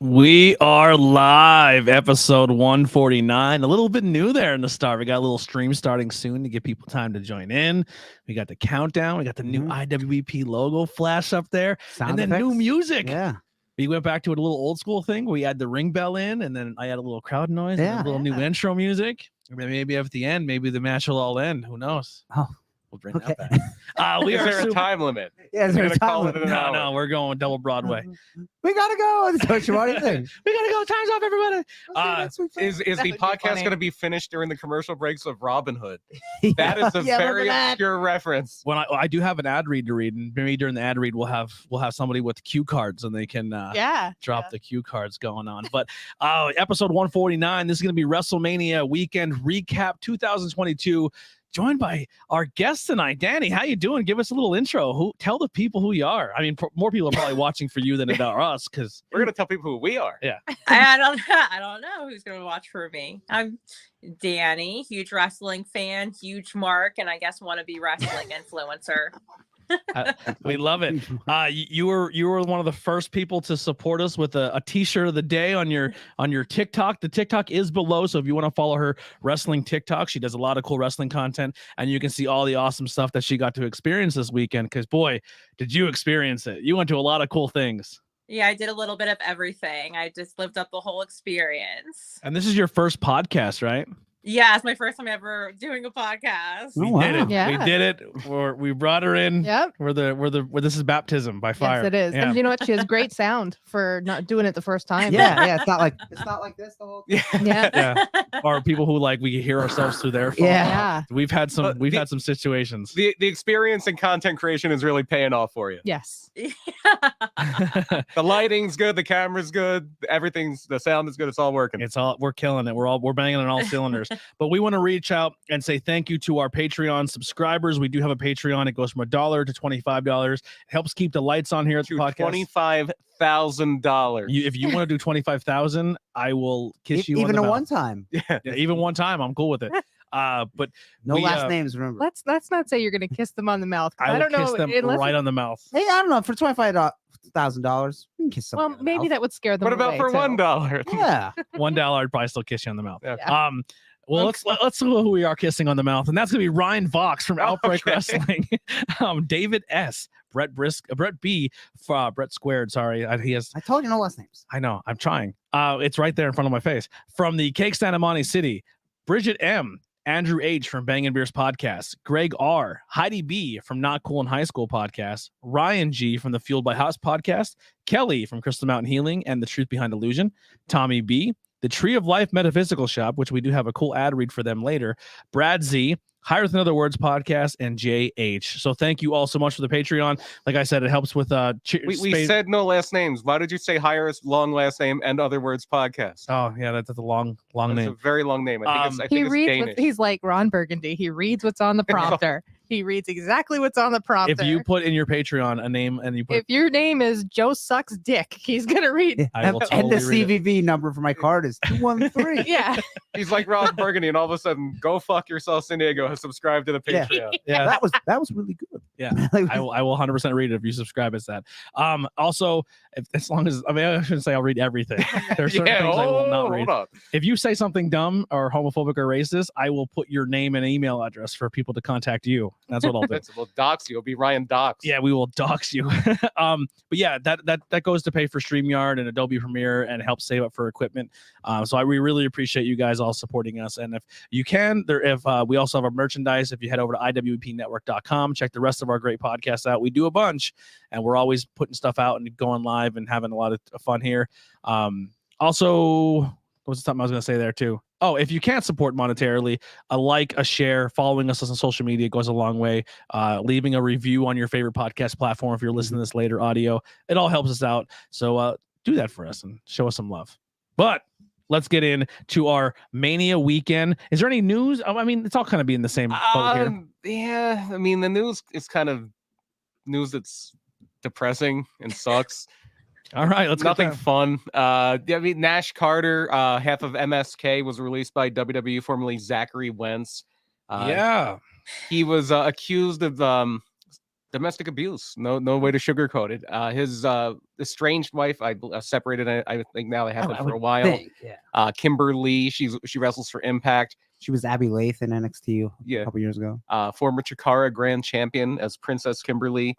We are live, episode 149. A little bit new there in the start. We got a little stream starting soon to give people time to join in. We got the countdown. We got the new IWEP logo flash up there. Sound and then effects. new music. Yeah. We went back to a little old school thing. We had the ring bell in, and then I had a little crowd noise and a little new intro music. Maybe at the end, maybe the match will all end. Who knows? Oh. We'll bring that back. Is there a time limit? Yeah, is there a time limit? No, we're going double Broadway. We gotta go. That's what you think. We gotta go. Time's up, everybody. Is the podcast going to be finished during the commercial breaks of Robin Hood? Yeah. That is a Yeah, very remember that? obscure reference. When I do have an ad read to read, and maybe during the ad read we'll have somebody with cue cards and they can drop the cue cards going on. But episode 149, this is going to be WrestleMania Weekend Recap 2022. Joined by our guest tonight, Dani. How you doing? Give us a little intro. Tell the people who you are. I mean, more people are probably watching for you than about us, because we're gonna tell people who we are. Yeah. I don't know who's gonna watch for me. I'm Dani, huge wrestling fan, huge Mark, and I guess wannabe wrestling influencer. We love it. You were one of the first people to support us with a t-shirt of the day on your TikTok. The TikTok is below, so if you want to follow her wrestling TikTok, she does a lot of cool wrestling content, and you can see all the awesome stuff that she got to experience this weekend. Because boy, did you experience it! You went to a lot of cool things. Yeah, I did a little bit of everything. I just lived up the whole experience. And this is your first podcast, right? Yeah, it's my first time ever doing a podcast. We did it. Yeah. We did it. We brought her in. Yep. Where this is baptism by fire. Yes, it is. Yeah. And you know what? She has great sound for not doing it the first time. Yeah. It's not like this the whole time. Yeah. Or people who we hear ourselves through their phone. Yeah. We've had some situations. The experience in content creation is really paying off for you. Yes. The lighting's good, the camera's good, the sound is good. It's all working. We're killing it. We're banging on all cylinders. But we want to reach out and say thank you to our Patreon subscribers. We do have a Patreon. It goes from $1 to $25. It helps keep the lights on here at the podcast. $25,000. If you want to do $25,000, I will kiss you. Even on the a mouth. one time. Yeah, even one time, I'm cool with it. But no last names, remember. Let's not say you're gonna kiss them on the mouth. I don't kiss know them right on the mouth. Hey, I don't know. For $25,000, you can kiss someone. Well, maybe that would scare them. What about for $1? Yeah. $1, I'd probably still kiss you on the mouth. Yeah. Well, let's see who we are kissing on the mouth, and that's gonna be Ryan Vox from Outbreak Wrestling, David S, Brett B, Brett Squared. Sorry, he has. I told you no last names. I know. I'm trying. It's right there in front of my face. From the Cake Stand in Monty City, Bridget M, Andrew H from Bang and Beers podcast, Greg R, Heidi B from Not Cool in High School podcast, Ryan G from the Fueled by House podcast, Kelly from Crystal Mountain Healing and the Truth Behind Illusion, Tommy B, the Tree of Life Metaphysical Shop, which we do have a cool ad read for them later, Brad Z, Higher Than Other Words podcast, and JH. So thank you all so much for the Patreon. Like I said, it helps with we said no last names. Why did you say highest long last name and Other Words podcast? Oh yeah, that's a long name. It's a very long name. I think it's Danish. He's like Ron Burgundy. He reads what's on the prompter. He reads exactly what's on the prompter. If you put in your Patreon a name and you put, if your name is Joe Sucks Dick, he's gonna read. Yeah. I will totally and the read CVV number for my card is 213. Yeah. He's like Ron Burgundy, and all of a sudden, go fuck yourself, San Diego has subscribed to the Patreon. Yeah, that was really good. Yeah, I will 100% read it if you subscribe as that. Also, as long as I shouldn't say I'll read everything. There are certain things I will not read. Hold up. If you say something dumb or homophobic or racist, I will put your name and email address for people to contact you. That's what I'll do. We'll dox you. It'll be Ryan Dox. Yeah, we will dox you. But yeah, that goes to pay for StreamYard and Adobe Premiere and help save up for equipment. So we really appreciate you guys all supporting us. And if you can, we also have our merchandise. If you head over to iwepnetwork.com, check the rest of our great podcasts out. We do a bunch, and we're always putting stuff out and going live and having a lot of fun here. Also, what was something I was going to say there too? Oh, if you can't support monetarily, a like, a share, following us on social media goes a long way. Leaving a review on your favorite podcast platform if you're listening to this later audio, it all helps us out. So do that for us and show us some love. But let's get into our Mania weekend. Is there any news? I mean, it's all kind of being the same boat here. Yeah, I mean, the news is kind of news that's depressing and sucks. All right, let's nothing fun. I mean, Nash Carter, half of MSK, was released by WWE, formerly Zachary Wentz. Yeah, he was accused of domestic abuse. No way to sugarcoat it. His estranged wife, separated. I think now they have been for a while. Yeah. Kimberly, she wrestles for Impact. She was Abby Lath in NXT Yeah. a couple years ago. Former Chikara Grand Champion as Princess Kimberly.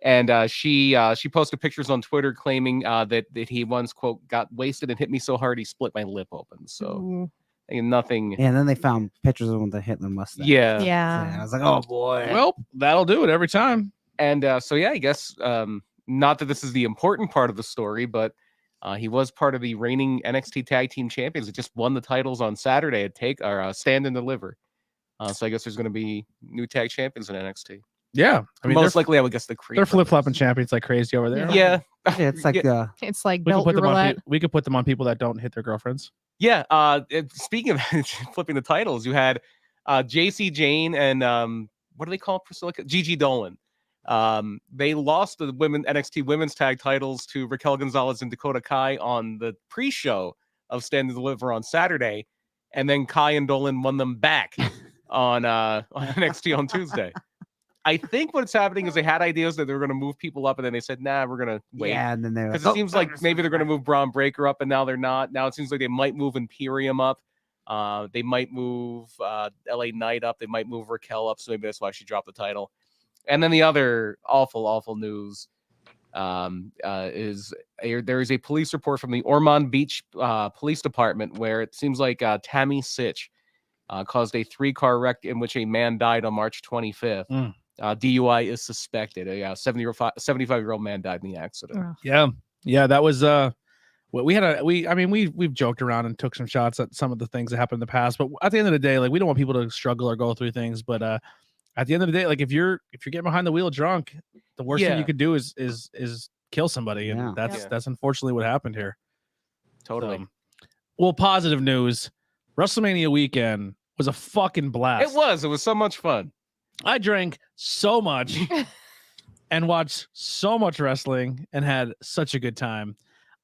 And she posted pictures on Twitter claiming that he once, quote, got wasted and hit me so hard he split my lip open. So nothing. Yeah, and then they found pictures of him with the Hitler mustache. Yeah. Yeah, I was like, oh boy. Well, that'll do it every time. And so, yeah, I guess not that this is the important part of the story, but he was part of the reigning NXT Tag Team Champions that just won the titles on Saturday at Stand and Deliver. So I guess there's going to be new tag champions in NXT. Yeah, I mean, most likely, I would guess the Creed. They're flip flopping champions like crazy over there. Yeah, Yeah, it's like It's like we could belt put them on. roulette. We could put them on people that don't hit their girlfriends. Yeah. Speaking of flipping the titles, you had JC Jane and what do they call Priscilla? Gigi Dolan. They lost the NXT women's tag titles to Raquel Gonzalez and Dakota Kai on the pre-show of Stand and Deliver on Saturday, and then Kai and Dolan won them back on NXT on Tuesday. I think what's happening is they had ideas that they were going to move people up, and then they said, "Nah, we're going to wait." Yeah, and then they're Because it seems like maybe they're going to move Braun Breaker up, and now they're not. Now it seems like they might move Imperium up. They might move LA Knight up. They might move Raquel up. So maybe that's why she dropped the title. And then the other awful news is there is a police report from the Ormond Beach Police Department where it seems like Tammy Sitch caused a 3-car wreck in which a man died on March 25th. DUI is suspected. A 75-year-old man died in the accident. Yeah, that was we've joked around and took some shots at some of the things that happened in the past, but at the end of the day, like, we don't want people to struggle or go through things, but at the end of the day, like, if you're getting behind the wheel drunk, the worst thing you could do is kill somebody, and that's unfortunately what happened here. Totally. Well, positive news, WrestleMania weekend was a fucking blast. It was so much fun. I drank so much and watched so much wrestling and had such a good time.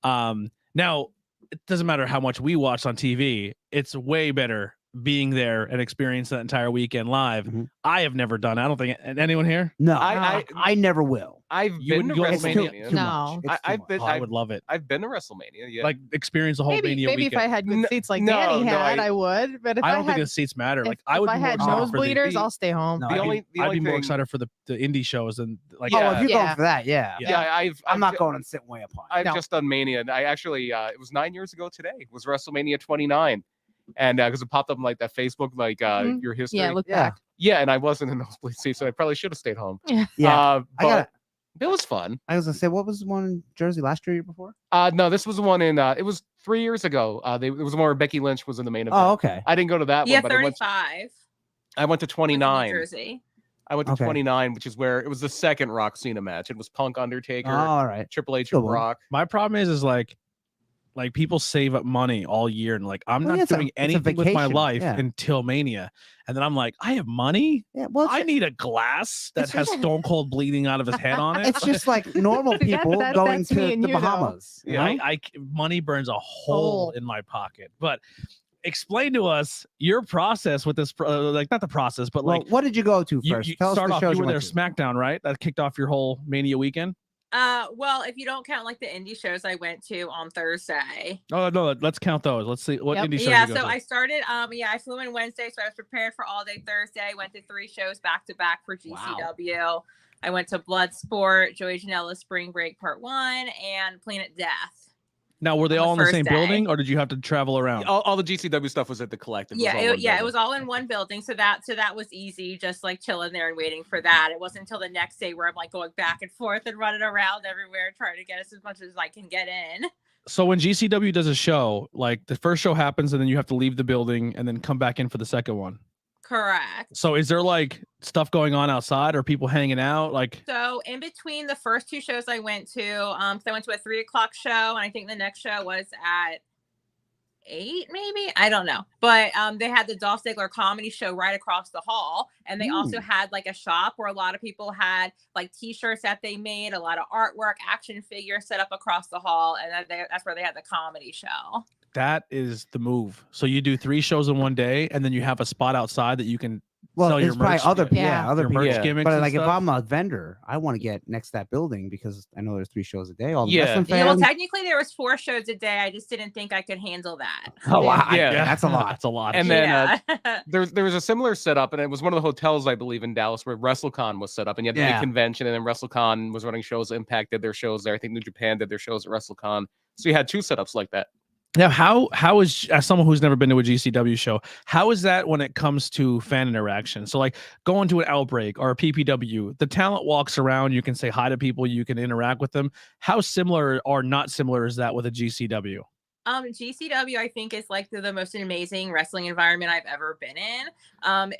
Now, it doesn't matter how much we watched on TV. It's way better being there and experience that entire weekend live. I have never done. I don't think anyone here. No, I never will. I've You been to wouldn't go WrestleMania. No. I would love it. I've been to WrestleMania. Yeah. Like, experience the whole Maybe Mania if weekend. I had good seats like No, Danny no, had, I would. But if I I don't think had, the seats matter. Like, if I would I be more had excited for nosebleeders, the- I'll stay home. No, The only I'd be more thing- excited for the indie shows and like. Oh, if you're Yeah. going for that, yeah. I'm not going and sit way apart. I've No. just done Mania, and I actually it was 9 years ago today. It was WrestleMania 29, and because it popped up in like that Facebook, like your history. Yeah, look Yeah. back. Yeah, and I wasn't in nosebleed seat, so I probably should have stayed home. Yeah, But it was fun. I was gonna say, what was the one in Jersey last year or before? No, this was the one in. It was 3 years ago. It was more Becky Lynch was in the main event. Oh, okay. I didn't go to that Yeah, one, but 35. I went to New 29. Jersey. I went to Okay. 29, which is where it was the second Rock Cena match. It was Punk Undertaker, All right. Triple H Good and one. Rock. My problem is like people save up money all year and like, I'm Well, not yeah, it's a- doing it's a anything with my vacation, life yeah. until Mania, and then I'm like, I have money. Yeah. Well, I need a glass that it's has just- Stone Cold bleeding out of his head on it. it's just like normal See, people going that's me to and the you, though. Bahamas. you know? money burns a hole Hole. in my pocket. But explain to us your process with this, like, not the process, but Well, like, what did you go to you first? you Tell us start the off. shows You were there, went to. SmackDown, right? That kicked off your whole Mania weekend. Well, if you don't count like the indie shows I went to on Thursday. Oh no, let's count those. Let's see what Yep. indie shows Yeah, you go so to. I started I flew in Wednesday, so I was prepared for all day Thursday. Went to 3 shows back to back for GCW. I went to Bloodsport, Joey Janela Spring Break Part 1, and Planet Death. Now, were they on the all in the first same day. building, or did you have to travel around? All the GCW stuff was at the Collective. Yeah, all one it building. was all in one building, so that was easy, just like chilling there and waiting for that. It wasn't until the next day where I'm like going back and forth and running around everywhere trying to get as much as I can get in. So when GCW does a show, like the first show happens and then you have to leave the building and then come back in for the second one. Correct. So is there like stuff going on outside or people hanging out? Like, So in between the first 2 shows I went to, so I went to a 3:00 show, and I think the next show was at 8, maybe, I don't know, but they had the Dolph Ziggler comedy show right across the hall, and they also had like a shop where a lot of people had like t-shirts that they made, a lot of artwork, action figures set up across the hall, and that's where they had the comedy show. that is the move. So you do 3 shows in one day and then you have a spot outside that you can Well, sell your it's probably merch, other yeah. other your people. merch Yeah. gimmicks. But and like if stuff. I'm a vendor, I want to get next to that building because I know there's 3 shows a day. All the Yeah. wrestling Yeah, well, fans. technically there was 4 shows a day. I just didn't think I could handle that. Oh wow, Yeah. that's a lot. That's a lot. And then Yeah. there was a similar setup, and it was one of the hotels, I believe, in Dallas where WrestleCon was set up, and you had the big Yeah. convention, and then WrestleCon was running shows. Impact did their shows there. I think New Japan did their shows at WrestleCon. So you had 2 setups like that. Now, how is, as someone who's never been to a GCW show, how is that when it comes to fan interaction? So like going to an Outbreak or a PPW, the talent walks around, you can say hi to people, you can interact with them. How similar or not similar is that with a GCW? GCW, I think, is like the most amazing wrestling environment I've ever been in.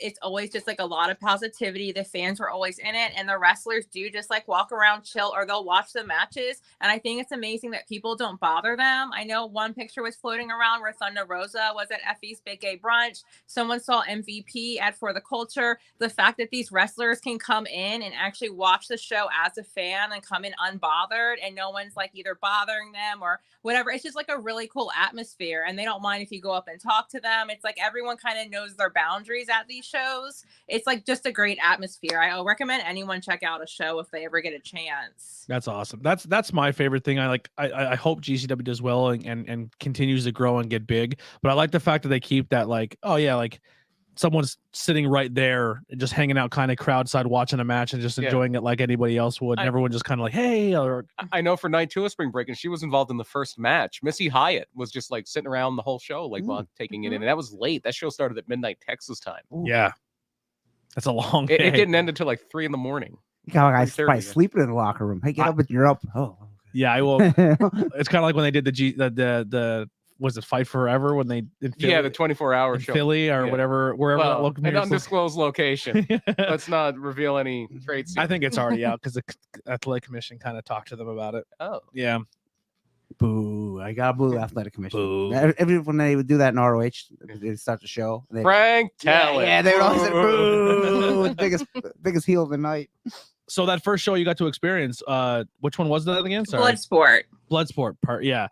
It's always just like a lot of positivity. The fans are always in it, and the wrestlers do just like walk around, chill, or they'll watch the matches. And I think it's amazing that people don't bother them. I know one picture was floating around where Thunder Rosa was at Effie's Big Gay Brunch. Someone saw MVP at For the Culture. The fact that these wrestlers can come in and actually watch the show as a fan and come in unbothered, and no one's like either bothering them or whatever. It's just like a really cool atmosphere, and they don't mind if you go up and talk to them. It's like everyone kind of knows their boundaries at these shows. It's like just a great atmosphere. I recommend anyone check out a show if they ever get a chance. That's awesome. That's my favorite thing. I hope GCW does well and continues to grow and get big. But I like the fact that they keep that like, oh yeah, like someone's sitting right there and just hanging out kind of crowd side watching a match and just enjoying it like anybody else would. And everyone just kind of like, hey, or I know for night 2 of Spring Break, and she was involved in the first match. Missy Hyatt was just like sitting around the whole show, like while taking it in. And that was late. That show started at midnight Texas time. yeah. That's a long day. It didn't end until like 3 in the morning. You got guys 3:30, probably yeah. sleeping in the locker room. Hey, get up and you're up. Oh. Yeah, I will. It's kind of like when they did the was it Fight Forever when they in Philly, Yeah, the 24-hour in show. Philly or Yeah. whatever, wherever that Well, looked. an undisclosed location. Let's not reveal any trade secrets. I think it's already out because the athletic commission kind of talked to them about it. Oh. Yeah. Boo. I got boo athletic commission. Boo. Every when they would do that in ROH, they start the show. They, Frank yeah, Talent. yeah, they would always say boo. biggest heel of the night. So that first show you got to experience, which one was that again? Sorry. Bloodsport. Bloodsport part. Yeah.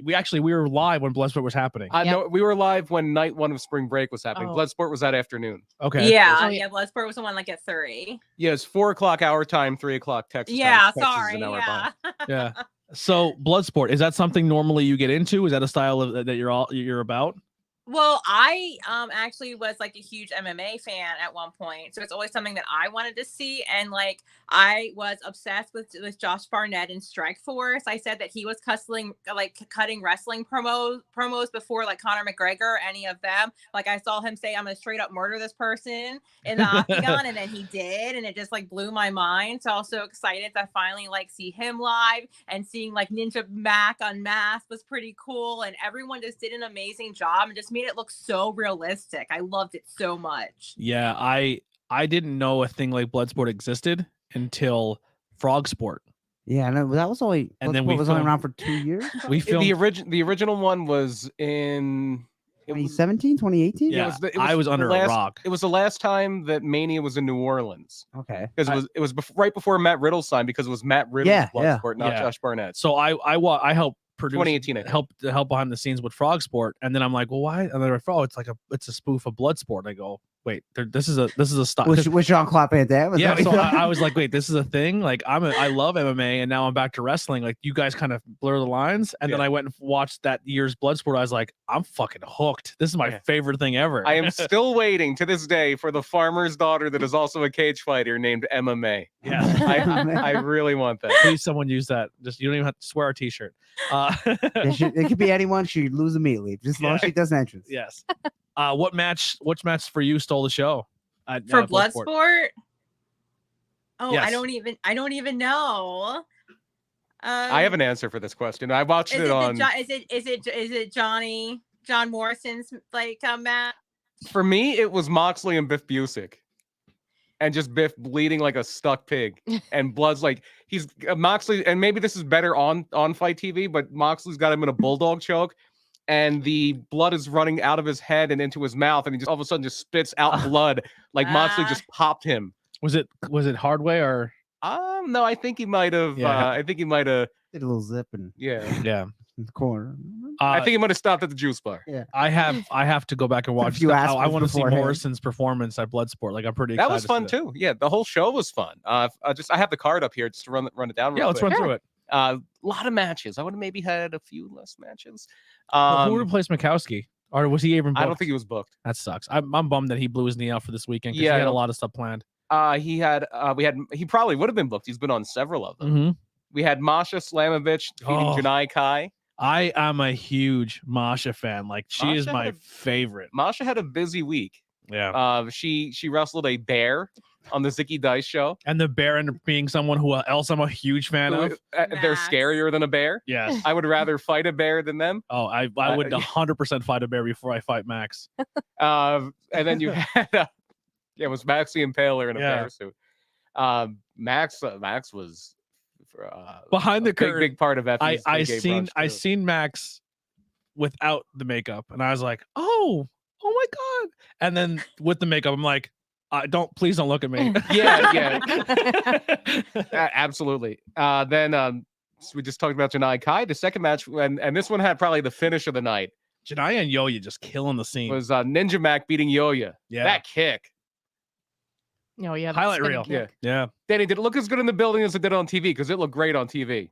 We were live when Bloodsport was happening. No, we were live when night 1 of Spring Break was happening. Oh. Bloodsport was that afternoon. Okay. Yeah, Oh, yeah. Bloodsport was the one like at 3. Yeah, it's 4:00 our time, 3:00 Texas Yeah, time. Texas is sorry. an hour Yeah. behind. Yeah. So Bloodsport, is that something normally you get into? Is that a style of that you're about? Well, I actually was like a huge MMA fan at one point, so it's always something that I wanted to see. And like I was obsessed with Josh Barnett in Strikeforce. I said that he was cutting wrestling promos before like Conor McGregor or any of them. Like I saw him say, "I'm gonna straight up murder this person" in the octagon, and then he did, and it just like blew my mind. So I was so excited to finally like see him live, and seeing like Ninja Mac unmasked was pretty cool, and everyone just did an amazing job and just made it look so realistic. I loved it so much. Yeah, I didn't know a thing like Bloodsport existed until Frog Sport. Yeah, and that was only And then we was only filmed- around for 2 years. We filmed. The original one was in 2017, 2018. Yeah, I was under a a rock. It was the last time that Mania was in New Orleans Okay. because it was right before Matt Riddle signed, because it was Matt Riddle's Yeah, yeah. Bloodsport, not Yeah. Josh Barnett. So I helped produce 2018, I think. help behind the scenes with Frog Sport, and then I'm like, well, why? And they're like, oh, it's a spoof of Bloodsport. I go, wait, this is a style. With Jean-Claude Van Damme. Is Yeah, that so what you're I was like, wait, this is a thing. Like I love MMA, and now I'm back to wrestling. Like you guys kind of blur the lines, and then Yeah. I went and watched that year's Bloodsport. I was like, I'm fucking hooked. This is my Yeah. favorite thing ever. I am still waiting to this day for the farmer's daughter that is also a cage fighter named MMA. Yeah, I really want that. please someone use that. Just you don't even have to swear our T-shirt. It could be anyone. She'd lose immediately, just as long as she does an entrance. Yes. Which match for you stole the show? For Bloodsport? Oh, Yes. I don't even know. I have an answer for this question. I watched Is it on. it John Morrison's like match? For me, it was Moxley and Biff Busick. And just Biff bleeding like a stuck pig, and blood's like he's Moxley, and maybe this is better on Fight TV, but Moxley's got him in a bulldog choke, and the blood is running out of his head and into his mouth, and he just all of a sudden just spits out blood like Moxley just popped him. Was it hard way or? No, I think he might have. Yeah. I think he might have. Did a little zip and Yeah. Yeah. in the corner. I think he might have stopped at the juice bar. I have to go back and watch. few I aspirins want to see beforehand. Morrison's performance at Bloodsport. Like I'm pretty excited. That was fun for too. Yeah, the whole show was fun. I have the card up here just to run it down. Yeah, real let's quick. run through it. A lot of matches. I would have maybe had a few less matches. Who replaced Mikowski? Or was he even booked? I don't think he was booked. That sucks. I'm bummed that he blew his knee out for this weekend because Yeah, he I had a don't- lot of stuff planned. He probably would have been booked. He's been on several of them. Mm-hmm. We had Masha Slamovich defeating Oh. Janai Kai. I am a huge Masha fan. Like she is Masha my had- favorite. Masha had a busy week. Yeah. She wrestled a bear on the Zicky Dice show. And the Baron being someone who else I'm a huge fan of. They're Max. scarier than a bear. Yes. I would rather fight a bear than them. Oh, I would 100% fight a bear before I fight Max. And then you had it was Max the Impaler in a Yeah. bear suit. Max was Behind the curtain. big part of Effie's I gay seen brunch, too. seen Max without the makeup, and I was like, oh my god! And then with the makeup, I'm like, please don't look at me. Yeah. Absolutely. Then so we just talked about Janai Kai. The second match, and this one had probably the finish of the night, Janaya and Yoya just killing the scene. was Ninja Mac beating Yoya. Yeah. That kick. Oh yeah, Highlight spinning reel. kick. Yeah. Danny, did it look as good in the building as it did on TV? Because it looked great on TV.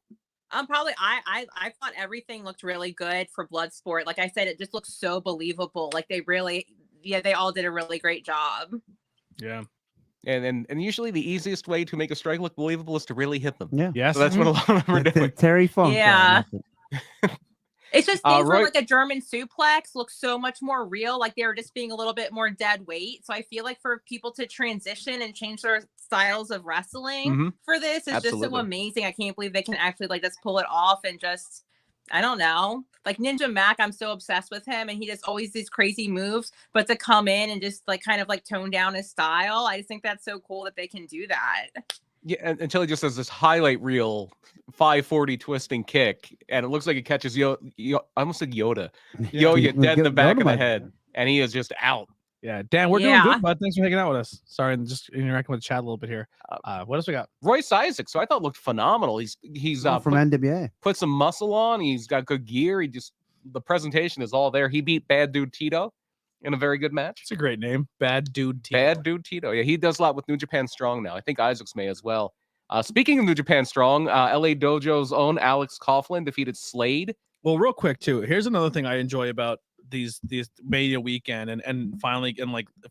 Probably I thought everything looked really good for Bloodsport. Like I said, it just looks so believable. Like they all did a really great job. Yeah. And usually the easiest way to make a strike look believable is to really hit them. Yeah. Yes. So that's what a lot of them are doing. Terry Funk. Yeah. It's just things where Roy- like a German suplex looks so much more real. Like they were just being a little bit more dead weight. So I feel like for people to transition and change their styles of wrestling Mhm. for this is just so Absolutely. amazing. I can't believe they can actually like just pull it off and just, I don't know. Like Ninja Mac, I'm so obsessed with him and he does always these crazy moves, but to come in and just like kind of like tone down his style, I just think that's so cool that they can do that. Yeah, until he just has this highlight reel 540 twisting kick, and it looks like it catches I almost said Yoda. Yoya dead in the back of the head, and he is just out. Yeah. Dan, we're doing Yeah. good, bud. Thanks for hanging out with us. Sorry, I'm just interacting with the chat a little bit here. What else we got? Royce Isaac, so I thought looked phenomenal. He's From NWA. put some muscle on. He's got good gear. The presentation is all there. He beat Bad Dude Tito in a very good match. It's a great name. Bad Dude Tito. Bad Dude Tito. Yeah, he does a lot with New Japan Strong now. I think Isaacs may as well. Speaking of New Japan Strong, LA Dojo's own Alex Coughlin defeated Slade. Well, real quick too. Here's another thing I enjoy about these Mania weekend and finally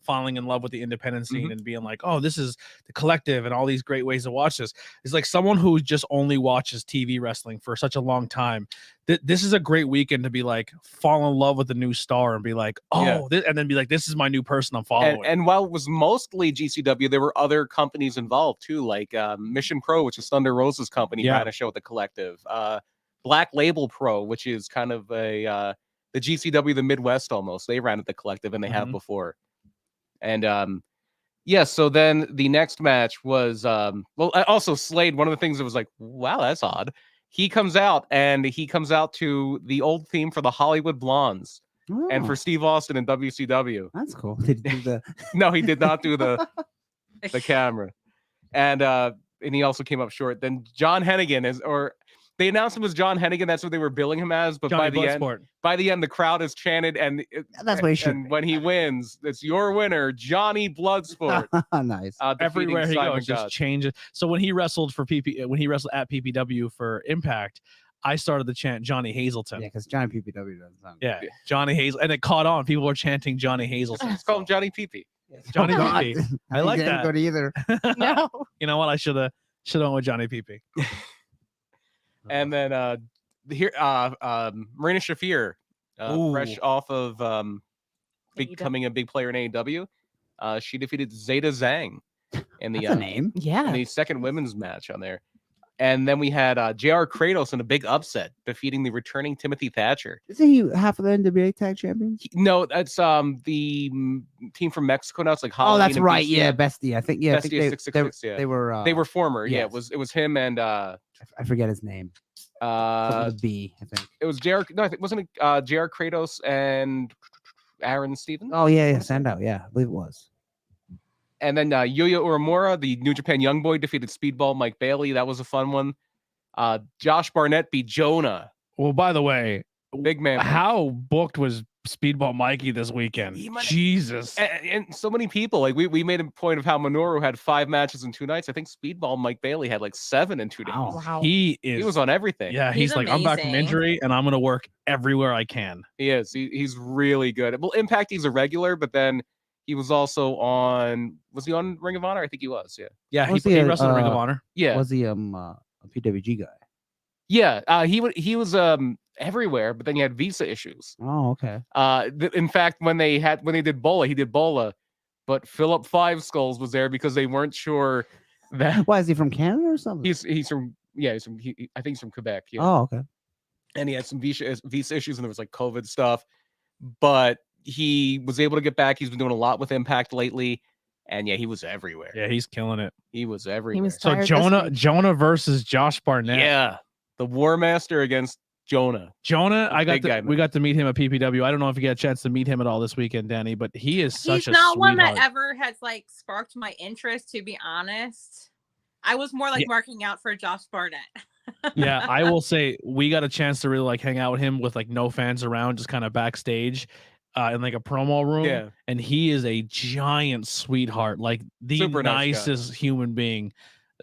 falling in love with the independent scene and being like, oh, this is the collective and all these great ways to watch this. It's like someone who just only watches TV wrestling for such a long time. This is a great weekend to be like fall in love with a new star and be like, oh, and then be like, this is my new person I'm following. And while it was mostly GCW, there were other companies involved too, like Mission Pro, which is Thunder Rosa's company, ran a show at the collective. Black Label Pro, which is kind of the GCW, the Midwest almost. They ran at the collective and they have before. And so then the next match was also Slade. One of the things that was like, wow, that's odd. He comes out to the old theme for the Hollywood Blondes and for Steve Austin in WCW. That's cool. Did he do the... No, he did not do the camera. And he also came up short. Then John Hennigan they announced him as John Hennigan. That's what they were billing him as. But by the end, the crowd has chanted, and That's what he should. And when he wins, it's your winner, Johnny Bloodsport. Nice. Everywhere he Simon goes, just Gotch. changes. So when he wrestled at PPW for Impact, I started the chant Johnny Hazelton. Yeah, because Johnny PPW doesn't sound Yeah, Johnny Hazel, and it caught on. People were chanting Johnny Hazelton. Let's call him Johnny Peepee. Johnny Oh, God. Peepee. I like didn't that. Go to either. No. You know what? I should have went with Johnny Peepee. And then Marina Shafir, fresh off of becoming a big player in AEW, she defeated Zeta Zhang in the That's a name. in Yeah. the second women's match on there. And then we had JR Kratos in a big upset, defeating the returning Timothy Thatcher. Isn't he half of the NWA tag champions? No, that's the team from Mexico now. It's like Oh, Halloween that's and right. Bestia. Yeah, Bestie. I think. Yeah, I think Bestia 666, yeah. they were. They were former. Yeah, yes. it was him and I forget his name. Something uh with B, I think. it was JR. No, I think wasn't it JR Kratos and Aaron Stevens? Oh yeah, Sandow. Yeah, I believe it was. And then Yuya Uemura, the New Japan young boy, defeated Speedball Mike Bailey. That was a fun one. Josh Barnett beat Jonah Well, by the way, Big man. how booked was Speedball Mikey this weekend? He might- Jesus. And so many people, like we made a point of how Minoru had 5 matches in 2 nights. I think Speedball Mike Bailey had like 7 in 2 days. Wow. Wow. He He is. was on everything. Yeah, he's He's like, I'm back from amazing. injury and I'm gonna work everywhere I can. He is. He's really good. Well, Impact, he's a regular, but then he was also on. Was he on Ring of Honor? I think he was. Yeah. Yeah, Was he he a, wrestled in Ring of Honor. Yeah. Was he a PWG guy? Yeah. He was everywhere, but then he had visa issues. Oh, okay. In fact, when they did Bola, he did Bola, but Philip Five Skulls was there because they weren't sure that Why, is he from Canada or something? he's from I think he's from Quebec. Yeah. Oh, okay. And he had some visa issues and there was like COVID stuff, but he was able to get back. He's been doing a lot with Impact lately, and yeah, he was everywhere. Yeah, he's killing it. He was everywhere. He was So tired this Jonah week. Jonah versus Josh Barnett. yeah, the War Master against Jonah. Jonah, Big guy, we man. got to meet him at PPW. I don't know if you got a chance to meet him at all this weekend, Danny, but he is such He's a not one that sweetheart. ever has like sparked my interest, to be honest. I was more like Yeah. marking out for Josh Barnett. Yeah, I will say we got a chance to really like hang out with him with like no fans around, just kind of backstage in like a promo room. Yeah. And he is a giant sweetheart, like the Super nice guy. nicest human being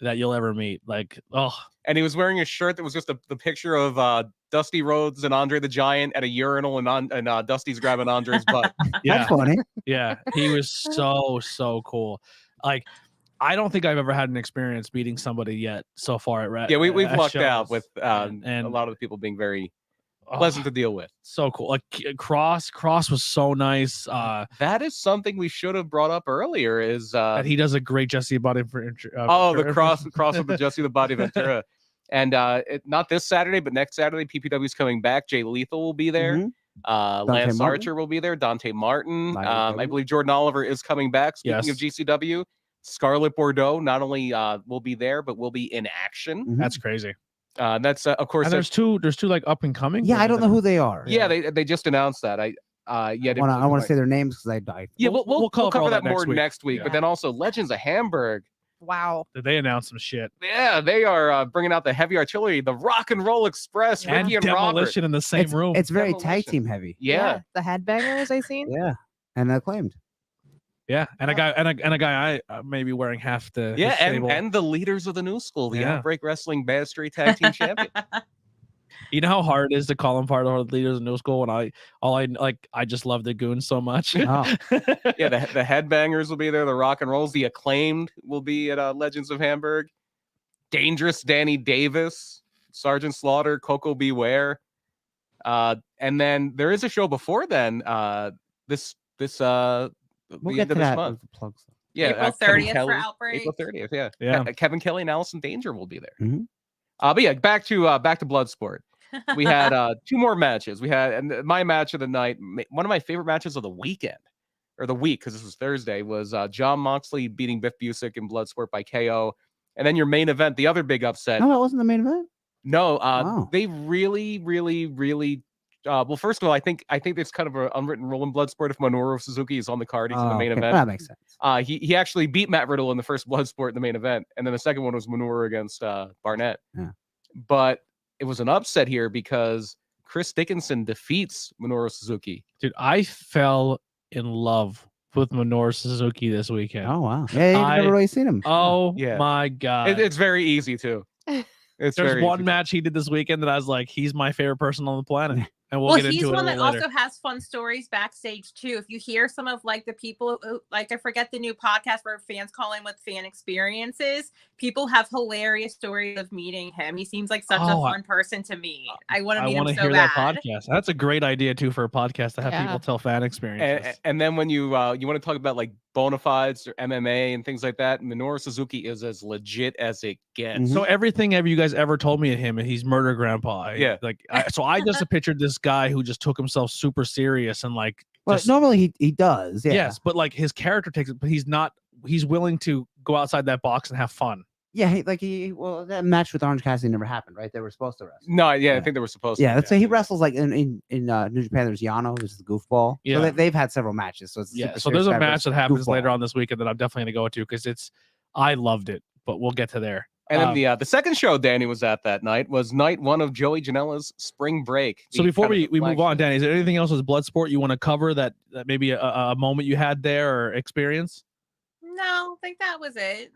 that you'll ever meet. Like, oh, And he was wearing a shirt that was just the picture of Dusty Rhodes and Andre the Giant at a urinal, and Dusty's grabbing Andre's butt. yeah, That's funny. yeah. He was so cool. Like, I don't think I've ever had an experience meeting somebody yet so far at Rat. Yeah, we've at lucked out shows. with and a lot of the people being very oh, pleasant to deal with. so cool. Like Cross was so nice. That is something we should have brought up earlier. Is That he does a great Jesse Body for the cross with the Jesse the Body Ventura, and not this Saturday, but next Saturday, PPW is coming back. Jay Lethal will be there. Mhm. Lance Martin? Archer will be there. Dante Martin. Nice, I baby. believe Jordan Oliver is coming back. Speaking of Yes. GCW, Scarlett Bordeaux not only will be there, but will be in action. Mhm. That's crazy. That's of course. And there's two like up and coming. Yeah, I don't know who they are. Yeah, they just announced that. I I want to say their names because I died. Yeah, We'll we'll cover all cover that that more next week. next week. Yeah. But then also Legends of Hamburg. Wow. Did they announce some shit? Yeah, they are bringing out the heavy artillery, the Rock and Roll Express, And Ricky and Robert. Demolition in the same room. It's very Demolition. tag team heavy. Yeah. The headbangers I seen. Yeah, and acclaimed. Yeah, and a guy I may be wearing half the his Yeah, stable. and the leaders of the new school, the Yeah. Outbreak Wrestling Bad Street Tag Team Champion. You know how hard it is to call him part of the leaders in new school. And I just love the goons so much. Oh. Yeah, the Headbangers will be there. The Rock and Rolls, the Acclaimed will be at Legends of Hamburg. Dangerous Danny Davis, Sergeant Slaughter, Coco Beware, and then there is a show before then. This We'll the get end to of this that month. with the plugs. Yeah, April Kevin 30th for Kelly. Outbreak. April 30th, yeah. Yeah. Kevin Kelly and Allison Danger will be there. Mhm. But yeah, back to Bloodsport. We had 2 more matches. We had, and my match of the night, one of my favorite matches of the weekend, or the week, because this was Thursday, was John Moxley beating Biff Busick in Bloodsport by KO. And then your main event, the other big upset. No, that wasn't the main event. No, Wow. they really well, first of all, I think it's kind of an unwritten rule in Bloodsport. If Minoru Suzuki is on the card, he's in the main okay. event. That makes sense. He actually beat Matt Riddle in the first Bloodsport in the main event, and then the second one was Minoru against Barnett. Yeah. But it was an upset here because Chris Dickinson defeats Minoru Suzuki. Dude, I fell in love with Minoru Suzuki this weekend. Oh wow. Yeah, you've I- never really seen him. Oh Yeah. my god. It's very easy too. It's There's very one easy. match he did this weekend that I was like, he's my favorite person on the planet. And we'll Well, get he's into it a one that little later. also has fun stories backstage too. If you hear some of like the people who, like, I forget the new podcast where fans call in with fan experiences. People have hilarious stories of meeting him. He seems like such a Oh, fun person to meet. I want to I meet him want to so hear bad. that podcast. That's a great idea too for a podcast to have Yeah. people tell fan experiences. And then when you want to talk about like bona fides or MMA and things like that, Minoru Suzuki is as legit as it gets. So everything you guys ever told me of him, he's murder grandpa. Yeah. So I just pictured this guy who just took himself super serious and like. Well, just- normally he does. Yeah. Yes, but like his character takes it, but he's not. He's willing to go outside that box and have fun. Yeah. Well, that match with Orange Cassidy never happened, right? They were supposed to wrestle. No, yeah, I Yeah. think they were supposed Yeah. to. Let's say he wrestles like in New Japan. There's Yano, which is the goofball. Yeah. So they've had several matches. So it's Yeah. super So serious there's a guy match versus that happens goofball. later on this weekend that I'm definitely gonna go to because I loved it, but we'll get to there. And then the second show Danny was at that night was night one of Joey Janela's Spring Break. So before we move on, flagship. Danny, is there anything else with Bloodsport you want to cover that maybe a moment you had there or experience? No, I think that was it.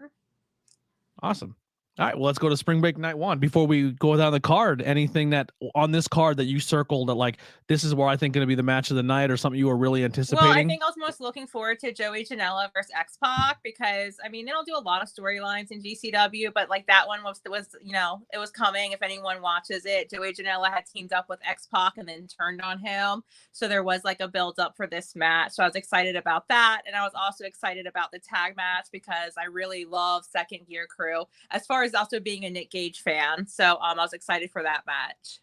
Awesome. All right, well, let's go to Spring Break night one. Before we go down the card, anything that on this card that you circled that like this is where I think going to be the match of the night or something you were really anticipating? Well, I think I was most looking forward to Joey Janela versus X-Pac because I mean they don't do a lot of storylines in GCW, but like that one was you know it was coming. If anyone watches it, Joey Janela had teamed up with X-Pac and then turned on him, so there was like a build up for this match. So I was excited about that, and I was also excited about the tag match because I really love Second Gear Crew. As far as also being a Nick Gage fan, so I was excited for that match.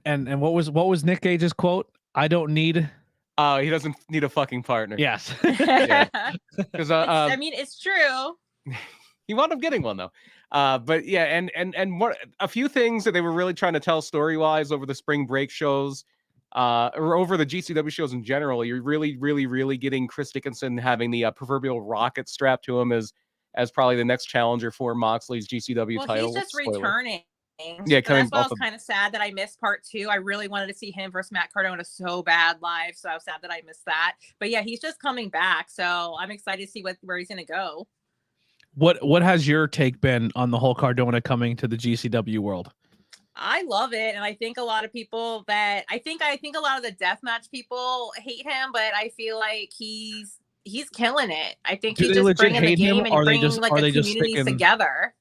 And what was Nick Gage's quote? I don't need. He doesn't need a fucking partner. Yes. Because I mean, it's true. he wound up getting one though. But yeah, and what a few things that they were really trying to tell story wise over the Spring Break shows, or over the GCW shows in general. You're really getting Chris Dickinson having the proverbial rocket strapped to him as probably the next challenger for Moxley's GCW title. He's just Spoiler. returning. Yeah, so that's why I off was kind of sad that I missed part 2. I really wanted to see him versus Matt Cardona so bad live, so I was sad that I missed that. But yeah, he's just coming back, so I'm excited to see where he's gonna go. What has your take been on the whole Cardona coming to the GCW world? I love it, and I think a lot of people that I think a lot of the deathmatch people hate him, but I feel like he's killing it. I think he's just bringing the game and bringing like the communities together.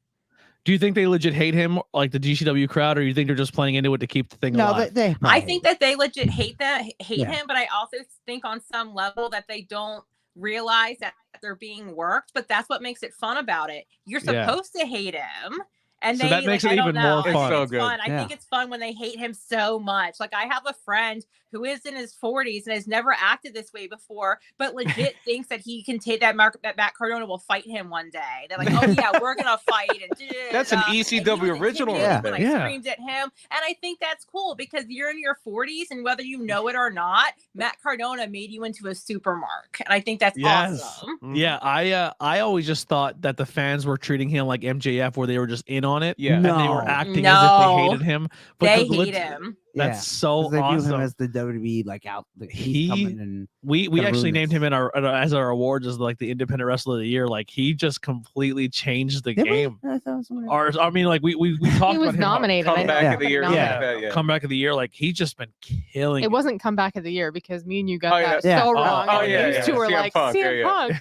Do you think they legit hate him, like the GCW crowd, or you think they're just playing into it to keep the thing alive? I think that they legit hate him, but I also think on some level that they don't realize that they're being worked. But that's what makes it fun about it. You're supposed to hate him. And so that makes it even more fun. It's so good. I think it's fun when they hate him so much. Like I have a friend who is in his 40s and has never acted this way before, but legit thinks that he can take that Matt Cardona will fight him one day. They're like, oh yeah, we're gonna fight. And that's an ECW original. And I screamed at him, and I think that's cool because you're in your 40s, and whether you know it or not, Matt Cardona made you into a supermark, and I think that's awesome. Yeah, I always just thought that the fans were treating him like MJF, where they were just in on it. Yeah, and they were acting as if they hated him. But they hate him. That's so they awesome. view him as the WWE like out. He's coming and we actually named him in as our awards as like the Independent Wrestler of the Year. Like he just completely changed the game. I mean, like we talked he was about him nominated. Comeback of the year. Yeah, comeback of the year. Like he's just been killing. It wasn't comeback of the year because me and you got that so wrong. These two were like CM Punk.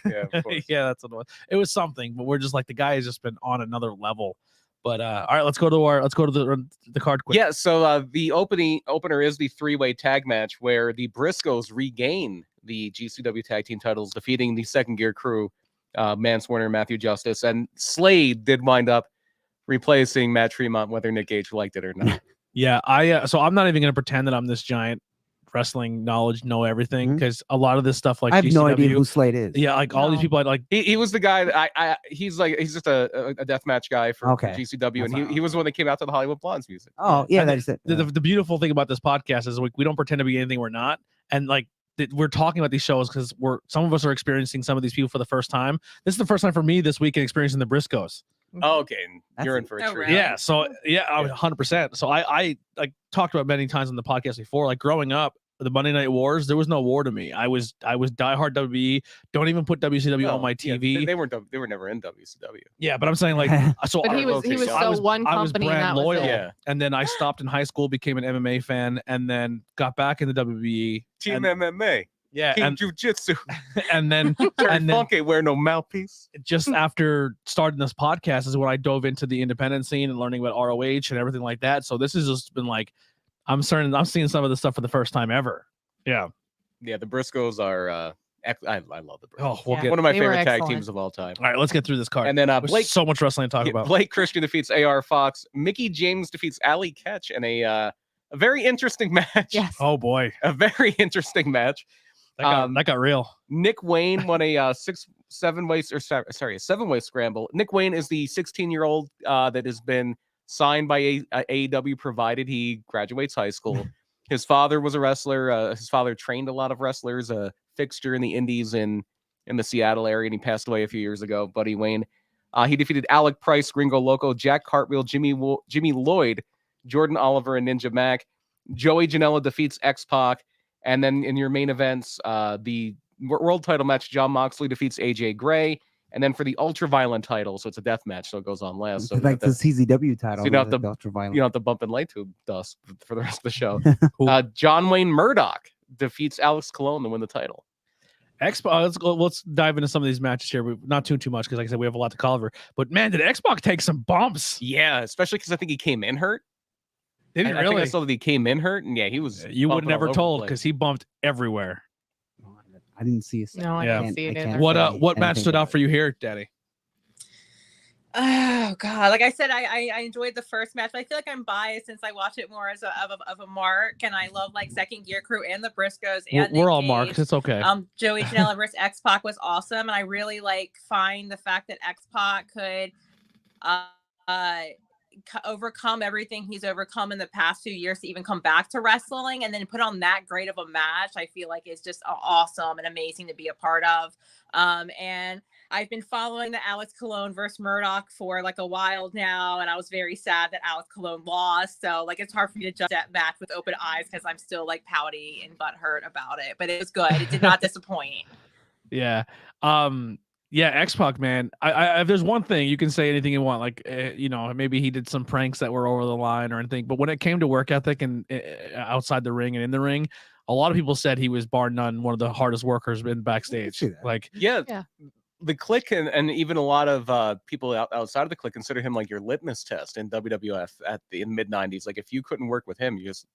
Yeah, that's what it was. It was something, but we're just like the guy has just been on another level. But all right, let's go to the card quick. Yeah, so the opener is the 3-way tag match where the Briscoes regain the GCW tag team titles, defeating the Second Gear Crew, Mance Warner, Matthew Justice, and Slade did wind up replacing Matt Tremont, whether Nick Gage liked it or not. Yeah, so I'm not even gonna pretend that I'm this giant wrestling knowledge, know everything, because a lot of this stuff, like I have GCW, no idea who Slade is. Yeah, like all these people, like he was the guy that he's just a deathmatch guy for GCW, and he was the one that came out to the Hollywood Blondes music. Oh yeah, that's it. The beautiful thing about this podcast is we don't pretend to be anything we're not, and like we're talking about these shows because some of us are experiencing some of these people for the first time. This is the first time for me this weekend experiencing the Briscoes. Oh, okay, you're in for a treat. Really? Yeah, so 100%. So I like talked about many times on the podcast before, like growing up, the Monday Night Wars, there was no war to me. I was diehard WWE. Don't even put WCW on my TV. Yeah, they were never in WCW. Yeah, but I'm saying like so. But he was so one company. I was brand loyal. Yeah. And then I stopped in high school, became an MMA fan, and then got back in the WWE. Team MMA. Yeah, Team Jiu-Jitsu. And then Funk ain't wear no mouthpiece. Just after starting this podcast is when I dove into the independent scene and learning about ROH and everything like that. So this has just been like I'm seeing some of this stuff for the first time ever. Yeah. Yeah, the Briscoes are I love the Briscoes. Oh, one of my favorite tag teams of all time. All right, let's get through this card. And then Blake, so much wrestling to talk about. Blake Christian defeats AR Fox. Mickey James defeats Allie Ketch in a very interesting match. Yes. Oh boy. A very interesting match. That got real. Nick Wayne won a seven-way scramble. Nick Wayne is the 16-year-old that has been signed by AEW, provided he graduates high school. His father was a wrestler. His father trained a lot of wrestlers, a fixture in the indies in the Seattle area, and he passed away a few years ago, Buddy Wayne. He defeated Alec Price, Gringo Loco, Jack Cartwheel, Jimmy Lloyd, Jordan Oliver, and Ninja Mac. Joey Janela defeats X-Pac. And then in your main events, the world title match, Jon Moxley defeats AJ Gray. And then for the ultra-violent title, so it's a death match, so it goes on last. So like the CZW title. So you don't have to bump in light tube dust for the rest of the show. John Wayne Murdoch defeats Alex Colon to win the title. X-Pac, let's dive into some of these matches here. Not too much because, like I said, we have a lot to cover. But man, did X-Pac take some bumps? Yeah, especially because I think he came in hurt. Did he really? I think I saw that he came in hurt, and yeah, he was. You would never told because he bumped everywhere. I didn't see it. No, I didn't see it either. What match stood out for you here, Daddy? Oh God! Like I said, I enjoyed the first match, but I feel like I'm biased since I watch it more as a mark, and I love like Second Gear Crew and the Briscoes. And we're all marks. It's okay. Joey Janela versus X-Pac was awesome, and I really find the fact that X-Pac could overcome everything he's overcome in the past 2 years to even come back to wrestling and then put on that great of a match. I feel like it's just awesome and amazing to be a part of. And I've been following the Alex Colon versus Murdoch for like a while now, and I was very sad that Alex Colon lost. So like it's hard for me to judge that match with open eyes because I'm still like pouty and butthurt about it. But it was good. It did not disappoint. Yeah. Yeah, X-Pac, man. I if there's one thing, you can say anything you want. Like, maybe he did some pranks that were over the line or anything. But when it came to work ethic and outside the ring and in the ring, a lot of people said he was bar none one of the hardest workers in backstage. Like, yeah. The Clique and even a lot of people outside of the Clique consider him like your litmus test in WWF in mid '90s. Like, if you couldn't work with him, you just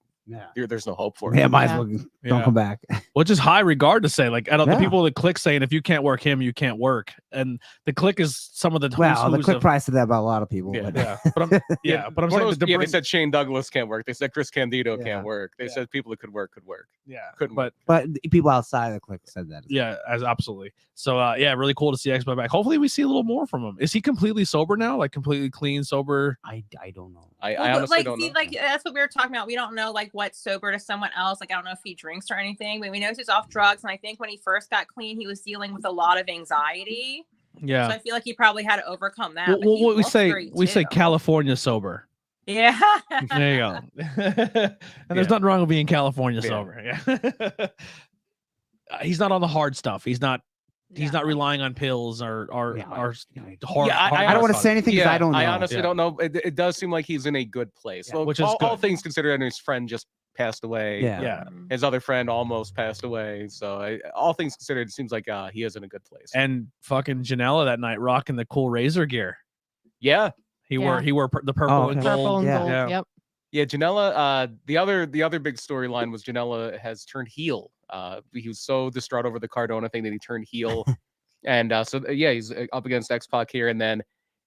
there's no hope for it. Yeah, might as well don't come back. Which is high regard to say. Like, the people of the Clique saying if you can't work him, you can't work. And the Clique is some of the the Clique price said that about a lot of people. Yeah, but I'm saying they said Shane Douglas can't work. They said Chris Candido can't work. They said people that could work. Yeah, couldn't. But people outside the Clique said that. Yeah, absolutely. So really cool to see X-Pac back. Hopefully we see a little more from him. Is he completely sober now? Like completely clean, sober? I don't know. I honestly don't know. Like that's what we were talking about. We don't know like what's sober to someone else. Like I don't know if he drinks or anything, but we know he's off drugs. And I think when he first got clean, he was dealing with a lot of anxiety. Yeah. So I feel like he probably had to overcome that. Well, we say California sober. Yeah. There you go. And there's nothing wrong with being California sober. Yeah. He's not on the hard stuff. He's not relying on pills or hard. I don't want to say anything because I don't know. I honestly don't know. It does seem like he's in a good place. Yeah, well, which is all things considered, and his friend just passed away. Yeah. His other friend almost passed away. So all things considered, it seems like he is in a good place. And fucking Janela that night rocking the cool Razor gear. Yeah. He wore the purple and gold. Purple and gold. Yep. Yeah, Janela. The other big storyline was Janela has turned heel. He was so distraught over the Cardona thing that he turned heel, and he's up against X-Pac here. And then,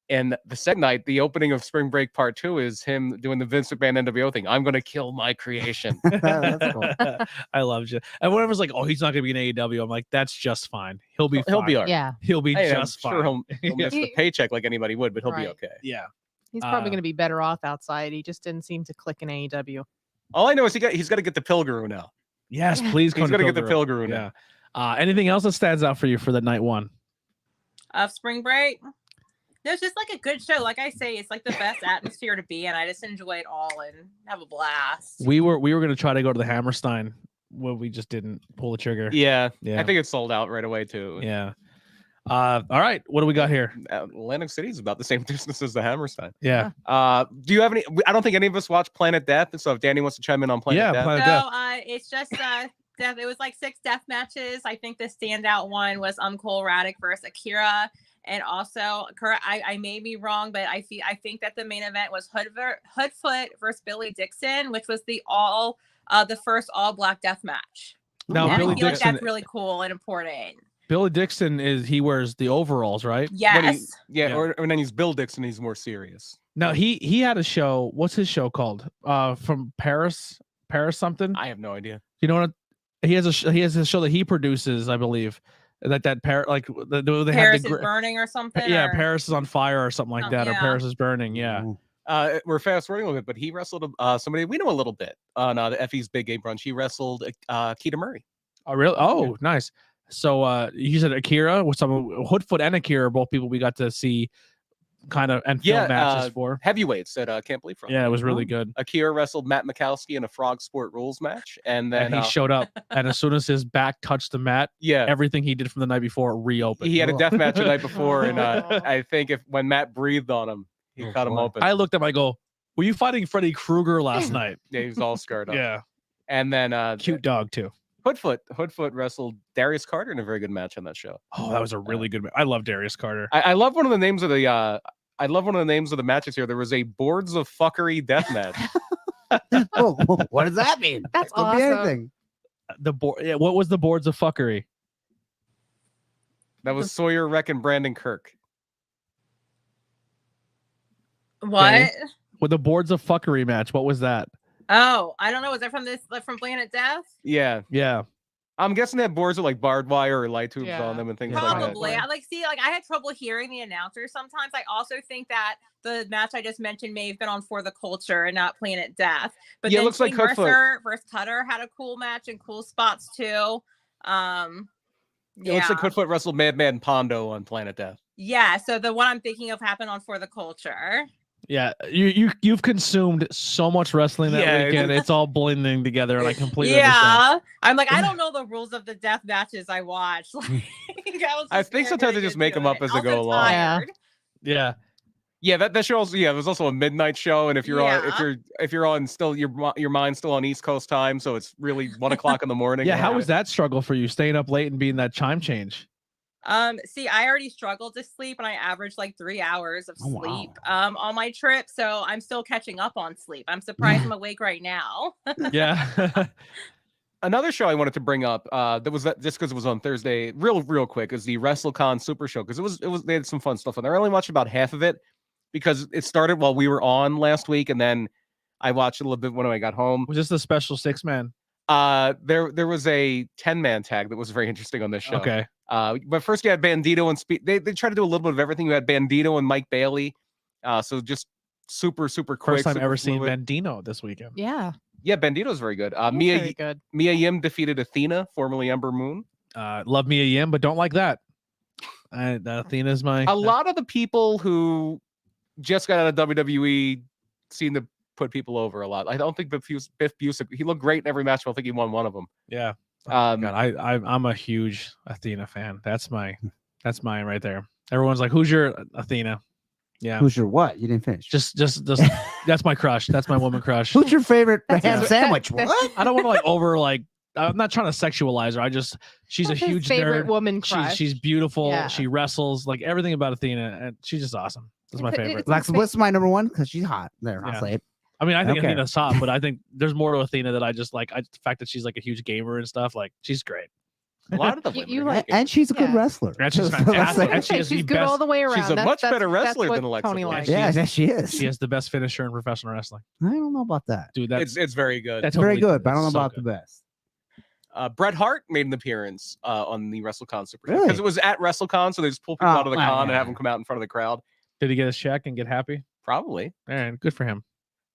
and the second night, the opening of Spring Break Part 2 is him doing the Vince McMahon NWO thing. I'm gonna kill my creation. That's cool. I love you. And whenever's like, oh, he's not gonna be in AEW, I'm like, that's just fine. He'll be all right. Yeah, he'll be just fine. Sure, he'll miss the paycheck like anybody would, but he'll be okay. Yeah. He's probably going to be better off outside. He just didn't seem to click in AEW. All I know is he's got to get the Pilgrim now. Yes, please. He's got to get the Pilgrim now. Anything else that stands out for you for the night one? Of Spring Break? No, it's just like a good show. Like I say, it's like the best atmosphere to be in. I just enjoy it all and have a blast. We were going to try to go to the Hammerstein, well, we just didn't pull the trigger. Yeah. I think it's sold out right away too. Yeah. All right, what do we got here? Atlantic City is about the same distance as the Hammerstein. Yeah. Do you have any? I don't think any of us watch Planet Death, so if Danny wants to chime in on Planet Death. Planet Death. It's just death. It was like 6 death matches. I think the standout one was Cole Raddick versus Akira, and also I may be wrong, but I think that the main event was Hoodfoot versus Billy Dixon, which was the first all black death match. Now and Billy I feel Dixon, like that's really cool and important. Billy Dixon he wears the overalls, right? Yes. Or then he's Bill Dixon. He's more serious. Now he had a show. What's his show called? From Paris something. I have no idea. You know what? He has a show that he produces, I believe. Paris is burning or something. Yeah, Paris is on fire or something like that, or Paris is burning. Yeah. We're fast forwarding a little bit, but he wrestled somebody we know a little bit on the FE's Big Game Brunch. He wrestled Keita Murray. Oh, really? Oh, nice. So you said Akira with some Hoodfoot and Akira, both people we got to see kind of and film matches for. Heavyweights at Can't Believe Front. Yeah, it was really good. Akira wrestled Matt Mikowski in a Frog Sport Rules match, and then he showed up, and as soon as his back touched the mat, everything he did from the night before reopened. He had a death match the night before, and I think when Matt breathed on him, he cut him open. I looked at him, I go, "Were you fighting Freddy Krueger last night?" Yeah, he was all scarred up. Yeah, and then cute dog too. Hoodfoot wrestled Darius Carter in a very good match on that show. Oh, that was a really good match. I love Darius Carter. I love one of the names of the I love one of the names of the matches here. There was a Boards of Fuckery death match. What does that mean? That's awesome. The board. Yeah, what was the Boards of Fuckery? That was Sawyer Wreck and Brandon Kirk. What? Okay. With the Boards of Fuckery match, what was that? Oh, I don't know. Was that from Planet Death? Yeah. I'm guessing they had boards with like barbed wire or light tubes on them and things like that. Probably. I had trouble hearing the announcer sometimes. I also think that the match I just mentioned may have been on For the Culture and not Planet Death. But yeah, then it looks like Mercer versus Cutter had a cool match and cool spots too. It looks like Hoodfoot wrestled Madman Pondo on Planet Death. Yeah, so the one I'm thinking of happened on For the Culture. Yeah, you've consumed so much wrestling that weekend. It's all blending together, and I completely understand. I'm like, I don't know the rules of the death matches I watched. I think sometimes they just make them up as they go along. Yeah, that show also. Yeah, it was also a midnight show, and if you're on still your mind's still on East Coast time, so it's really 1 o'clock in the morning. Yeah, how was that struggle for you, staying up late and being that chime change? See, I already struggled to sleep, and I averaged like 3 hours of sleep on my trip, so I'm still catching up on sleep. I'm surprised I'm awake right now. Yeah. Another show I wanted to bring up that was just because it was on Thursday, real quick, is the WrestleCon Super Show, because it was they had some fun stuff on there. I only watched about half of it because it started while we were on last week, and then I watched a little bit when I got home. Was this the special 6-man? There was a 10-man tag that was very interesting on this show. Okay. But first you had Bandito and Speed. They tried to do a little bit of everything. You had Bandito and Mike Bailey. So just super quick. First time ever seen Bandito this weekend. Yeah. Yeah, Bandito's very good. Mia Yim defeated Athena, formerly Ember Moon. Love Mia Yim, but don't like that. Athena's my. A lot of the people who just got out of WWE seem to put people over a lot. I don't think Biff Busick. He looked great in every match. I don't think he won one of them. Yeah. God, I'm a huge Athena fan. That's mine right there. Everyone's like, "Who's your Athena?" Yeah. Who's your what? You didn't finish. Just that's my crush. That's my woman crush. Who's your favorite ham sandwich? What? I don't want to I'm not trying to sexualize her. She's a huge favorite nerd. Woman crush. She's beautiful. Yeah. She wrestles, like everything about Athena, and she's just awesome. That's my favorite. Lex, what's my number one? Because she's hot. There, I'll say it. I mean, I think Athena's hot, but I think there's more to Athena that I just like. The fact that she's like a huge gamer and stuff, like she's great. A lot of them, and she's a good wrestler. And she's fantastic. And she's good all the way around. She's a much better wrestler than Alexa Bliss. Yeah, she is. She has the best finisher in professional wrestling. I don't know about that, dude. It's very good. That's very good, but I don't know about the best. Bret Hart made an appearance on the WrestleCon Super Show because it was at WrestleCon, so they just pull people out of the con and have them come out in front of the crowd. Did he get his check and get happy? Probably. Man, good for him.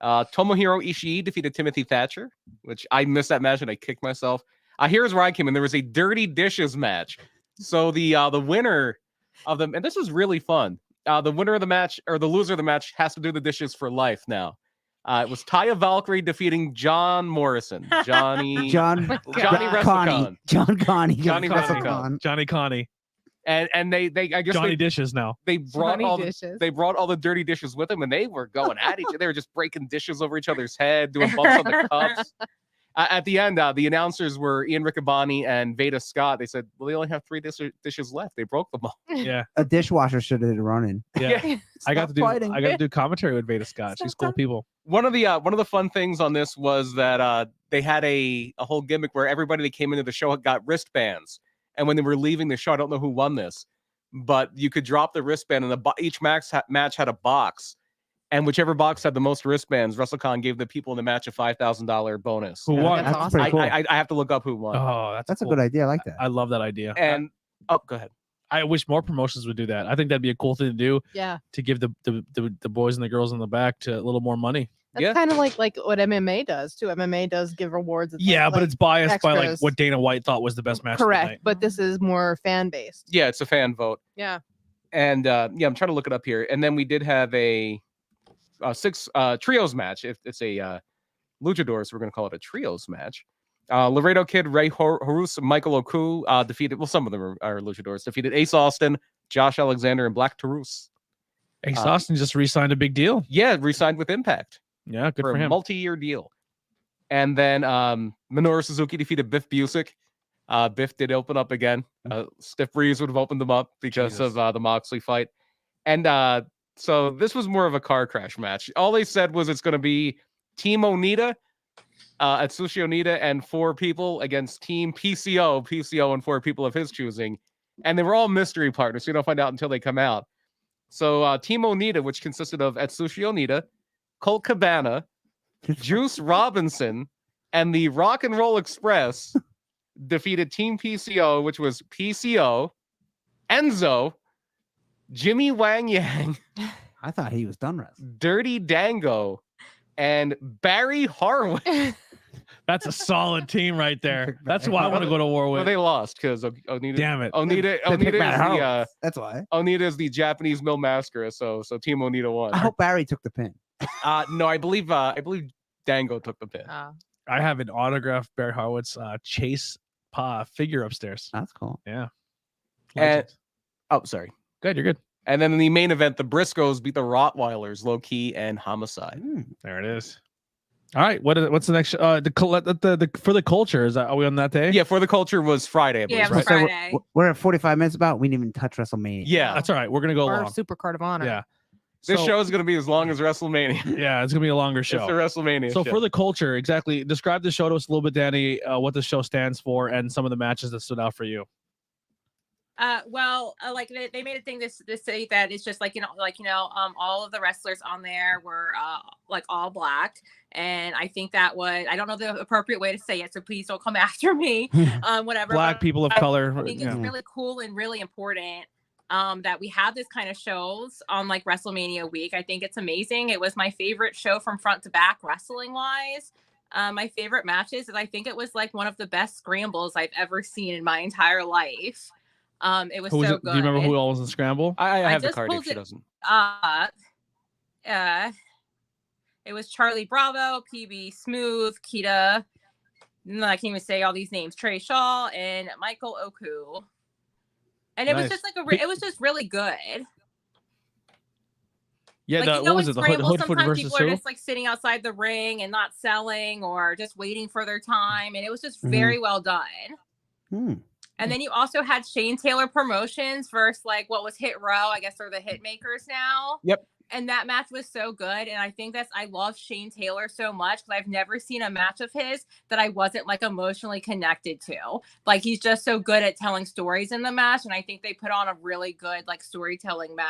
Tomohiro Ishii defeated Timothy Thatcher, which I missed that match and I kicked myself. Here's where I came in. There was a dirty dishes match. So the winner of them, and this was really fun. The winner of the match or the loser of the match has to do the dishes for life now. It was Taya Valkyrie defeating John Morrison. Johnny WrestleCon. Johnny Connie. And they I guess Johnny Dishes now. They brought all the dirty dishes with them, and they were going at each other. They were just breaking dishes over each other's head, doing bumps on the cups. At the end, the announcers were Ian Riccaboni and Veda Scott. They said, "Well, they only have 3 dishes left. They broke them all." Yeah, a dishwasher should have run in. Yeah, I got to do commentary with Veda Scott. She's cool people. One of the fun things on this was that they had a whole gimmick where everybody that came into the show got wristbands. And when they were leaving the show, I don't know who won this, but you could drop the wristband, and each match had a box, and whichever box had the most wristbands, WrestleCon gave the people in the match a $5,000 bonus. Who won? That's awesome. Cool. I have to look up who won. Oh, that's cool. a good idea. I like that. I love that idea. And go ahead. I wish more promotions would do that. I think that'd be a cool thing to do. Yeah. To give the boys and the girls in the back to a little more money. That's kind of like what MMA does too. MMA does give rewards. Yeah, but it's biased by like what Dana White thought was the best match. Correct, but this is more fan based. Yeah, it's a fan vote. Yeah. And I'm trying to look it up here. And then we did have a 6 trios match. It's a luchadors, we're going to call it a trios match. Laredo Kid, Ray Horus, Michael Oku defeated, well, some of them are luchadors, defeated Ace Austin, Josh Alexander, and Black Taurus. Ace Austin just re-signed a big deal. Yeah, re-signed with Impact. Yeah, good for for a him. multi-year deal. And then Minoru Suzuki defeated Biff Busick. Biff did open up again. Stiff Breeze would have opened them up because of the Moxley fight. And so this was more of a car crash match. All they said was it's going to be Team Onita, Atsushi Onita, and 4 people against Team PCO and 4 people of his choosing. And they were all mystery partners, so you don't find out until they come out. So Team Onita, which consisted of Atsushi Onita, Colt Cabana, Juice Robinson, and the Rock and Roll Express defeated Team PCO, which was PCO, Enzo, Jimmy Wang Yang, I thought he was done wrestling. Dirty Dango, and Barry Harwood. That's a solid team right there. That's why I want to go to war with. Well, they lost because Onita. Damn it. Onita is the That's why. Onita is the Japanese Mil Mascara, so Team Onita won. I hope Barry took the pin. No, I believe Dango took the pin. I have an autographed Barry Harwood's Chase figure upstairs. That's cool. Yeah. And, sorry. Good, you're good. And then in the main event, the Briscoes beat the Rottweilers, Low Key and Homicide. There it is. All right, what's the next? The for the culture, are we on that day? Yeah, for the culture was Friday. I believe, Yeah, it was right? Friday. We're at 45 minutes about. We didn't even touch WrestleMania. Yeah, That's all right. We're gonna go Or long. Super Card of Honor. Yeah. this show is going to be as long as WrestleMania. Yeah, it's gonna be a longer It's show. the WrestleMania So show. for the culture, exactly. Describe the show to us a little bit, Danny. What the show stands for and some of the matches that stood out for you. Like they made a thing this say that it's just all of the wrestlers on there were like all black, and I think that was, I don't know the appropriate way to say it, so please don't come after me. Whatever. Black people of color. I think it's really cool and really important that we have this kind of shows on like WrestleMania week. I think it's amazing. It was my favorite show from front to back wrestling wise. My favorite matches, and I think it was like one of the best scrambles I've ever seen in my entire life. It was so good. Do you remember who all was in Scramble? I have the just card if pulled she it doesn't. It was Charlie Bravo, PB Smooth, Kita. I can't even say all these names. Trey Shaw and Michael Oku. And it was just like it was just really good. Yeah, like, what was it? The Hoodfoot sometimes versus people who? are just like sitting outside the ring and not selling or just waiting for their time, and it was just very well done. And then you also had Shane Taylor Promotions versus like what was Hit Row. I guess they're the hit makers now. Yep. And that match was so good. And I think I love Shane Taylor so much because I've never seen a match of his that I wasn't like emotionally connected to. Like he's just so good at telling stories in the match. And I think they put on a really good like storytelling match.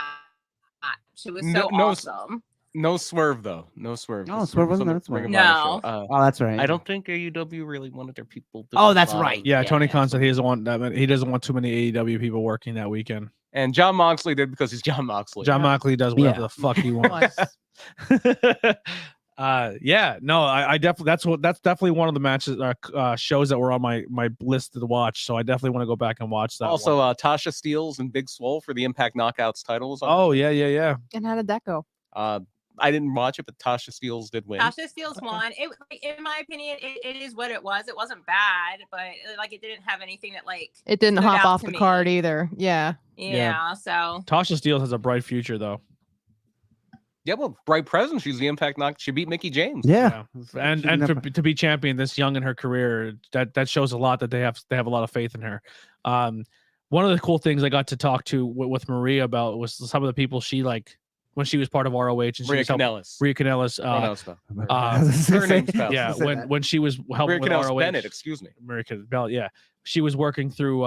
It was so awesome. No swerve though. No swerve. Oh, Swerve wasn't there. Ring of No. Honor show. Oh, that's right. I don't think AEW really wanted their people to Oh, that's right. Yeah, Tony Khan said he doesn't want that. He doesn't want too many AEW people working that weekend. And John Moxley did because he's John Moxley. John Moxley does whatever the fuck he wants. I definitely that's definitely one of the matches shows that were on my list to watch. So I definitely want to go back and watch that. Also, Tasha Steelz and Big Swole for the Impact Knockouts titles. Oh yeah. And how did that go? I didn't watch it, but Tasha Steelz did win. Tasha Steelz won. It, in my opinion, it is what it was. It wasn't bad, but like it didn't have anything that like it didn't stood hop out off to the me. card either. Yeah. So Tasha Steelz has a bright future though. Yeah, well, bright present. She's the Impact Knock. She beat Mickey James. Yeah. And to be champion this young in her career, that shows a lot that they have a lot of faith in her. One of the cool things I got to talk to with Maria about was some of the people she like when she was part of ROH and Maria Kanellis. Maria Kanellis. Her name's Bell. Yeah, when she was helping with ROH. Bennett, excuse me. Maria Bell. Yeah, she was working through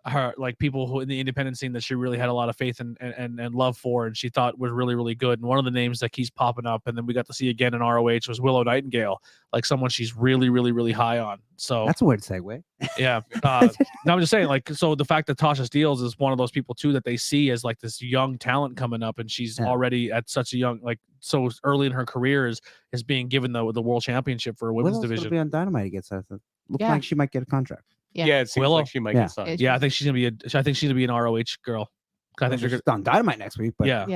her like people who in the independent scene that she really had a lot of faith and love for, and she thought was really, really good. And one of the names that keeps popping up, and then we got to see again in ROH was Willow Nightingale, like someone she's really, really, really high on. So that's a weird segue. Yeah. No, I'm just saying, like, so the fact that Tasha Steelz is one of those people too that they see as like this young talent coming up, and she's already at such a young, like, so early in her career is being given the world championship for a women's division. Be on Dynamite against us. Looks like she might get a contract. Yeah, it seems Willow? like she might get signed. Yeah, I think she's gonna be an ROH girl. I think she's on Dynamite next week, but Yeah.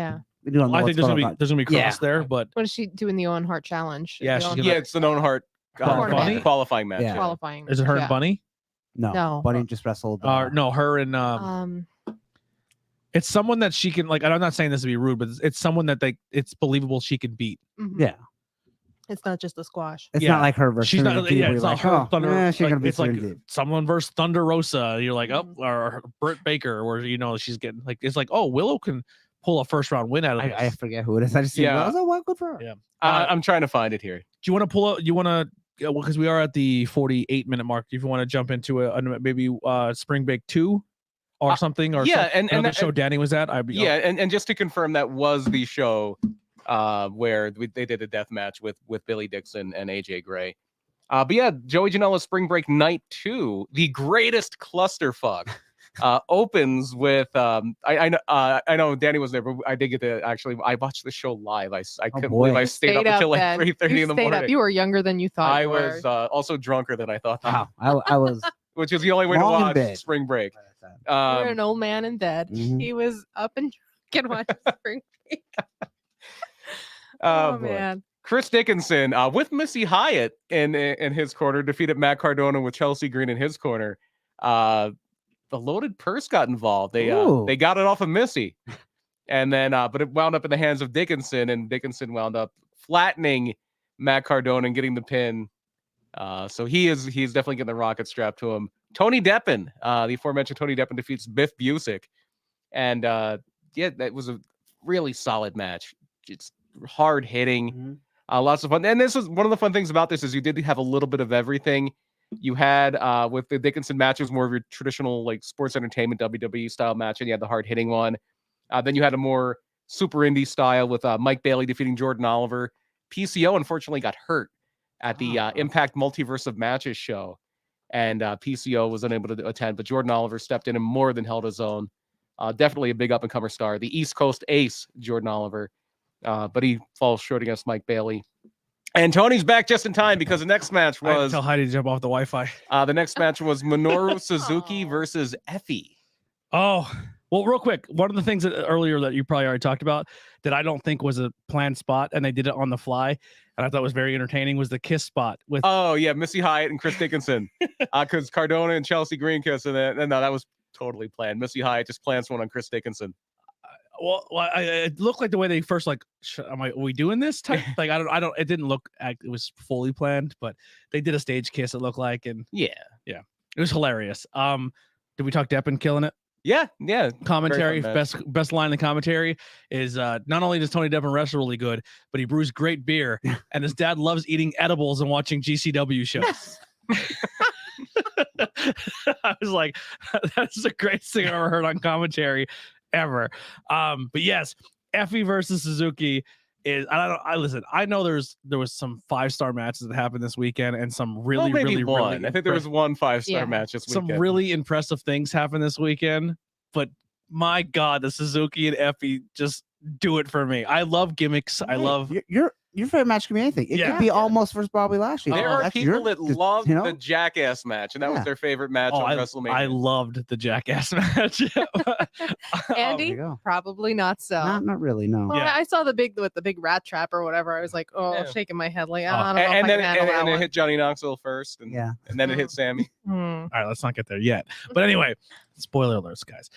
we don't know I what's think there's going gonna on. be cross there, but What is she doing? The Owen Hart challenge? Yeah, The she's Owen gonna- Yeah, Hart it's an Owen Hart Bunny? qualifying match. Yeah. Yeah. qualifying. is it her yeah. and Bunny? No, Bunny just wrestled. No, her and it's someone that she can like. I'm not saying this to be rude, but it's someone that it's believable she can beat. Mhm. Yeah. It's not just a squash. It's Yeah. not like her versus She's not. Serena Deeb Yeah, where it's you're not like, her. oh, Thunder. she's gonna be It's like Serena Deeb. someone versus Thunder Rosa. You're like, Mhm. or Britt Baker, where she's getting like it's like, oh, Willow can pull a first round win out of this. I forget who it is. I just see. Yeah. I was like, well, good for her. Yeah. I'm trying to find it here. Do you want to pull up? You want to? Because we are at the 48-minute mark. If you want to jump into maybe Spring Break 2 or something, or yeah, and another show Danny was at. And just to confirm, that was the show where they did a death match with Billy Dixon and AJ Gray. But yeah, Joey Janela's Spring Break Night 2, the greatest clusterfuck, opens with I know Danny was there, but I did get to I watched the show live. I couldn't believe I stayed up until like 3:30 in the morning. You were younger than you thought. I you was also drunker than I thought. Wow, I was. Which is the only way to Long in watch bed. Spring Break. You were an old man in bed. Mhm. He was up and can watch Spring Break. Oh, Oh boy. man. Chris Dickinson with Missy Hyatt in his corner defeated Matt Cardona with Chelsea Green in his corner. The Loaded Purse got involved. They got it off of Missy, and then but it wound up in the hands of Dickinson, and Dickinson wound up flattening Matt Cardona and getting the pin. So he's definitely getting the rocket strapped to him. Tony Deppen, the aforementioned Tony Deppen defeats Biff Busick, and yeah, that was a really solid match. It's hard hitting. Lots of fun. And this was one of the fun things about this is you did have a little bit of everything. You had with the Dickinson matches more of your traditional like sports entertainment WWE style match, and you had the hard hitting one. Then you had a more super indie style with Mike Bailey defeating Jordan Oliver. PCO unfortunately got hurt at the Impact Multiverse of Matches show, and PCO was unable to attend, but Jordan Oliver stepped in and more than held his own. Definitely a big up and comer star, the East Coast ace, Jordan Oliver. But he falls short against Mike Bailey. And Tony's back just in time because the next match I had to was tell Heidi to jump off the Wi-Fi. the next match was Minoru Suzuki versus Effie. Oh, well, real quick. One of the things that earlier that you probably already talked about that I don't think was a planned spot, and they did it on the fly, and I thought was very entertaining, was the kiss spot with. Oh yeah, Missy Hyatt and Chris Dickinson, because Cardona and Chelsea Green kiss, and then no, that was totally planned. Missy Hyatt just plants one on Chris Dickinson. Well, it looked like the way they first like, am I? Are we doing this type? Like I don't. It didn't look. It was fully planned, but they did a stage kiss. It looked like, and yeah, it was hilarious. Did we talk Deppen killing it? Yeah. Commentary, Very fun, best line in the commentary is not only does Tony Deppen wrestle really good, but he brews great beer, and his dad loves eating edibles and watching GCW shows. I was like, that's the greatest thing I ever heard on commentary ever. But yes, Effie versus Suzuki is listen, I know there was some 5-star matches that happened this weekend and some really really I think there was one 5-star match this weekend. Some really impressive things happened this weekend, but my God, the Suzuki and Effie just do it for me. I love gimmicks. I love your favorite match can be anything. It could be almost versus Bobby Lashley. There are people that love the Jackass match, and that was their favorite match on WrestleMania. I loved the Jackass match. Andy, probably not so. Not really. No. Well, I saw the big rat trap or whatever. I was like, shaking my head like, I don't know if and I can handle that and it one. hit Johnny Knoxville first, and then it hit Sammy. All right, let's not get there yet. But anyway, spoiler alerts, guys.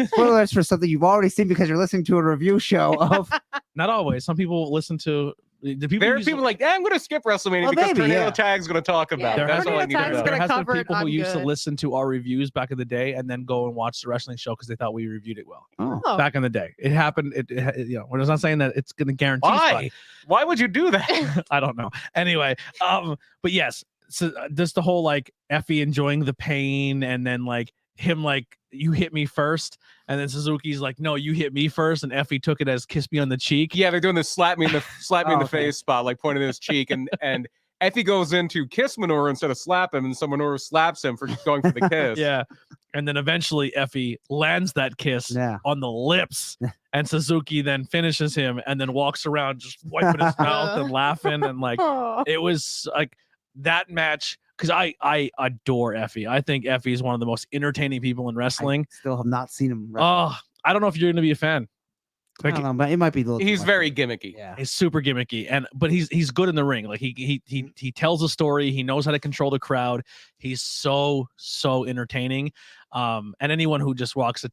Spoiler alerts for something you've already seen because you're listening to a review show of. Not always. Some people listen to the people. There are people like, I'm going to skip WrestleMania because Tornado Tag's going to talk about it. That's all I need to know. There has been people who used to listen to our reviews back in the day and then go and watch the wrestling show because they thought we reviewed it well. Oh. Back in the day, it happened. We're just not saying that it's going to guarantee. Why would you do that? I don't know. Anyway, but yes, so just the whole like Effie enjoying the pain and then like him like, you hit me first, and then Suzuki's like, no, you hit me first, and Effie took it as kiss me on the cheek. Yeah, they're doing this slap me in the face spot, like pointing at his cheek, and Effie goes in to kiss Minoru instead of slap him, and so Minoru slaps him for going for the kiss. Yeah, and then eventually Effie lands that kiss on the lips, and Suzuki then finishes him, and then walks around just wiping his mouth and laughing, and like it was like that match. Because I adore Effie. I think Effie is one of the most entertaining people in wrestling. I still have not seen him wrestle. I don't know if you're going to be a fan. I don't know, but it might be a little. He's very gimmicky. Yeah. He's super gimmicky, but he's good in the ring. Like he tells a story. He knows how to control the crowd. He's so entertaining. And anyone who just walks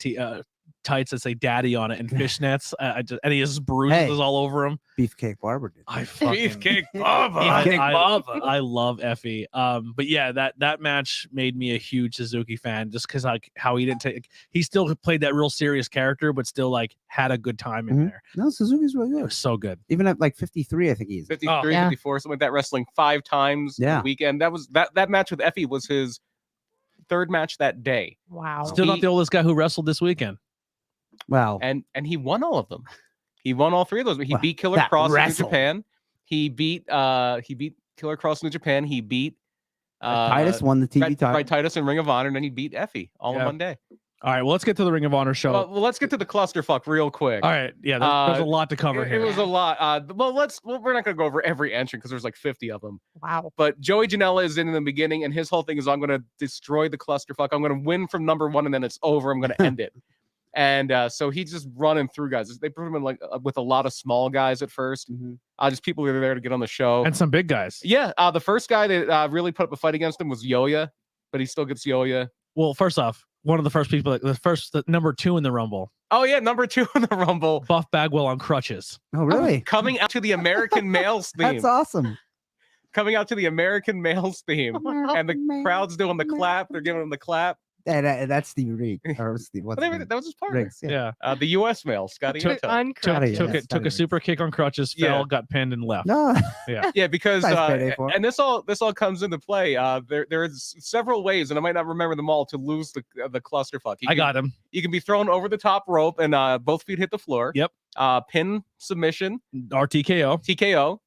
tights that say "Daddy" on it and fishnets, and he has bruises all over him. Beefcake Barber did. Beefcake Barber. I love Effie. But yeah, that match made me a huge Suzuki fan, just because like how he still played that real serious character, but still like had a good time in there. No, Suzuki's really It good. was so good. Even at like 53, I think he's 53, 54, something like that. Wrestling 5 times a weekend. That was that match with Effie was his 3rd match that day. Wow. Still not the oldest guy who wrestled this weekend. Wow. And he won all of them. He won all 3 of those. He beat Killer Cross in New Japan. He beat Killer Cross in New Japan. He beat Titus won the TV title. Right, Titus in Ring of Honor, and then he beat Effie all in one day. All right, well, let's get to the Ring of Honor show. Well, let's get to the clusterfuck real quick. All right, yeah, there's a lot to cover here. It was a lot. We're not gonna go over every entrant because there's like 50 of them. Wow. But Joey Janela is in the beginning, and his whole thing is I'm gonna destroy the clusterfuck. I'm gonna win from number 1, and then it's over. I'm gonna end it. And so he's just running through guys. They put him in like with a lot of small guys at first. Just people who are there to get on the show. And some big guys. Yeah. The first guy that really put up a fight against him was Yoya, but he still gets Yoya. Well, first off, one of the first people, the number 2 in the Rumble. Oh, yeah. Number 2 in the Rumble. Buff Bagwell on crutches. Oh, really? Coming out to the American Males theme. That's awesome. Coming out to the American Males theme. And the crowd's doing the clap. They're giving him the clap. That's Steve Reed. Or Steve, that was his partner. Riggs, yeah. The U.S. male, Scotty. Took a super kick on crutches, fell, got pinned, and left. No. Yeah, because and this all comes into play. There's several ways, and I might not remember them all, to lose the clusterfuck. I got him. You can be thrown over the top rope and both feet hit the floor. Yep. Pin submission or TKO.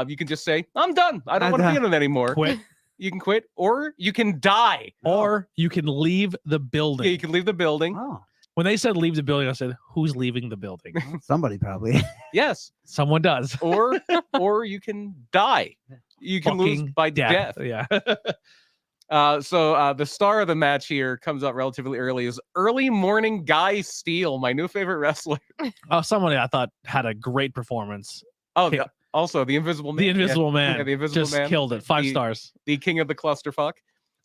You can just say, "I'm done. I don't want to be in it anymore." Quit. You can quit, or you can die, or you can leave the building. Yeah, you can leave the building. Oh. When they said leave the building, I said, "Who's leaving the building?" Somebody probably. Yes, someone does. or you can die. You can lose by death. Yeah. So the star of the match here comes out relatively early. Is Early Morning Guy Steele, my new favorite wrestler. Somebody I thought had a great performance. Oh, also the Invisible Man. The Invisible Man. Yeah, the Invisible Man killed it. 5 stars. The king of the clusterfuck.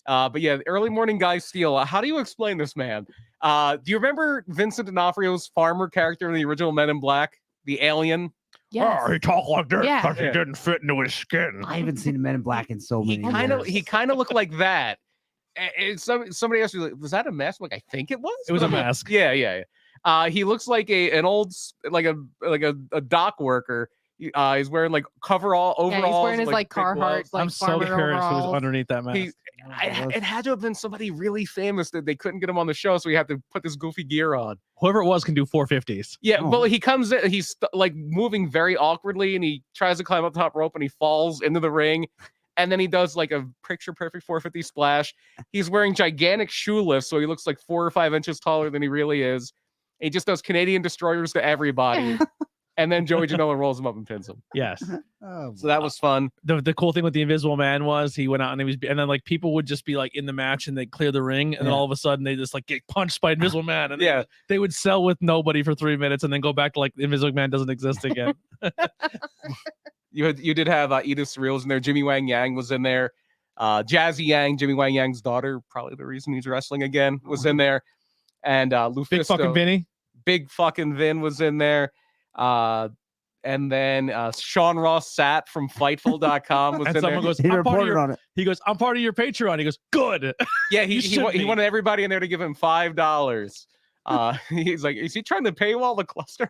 But yeah, Early Morning Guy Steele. How do you explain this man? Do you remember Vincent D'Onofrio's farmer character in the original Men in Black, the alien? Yes. He talked like this because he didn't fit into his skin. I haven't seen Men in Black in so many years. He kind of looked like that. And somebody asked me, like, was that a mask? Like, I think it was. It was a mask. Yeah. He looks like an old a dock worker. He's wearing like overalls. Yeah, he's wearing his like Carhartt. Like, I'm so curious who was underneath that mask. It had to have been somebody really famous that they couldn't get him on the show, so he had to put this goofy gear on. Whoever it was can do 450s. Yeah, but he comes in, he's like moving very awkwardly, and he tries to climb up the top rope, and he falls into the ring, and then he does like a picture perfect 450 splash. He's wearing gigantic shoe lifts, so he looks like 4 or 5 inches taller than he really is. He just does Canadian destroyers to everybody. And then Joey Janela rolls him up and pins him. Yes. So that was fun. The cool thing with the Invisible Man was he went out and then like people would just be like in the match and they'd clear the ring and then all of a sudden they just like get punched by Invisible Man and they would sell with nobody for 3 minutes and then go back to like Invisible Man doesn't exist again. You did have Edith Surreal's in there. Jimmy Wang Yang was in there. Jazzy Yang, Jimmy Wang Yang's daughter, probably the reason he's wrestling again, was in there. And Lufisto, Big fucking Vinny. Big fucking Vin was in there. And then Sean Ross Sapp from Fightful.com was and in someone there. Goes, he reported on it. He goes, I'm part of your Patreon. He goes, good. Yeah, he wanted everybody in there to give him $5. He's like, is he trying to paywall the cluster?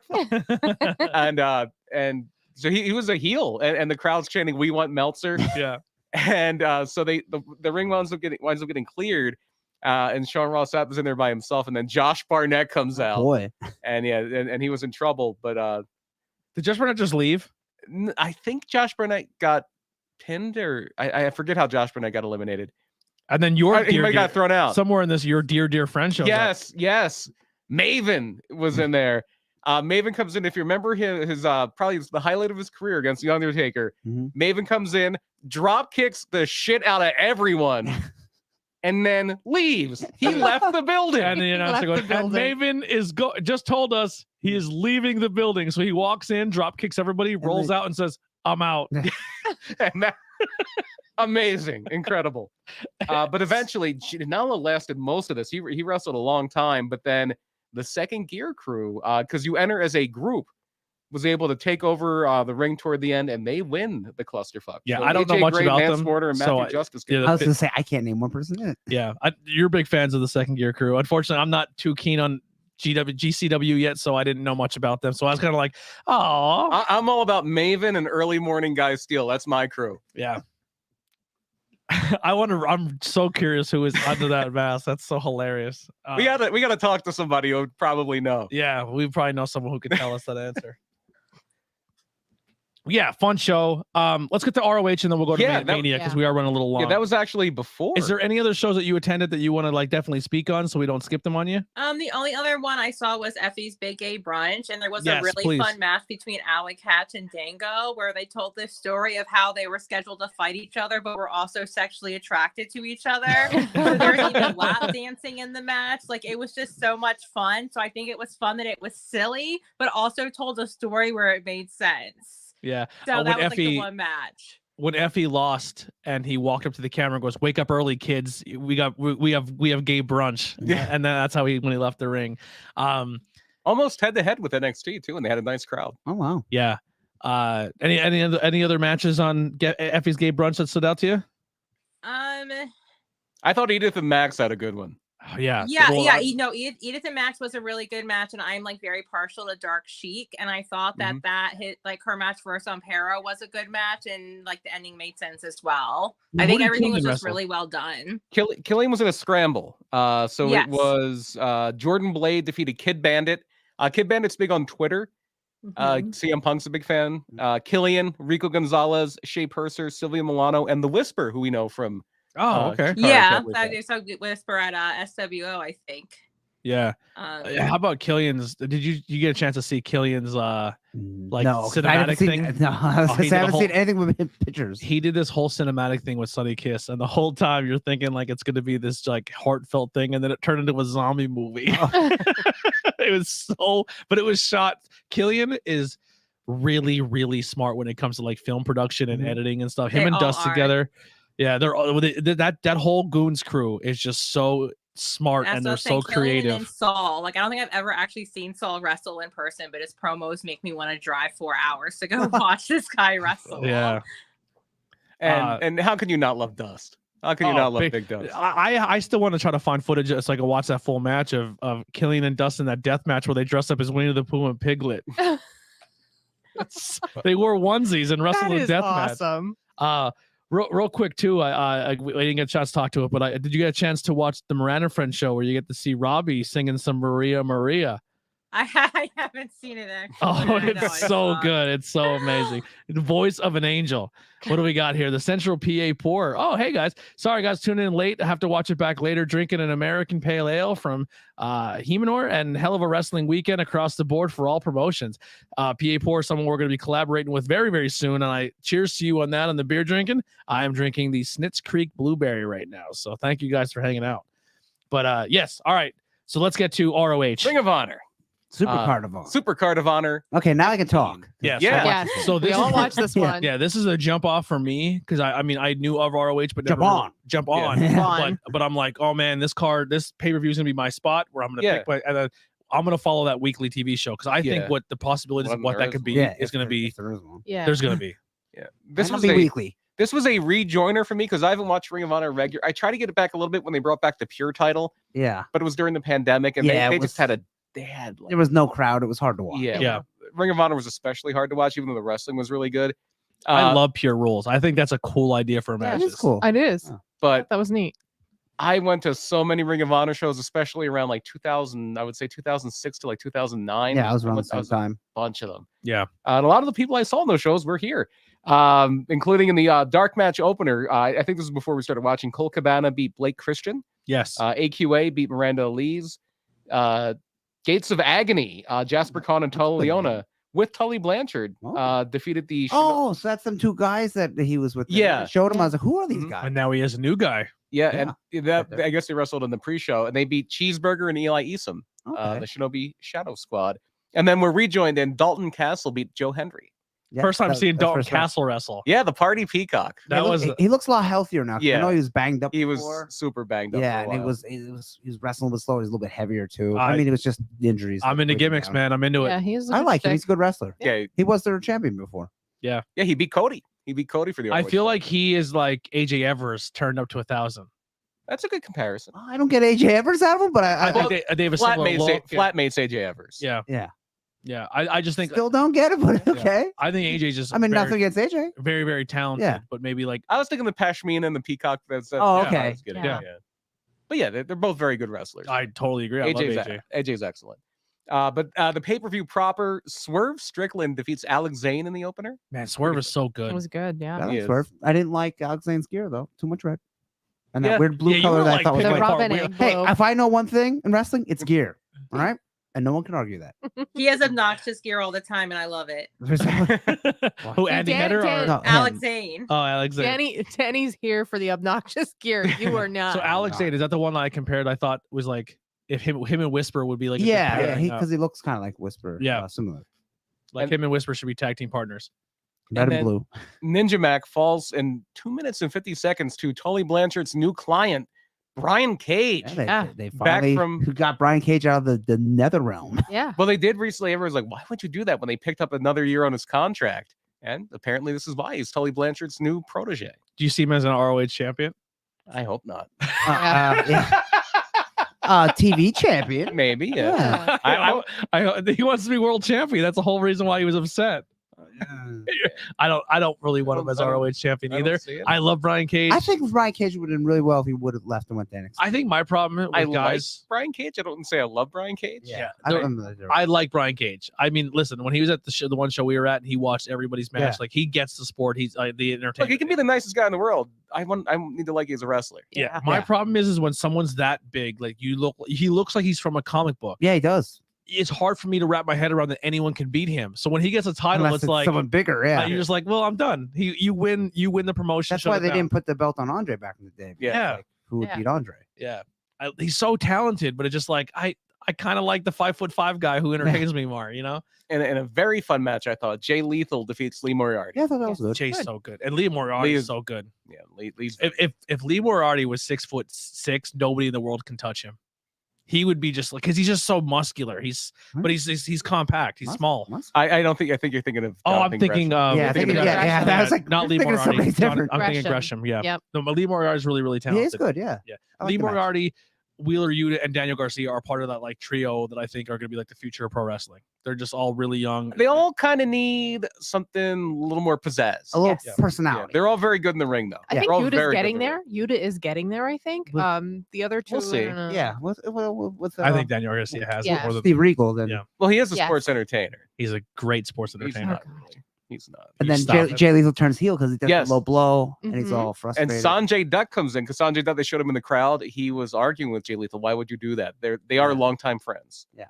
and so he was a heel, and the crowd's chanting, "We want Meltzer." Yeah. And so the ring winds up getting cleared. And Sean Ross Sapp was in there by himself, and then Josh Barnett comes out. Boy, and and he was in trouble. But did Josh Barnett just leave? I think Josh Barnett got pinned, or I forget how Josh Barnett got eliminated. And then he might got thrown out somewhere in this. Your dear friend show. Yes. Maven was in there. Maven comes in. If you remember his probably the highlight of his career against The Undertaker. Maven comes in, drop kicks the shit out of everyone. and then leaves. He left the building. And the announcer goes, the and Maven is just told us he is leaving the building. So he walks in, drop kicks everybody, rolls out and says, I'm out. And that, amazing, incredible. But eventually, Janela lasted most of this. He wrestled a long time, but then the second gear crew, because you enter as a group, was able to take over the ring toward the end, and they win the clusterfuck. Yeah, so I don't know AJ much Gray, about Mance them. Mortar, and So Matthew Justice. yeah, I was gonna say I can't name one person in it. Yeah, you're big fans of the second gear crew. Unfortunately, I'm not too keen on GCW yet, so I didn't know much about them. So I was kind of like, oh, I'm all about Maven and early morning Guy Steel. That's my crew. yeah. I'm so curious who is under that mask. That's so hilarious. We gotta talk to somebody who would probably know. Yeah, we probably know someone who can tell us that answer. Yeah, fun show. Let's get to ROH and then we'll go to Mania because we are running a little long. Yeah, that was actually before. Is there any other shows that you attended that you want to like definitely speak on so we don't skip them on you? The only other one I saw was Effie's Big Gay Brunch, and there was a really fun match between Alley Catch and Dango where they told this story of how they were scheduled to fight each other, but were also sexually attracted to each other. So there's even lap dancing in the match. Like, it was just so much fun. So I think it was fun that it was silly, but also told a story where it made sense. Yeah. So that was like the one match. When Effie lost and he walked up to the camera and goes, "Wake up early, kids. We have gay brunch." Yeah. And then that's how when he left the ring. Almost head to head with NXT too, and they had a nice crowd. Oh wow. Yeah. Any other matches on Effie's gay brunch that stood out to you? I thought Edith and Max had a good one. Oh, yeah. Edith and Max was a really good match, and I'm like very partial to Dark Sheik, and I thought that hit like her match versus Ampero was a good match, and like the ending made sense as well. I think everything was just really well done. Killian was in a scramble. It was Jordan Blade defeated Kid Bandit. Kid Bandit's big on Twitter. CM Punk's a big fan. Killian, Rico Gonzalez, Shea Purser, Sylvia Milano, and The Whisper, who we know from okay. I saw Whisper at SWO, I think. Yeah. How about Killian's? Did you get a chance to see Killian's cinematic thing? No, I haven't seen anything with pictures. He did this whole cinematic thing with Sunny Kiss, and the whole time you're thinking like it's going to be this like heartfelt thing, and then it turned into a zombie movie. It was shot. Killian is really, really smart when it comes to like film production and editing and stuff. Him and Dust together. Yeah, that whole Goons crew is just so smart and they're so creative. And Saul, like I don't think I've ever actually seen Saul wrestle in person, but his promos make me want to drive 4 hours to go watch this guy wrestle. Yeah. And how can you not love Dust? How can you not love Big Dust? I still want to try to find footage so I can watch that full match of Killian and Dust in that death match where they dressed up as Winnie the Pooh and Piglet. They wore onesies and wrestled a death match. Real quick too, I didn't get a chance to talk to it, but did you get a chance to watch the Miranda Friends show where you get to see Robbie singing some Maria Maria? I haven't seen it actually. Oh, it's so good. It's so amazing. The voice of an angel. What do we got here? The Central PA Pour. Oh, hey guys. Sorry guys, tuning in late. I have to watch it back later. Drinking an American Pale Ale from Hemanor and hell of a wrestling weekend across the board for all promotions. PA Pour, someone we're going to be collaborating with very, very soon. And I cheers to you on that on the beer drinking. I am drinking the Snitz Creek Blueberry right now. So thank you guys for hanging out. But yes. All right. So let's get to ROH. Ring of Honor. Super Card of Honor. Super Card of Honor. Okay, now I can talk. Yes. Yeah. So we all watch this one. Yeah, this is a jump off for me because I mean I knew of ROH, but jump on. Yeah. But I'm like, oh man, this pay-per-view is gonna be my spot where I'm gonna pick and then I'm gonna follow that weekly TV show because I think what the possibilities of what that could be is gonna be. There's gonna be. Yeah. This was weekly. This was a rejoiner for me because I haven't watched Ring of Honor regular. I tried to get it back a little bit when they brought back the Pure title. Yeah. But it was during the pandemic and they just had there was no crowd. It was hard to watch. Yeah. Ring of Honor was especially hard to watch, even though the wrestling was really good. I love Pure Rules. I think that's a cool idea for matches. It is cool. It is. But that was neat. I went to so many Ring of Honor shows, especially around like 2000, I would say 2006 to like 2009. Yeah, I was around the same time. A bunch of them. Yeah. And a lot of the people I saw in those shows were here, including in the dark match opener. I think this was before we started watching. Cole Cabana beat Blake Christian. Yes. AQA beat Miranda Elise. Gates of Agony, Jasper Kahn and Tala Leona with Tully Blanchard. Defeated the. Oh, so that's them two guys that he was with. Yeah. I showed him. I was like, who are these guys? And now he has a new guy. Yeah, and that I guess they wrestled in the pre-show, and they beat Cheeseburger and Eli Isom, the Shinobi Shadow Squad. And then we're rejoined, and Dalton Castle beat Joe Henry. Yeah, first time seeing Dalton Castle wrestle. Yeah, the Party Peacock. He looks a lot healthier now. Yeah, I know he was banged up. He before. was super banged up. Yeah, and he was wrestling a little slow. He's a little bit heavier too. I mean, it was just the injuries. I'm into gimmicks, man. I'm into it. Yeah, I like him. He's a good wrestler. Yeah, he was their champion before. Yeah, he beat Cody. He beat Cody for the. I feel like he is like AJ Evers turned up to 1,000. That's a good comparison. I don't get AJ Evers out of him, but I think they have a similar look. Flatmates AJ Evers. Yeah. I just think still don't get it, but okay. I think AJ just. I mean, nothing against AJ. Very, very talented, but maybe like I was thinking the Pashmina and the Peacock. Okay. But yeah, they're both very good wrestlers. I totally agree. I love AJ. AJ's excellent. But the pay-per-view proper, Swerve Strickland defeats Alex Zane in the opener. Man, Swerve is so good. It was good, yeah. Swerve. I didn't like Alex Zane's gear though. Too much red. And that weird blue color that I thought was like, hey, if I know one thing in wrestling, it's gear. All right? And no one can argue that. He has obnoxious gear all the time, and I love it. Who, Andy Header or Alex Zane? Oh, Alex Zane. Danny's here for the obnoxious gear. You are not. So Alex Zane, is that the one that I compared? I thought was like if him and Whisper would be like because he looks kind of like Whisper. Similar. Like him and Whisper should be tag team partners. Red and blue. Ninja Mac falls in 2 minutes and 50 seconds to Tully Blanchard's new client, Brian Cage. They finally got Brian Cage out of the nether realm. Yeah. Well, they did recently. Everyone's like, why would you do that when they picked up another year on his contract? And apparently this is why. He's Tully Blanchard's new protege. Do you see him as an ROH champion? I hope not. TV champion. Maybe, he wants to be world champion. That's the whole reason why he was upset. I don't really want him as ROH champion either. I love Brian Cage. I think Brian Cage would have done really well if he would have left and went to NXT. I think my problem with guys, like Brian Cage. I don't say I love Brian Cage. Yeah, I like Brian Cage. I mean, listen, when he was at the one show we were at, and he watched everybody's match. Like he gets the sport. He's the entertainment. Look, he can be the nicest guy in the world. I need to like you as a wrestler. Yeah. My problem is when someone's that big, like he looks like he's from a comic book. Yeah, he does. It's hard for me to wrap my head around that anyone can beat him. So when he gets a title, unless it's like someone bigger. You're just like, well, I'm done. You win the promotion. That's why they didn't put the belt on Andre back in the day. Yeah. Who would beat Andre? Yeah. He's so talented, but it's just like I kind of like the 5'5" guy who entertains me more, you know? And in a very fun match, I thought Jay Lethal defeats Lee Moriarty. Yeah, I thought that was good. Jay's so good, and Lee Moriarty is so good. Yeah, Lee's if Lee Moriarty was 6'6", nobody in the world can touch him. He would be just like because he's just so muscular. He's compact. He's small. I don't think. I think you're thinking of. I'm thinking. That was like not Lee Moriarty. I'm thinking Gresham. Yeah. Yep. No, Lee Moriarty is really, really talented. He is good. Yeah. Lee Moriarty, Wheeler Yuta, and Daniel Garcia are part of that like trio that I think are going to be like the future of pro wrestling. They're just all really young. They all kind of need something a little more pizzazz, a little personality. Yeah, they're all very good in the ring, though. I think Yuta's getting there. Yuta is getting there. I think. The other two, we'll see. Yeah. I think Daniel Garcia has it more than Steve Regal. Then. Yeah. Well, he is a sports entertainer. He's a great sports entertainer. He's not. And then Jay Lethal turns heel because he does a low blow and he's all frustrated. And Sanjay Dutt comes in because Sanjay Dutt, they showed him in the crowd. He was arguing with Jay Lethal. Why would you do that? They are longtime friends. Yeah.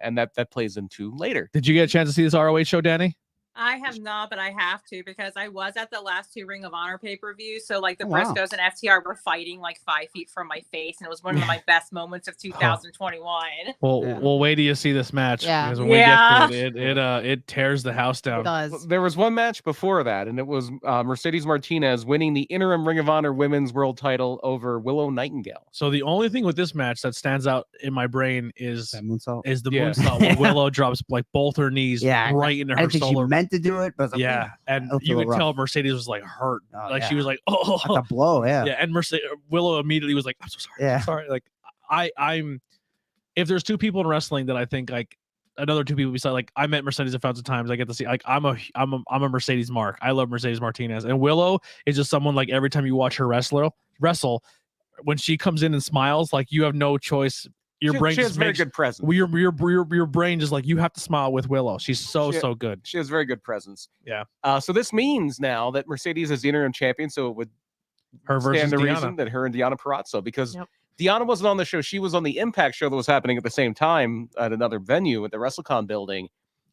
And that plays into later. Did you get a chance to see this ROH show, Danny? I have not, but I have to because I was at the last two Ring of Honor pay-per-views. So like the Briscoes and FTR were fighting like 5 feet from my face, and it was one of my best moments of 2021. Well, we'll wait till you see this match because when we get to it tears the house down. It does. There was one match before that, and it was Mercedes Martinez winning the interim Ring of Honor Women's World Title over Willow Nightingale. So the only thing with this match that stands out in my brain is that moonsault. Is the moonsault when Willow drops like both her knees right into her solar. To do it, but and you could tell Mercedes was like hurt, she was like, "Oh, that's a blow." Yeah, and Willow immediately was like, "I'm so sorry, I'm sorry." Like, I'm if there's two people in wrestling that I think like another two people besides like I met Mercedes a thousand times. I get to see like I'm a Mercedes mark. I love Mercedes Martinez, and Willow is just someone like every time you watch her wrestle, when she comes in and smiles, like you have no choice. Your brain she has very good presence. Your brain just like you have to smile with Willow. She's so good. She has very good presence. Yeah. So this means now that Mercedes is the interim champion, so it would stand the reason that her and Deonna Purrazzo, because Deonna wasn't on the show. She was on the Impact show that was happening at the same time at another venue at the WrestleCon building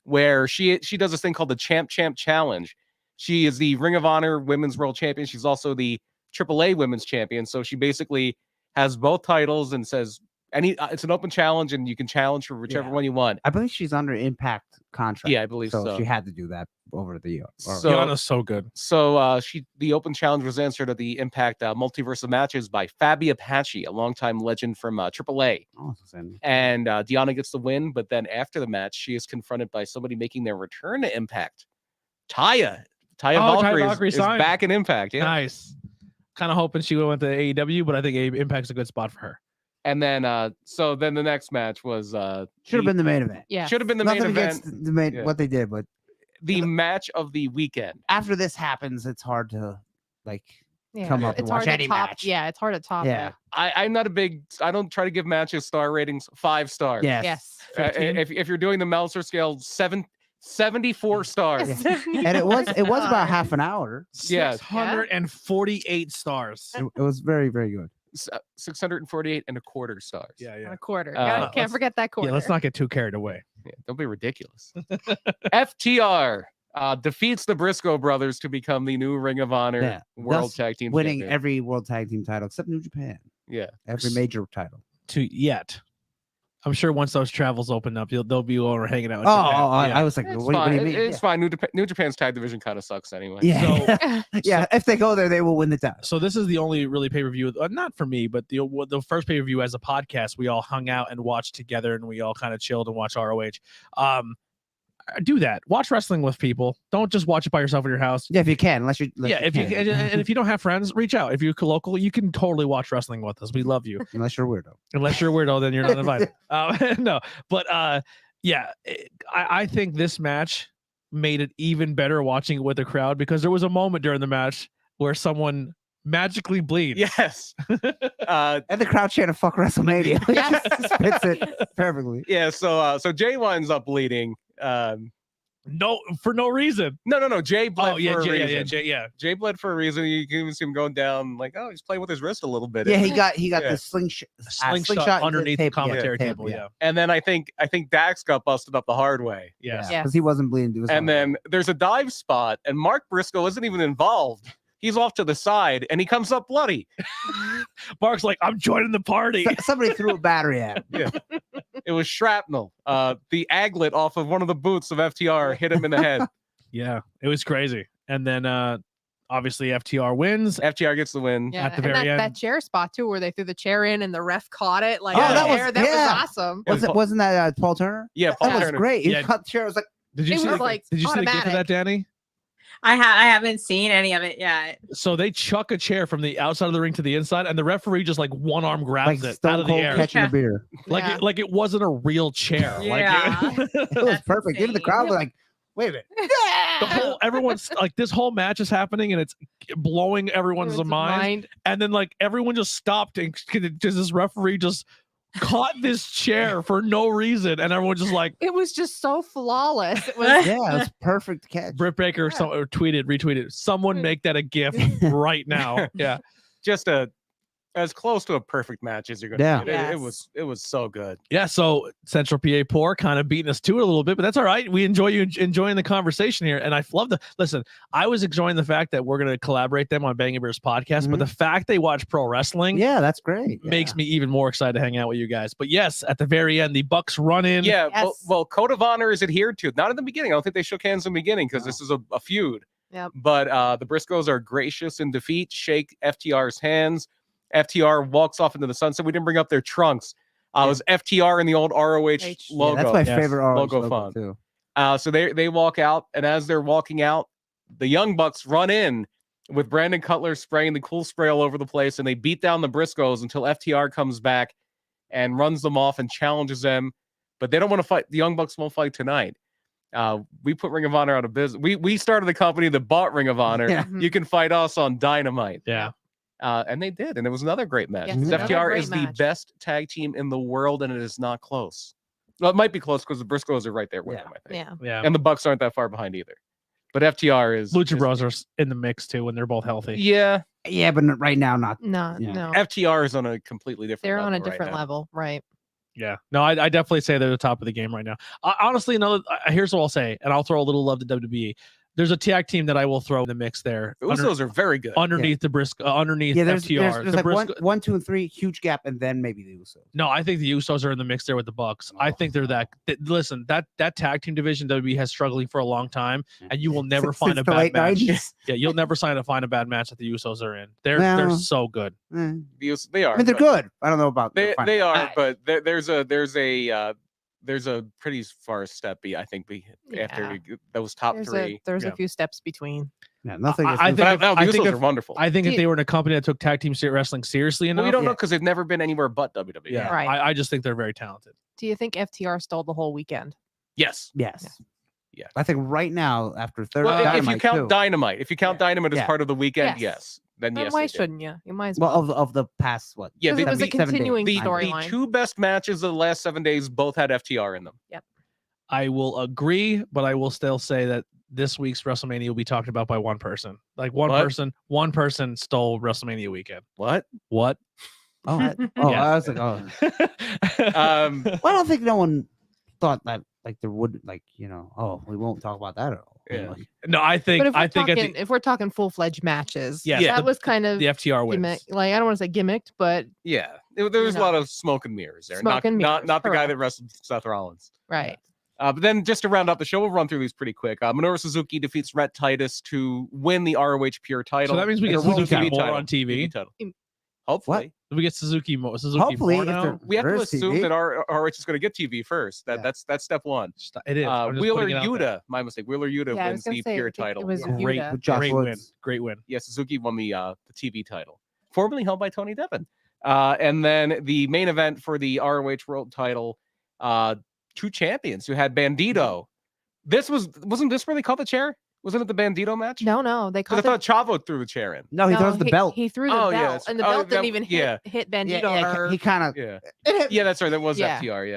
where she does this thing called the Champ Challenge. She is the Ring of Honor Women's World Champion. She's also the AAA Women's Champion. So she basically has both titles and says it's an open challenge, and you can challenge for whichever one you want. I believe she's under Impact contract. Yeah, I believe so. She had to do that over the year. So Deanna's so good. So the open challenge was answered at the Impact Multiverse of Matches by Fabi Apache, a longtime legend from AAA. And Deanna gets the win, but then after the match, she is confronted by somebody making their return to Impact. Taya Valkyrie is back in Impact. Yeah. Nice. Kind of hoping she went to AEW, but I think Impact's a good spot for her. And then, so then the next match was should have been the main event. Yeah, should have been the main event. What they did, but the match of the weekend. After this happens, it's hard to come up and watch any match. Yeah, it's hard to top. Yeah, I'm not a big. I don't try to give matches star ratings 5 stars. Yes. If you're doing the Meltzer scale, 74 stars. Yeah. And it was about half an hour. Yeah, 648 stars. It was very, very good. 648 and a quarter stars. Yeah. A quarter. Can't forget that quarter. Yeah, let's not get too carried away. Yeah, don't be ridiculous. FTR defeats the Briscoe brothers to become the new Ring of Honor World Tag Team winning champion. Every World Tag Team title except New Japan. Yeah, every major title. I'm sure once those travels open up, they'll be over hanging out. I was like, what do you mean? It's fine. New Japan's tag division kind of sucks anyway. Yeah. So, if they go there, they will win the title. So this is the only really pay-per-view, not for me, but the first pay-per-view as a podcast, we all hung out and watched together, and we all kind of chilled and watched ROH. Do that. Watch wrestling with people. Don't just watch it by yourself in your house. Yeah, if you can, unless you. If you can, and if you don't have friends, reach out. If you're local, you can totally watch wrestling with us. We love you. Unless you're a weirdo. Unless you're a weirdo, then you're not invited. No, but I think this match made it even better watching it with the crowd, because there was a moment during the match where someone magically bleeds. Yes. And the crowd chanting "fuck WrestleMania." Yes. Fits it perfectly. Yeah. So Jay winds up bleeding. No, for no reason. No. Jay bled for a reason. Jay bled for a reason. You can even see him going down like, oh, he's playing with his wrist a little bit. Yeah, he got the slingshot underneath the commentary table. Yeah. And then I think Dax got busted up the hard way. Yeah. Because he wasn't bleeding. And then there's a dive spot, and Mark Briscoe isn't even involved. He's off to the side, and he comes up bloody. Mark's like, I'm joining the party. Somebody threw a battery at him. Yeah. It was shrapnel. The aglet off of one of the boots of FTR hit him in the head. Yeah, it was crazy. And then obviously FTR wins. FTR gets the win at the very end. That chair spot too, where they threw the chair in and the ref caught it. Like, that was awesome. Wasn't that Paul Turner? Yeah, Paul Turner. That was great. He caught the chair. I was like, did you see the gift of that, Dani? I haven't seen any of it yet. So they chuck a chair from the outside of the ring to the inside, and the referee just like one arm grabs it out of the air, catching a beer, like it wasn't a real chair. Yeah. It was perfect. Even the crowd was like, "Wait a minute!" Everyone's like, this whole match is happening, and it's blowing everyone's mind. And then like everyone just stopped, and just this referee just caught this chair for no reason, and everyone just like, it was just so flawless. It was it was perfect catch. Britt Baker retweeted, someone make that a GIF right now. Yeah, just as close to a perfect match as you're gonna get. It was so good. Yeah, so Central PA Poor kind of beating us to it a little bit, but that's all right. We enjoy you enjoying the conversation here, and I love listen. I was enjoying the fact that we're gonna collaborate them on Banging Bears podcast, but the fact they watch pro wrestling, that's great, makes me even more excited to hang out with you guys. But yes, at the very end, the Bucks run in. Yeah, well, Code of Honor is adhered to. Not in the beginning. I don't think they shook hands in the beginning because this is a feud. Yep. But the Briscoes are gracious in defeat, shake FTR's hands. FTR walks off into the sunset. We didn't bring up their trunks. It was FTR and the old ROH logo. That's my favorite ROH logo font too. So they walk out, and as they're walking out, the Young Bucks run in with Brandon Cutler spraying the cool spray all over the place, and they beat down the Briscoes until FTR comes back and runs them off and challenges them. But they don't want to fight. The Young Bucks won't fight tonight. We put Ring of Honor out of business. We started the company that bought Ring of Honor. Yeah. You can fight us on Dynamite. Yeah. And they did, and it was another great match. Yes, FTR is the best tag team in the world, and it is not close. Well, it might be close because the Briscoes are right there with them, I think. Yeah. And the Bucks aren't that far behind either. But FTR is Lucha Bros are in the mix too when they're both healthy. Yeah, but right now not. No. FTR is on a completely different. They're level on a different right level, right? Yeah, no, I definitely say they're the top of the game right now. Honestly, here's what I'll say, and I'll throw a little love to WWE. There's a tag team that I will throw in the mix there. The Usos are very good. Underneath the underneath FTR. There's like 1, 2, and 3, huge gap, and then maybe the Usos. No, I think the Usos are in the mix there with the Bucks. I think they're listen, that tag team division WWE has struggling for a long long time, and you will never find a bad match. Yeah, you'll never find a bad match that the Usos are in. They're so good. They are. I mean, they're good. I don't know about they are, but there's a pretty far step I think after those top three. There's a few steps between. Yeah, nothing. I think the Usos are wonderful. I think if they were in a company that took tag team wrestling seriously enough, we don't know because they've never been anywhere but WWE. Yeah, right. I just think they're very talented. Do you think FTR stole the whole weekend? Yes. Yes. Yeah. I think right now after third. If you count Dynamite, as part of the weekend, yes. Then yes. Why shouldn't you? You might as well. Well, of the past what? Yeah, it was a continuing storyline. The two best matches of the last 7 days both had FTR in them. Yep. I will agree, but I will still say that this week's WrestleMania will be talked about by one person. Like one person stole WrestleMania weekend. What? Oh, I was like, oh. Well, I don't think no one thought that like there would we won't talk about that at all. Yeah. No, I think if we're talking full-fledged matches, that was kind of the FTR wins. Like I don't want to say gimmicked, but yeah, there was a lot of smoke and mirrors there. Not the guy that wrestled Seth Rollins. Right. But then just to round out the show, we'll run through these pretty quick. Minoru Suzuki defeats Rhett Titus to win the ROH Pure title. So that means we get Suzuki more on TV. Hopefully. We get Suzuki more now. We have to assume that our ROH is going to get TV first. That's step one. It is. Wheeler Yuta, my mistake. Wheeler Yuta wins the Pure title. It was great win. Yeah, Suzuki won the TV title, formerly held by Tony Devon. And then the main event for the ROH World title, two champions who had Bandito. Wasn't this where they caught the chair? Wasn't it the Bandito match? No, they caught. I thought Chavo threw the chair in. No, he throws the belt. He threw the belt, and the belt didn't even hit Bandito. He kind of. Yeah, that's right. That was FTR.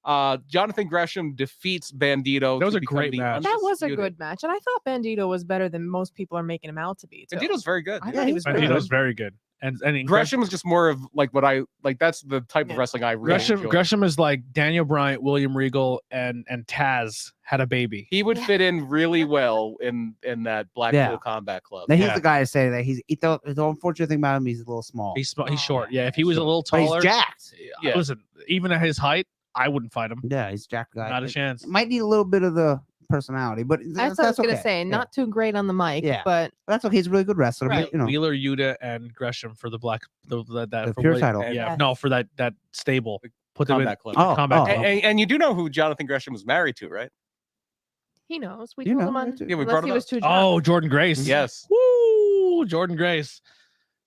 Yeah. Jonathan Gresham defeats Bandito. That was a great match. That was a good match, and I thought Bandito was better than most people are making him out to be. Bandito's very good. Bandito's very good. And Gresham is just more of like what I like. That's the type of wrestling I really enjoy. Gresham is like Daniel Bryant, William Regal, and Taz had a baby. He would fit in really well in that Blackpool Combat Club. Now, he's the guy to say that the unfortunate thing about him, he's a little small. He's short. Yeah, if he was a little taller, but he's jacked. Yeah. Listen, even at his height, I wouldn't fight him. Yeah, he's jacked guy. Not a chance. Might need a little bit of the personality, but that's what I was gonna say. Not too great on the mic, but that's okay. He's a really good wrestler. Right. But, Wheeler, Yuta, and Gresham for the Pure title. Yeah, no, for that stable. Put them in Club. Combat Club. And you do know who Jonathan Gresham was married to, right? He knows. We told him on. Yeah, we brought him up. Oh, Jordan Grace. Yes. Woo, Jordan Grace.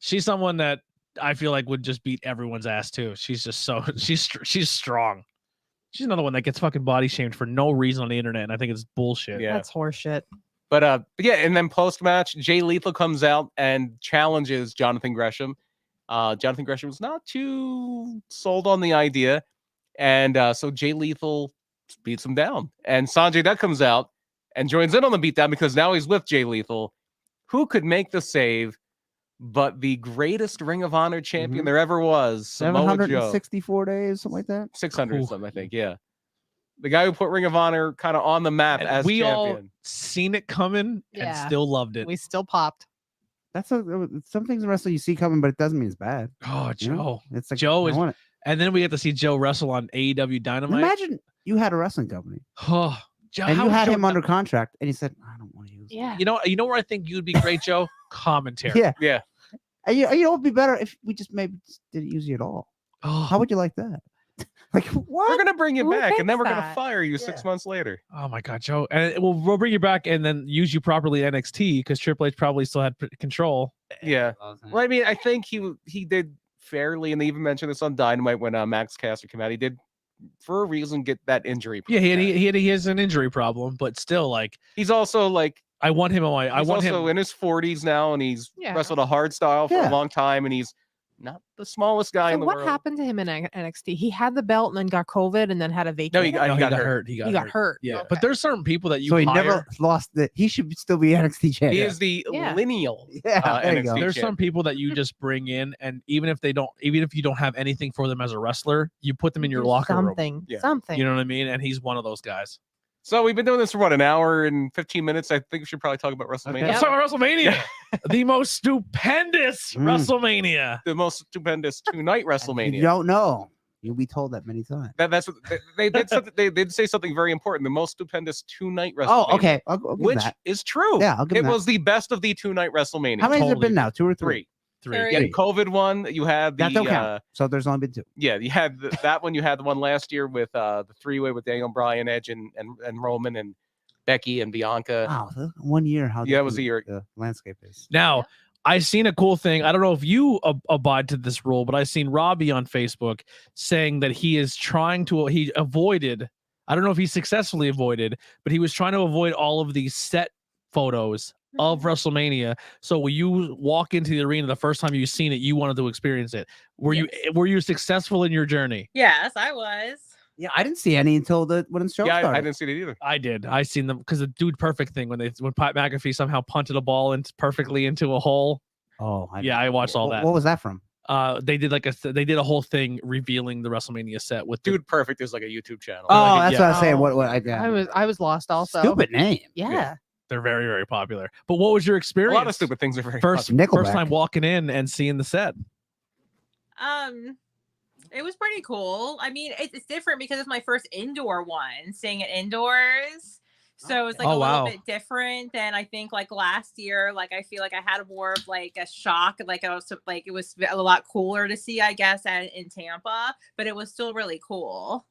She's someone that I feel like would just beat everyone's ass too. She's just she's strong. She's another one that gets fucking body shamed for no reason on the internet, and I think it's bullshit. Yeah, that's horseshit. But yeah, and then post match, Jay Lethal comes out and challenges Jonathan Gresham. Jonathan Gresham was not too sold on the idea, and so Jay Lethal beats him down. And Sanjay Dutt comes out and joins in on the beatdown because now he's with Jay Lethal, who could make the save but the greatest Ring of Honor champion there ever was, Samoa Joe. 764 days, something like that. 600 something, I think. Yeah, the guy who put Ring of Honor kind of on the map as we champion. All seen it coming and still loved it. We still popped. That's some things in wrestling you see coming, but it doesn't mean it's bad. Oh, Joe! It's like Joe is, and then we get to see Joe wrestle on AEW Dynamite. Imagine you had a wrestling company. Oh, Joe, and you had him under contract, and he said, "I don't want to use." Yeah. You know where I think you'd be great, Joe? Commentary. Yeah. And you know, it'd be better if we just maybe didn't use you at all. Oh, how would you like that? Like, what? We're gonna bring you back, and then we're gonna fire you 6 months later. Oh my God, Joe! And we'll bring you back, and then use you properly at NXT because Triple H probably still had control. Yeah. Well, I mean, I think he did fairly, and they even mentioned this on Dynamite when Max Caster came out. He did, for a reason, get that injury. Yeah, he has an injury problem, but still, like, he's also like. I want him on my. He's also in his 40s now, and he's wrestled a hard style for a long time, and he's not the smallest guy in the world. What happened to him in NXT? He had the belt and then got COVID and then had a vacation. No, he got hurt. He got hurt. Yeah, Okay. but there's certain people that you so he hire. never lost the. He should still be NXT champion. He is the lineal. Yeah, there you go. There's some people that you just bring in, and even if you don't have anything for them as a wrestler, you put them in your locker room. Something. You know what I mean? And he's one of those guys. So we've been doing this for an hour and 15 minutes. I think we should probably talk about WrestleMania. Okay. Let's talk about WrestleMania. The most stupendous WrestleMania. The most stupendous 2-night WrestleMania. You don't know. You'll be told that many times. That's what they did. They did say something very important. The most stupendous 2-night WrestleMania. Oh, okay. I'll give which that. is true. Yeah, I'll give it that. was the best of the 2-night WrestleMania. How many has there been now? 2 or 3? Three. You had the COVID one. You had the that don't count. So there's only been 2. Yeah, you had that one. You had the one last year with the 3-way with Daniel Bryan, Edge, and Roman and Becky and Bianca. Wow, 1 year. How that was a year. The landscape is. Now, I seen a cool thing. I don't know if you abide to this rule, but I seen Robbie on Facebook saying that he avoided. I don't know if he successfully avoided, but he was trying to avoid all of these set photos of WrestleMania. So when you walk into the arena the first time you've seen it, you wanted to experience it. Were you successful in your journey? Yes, I was. Yeah, I didn't see any until when the show started. I didn't see it either. I did. I seen them because the Dude Perfect thing when Pat McAfee somehow punted a ball perfectly into a hole. Oh, I watched all that. What was that from? They did a whole thing revealing the WrestleMania set with Dude Perfect is like a YouTube channel. Oh, that's what I was saying. What I was lost also. Stupid name. Yeah. They're very, very popular. But what was your experience? A lot of stupid things are very first time walking in and seeing the set. It was pretty cool. I mean, it's different because it's my first indoor one, seeing it indoors. So it's like a little bit different than I think like last year. Like I feel like I had more of like a shock. Like it was a lot cooler to see, I guess, in Tampa, but it was still really cool.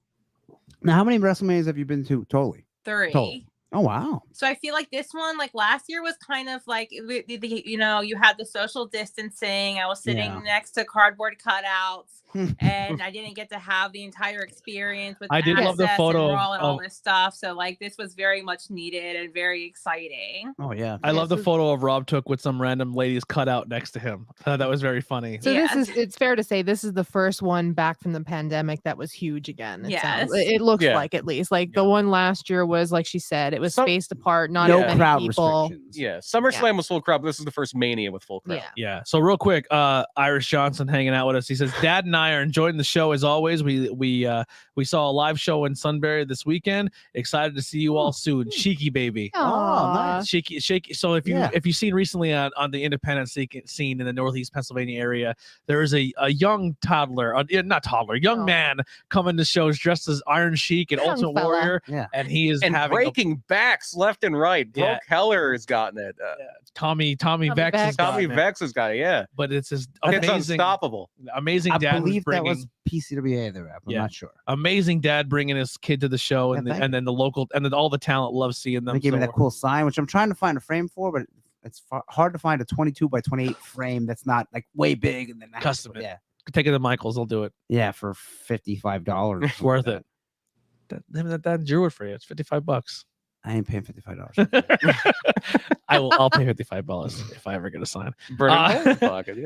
Now, how many WrestleManias have you been to totally? 3. Total. Oh, wow. So I feel like this one, like last year, was kind of like, you had the social distancing. I was sitting next to cardboard cutouts, and I didn't get to have the entire experience with. I did love the photo and all this stuff. So like, this was very much needed and very exciting. Oh yeah, I love the photo of Rob took with some random ladies cut out next to him. That was very funny. So it's fair to say this is the first one back from the pandemic that was huge again. It looks like, at least like the one last year was, like she said, it was spaced apart, not no many crowd people. restrictions. Yeah, SummerSlam was full crowd, but this is the first Mania with full crowd. Yeah. So real quick, Irish Johnson hanging out with us. He says, "Dad and I are enjoying the show as always. We saw a live show in Sunbury this weekend. Excited to see you all soon. Cheeky baby. Oh, nice. Shaky. So if you've seen recently on the independent scene in the Northeast Pennsylvania area, there is a young young man coming to shows dressed as Iron Sheik and Ultimate Warrior, and he is having breaking backs left and right. Brooke Heller has gotten it. Tommy Vex has got it. Yeah, but it's just it's unstoppable. Amazing. I dad believe that was PCWA the rep. I'm not sure. Amazing dad bringing his kid to the show, and then the local and then all the talent loves seeing them. They gave me that cool sign, which I'm trying to find a frame for, but it's hard to find a 22 by 28 frame that's not like way big and then custom. Take it to Michael's, they'll do it. Yeah, for $55. Worth it. That drew it for you. It's $55. I ain't paying $55. I'll pay $55 if I ever get a sign. Pocket,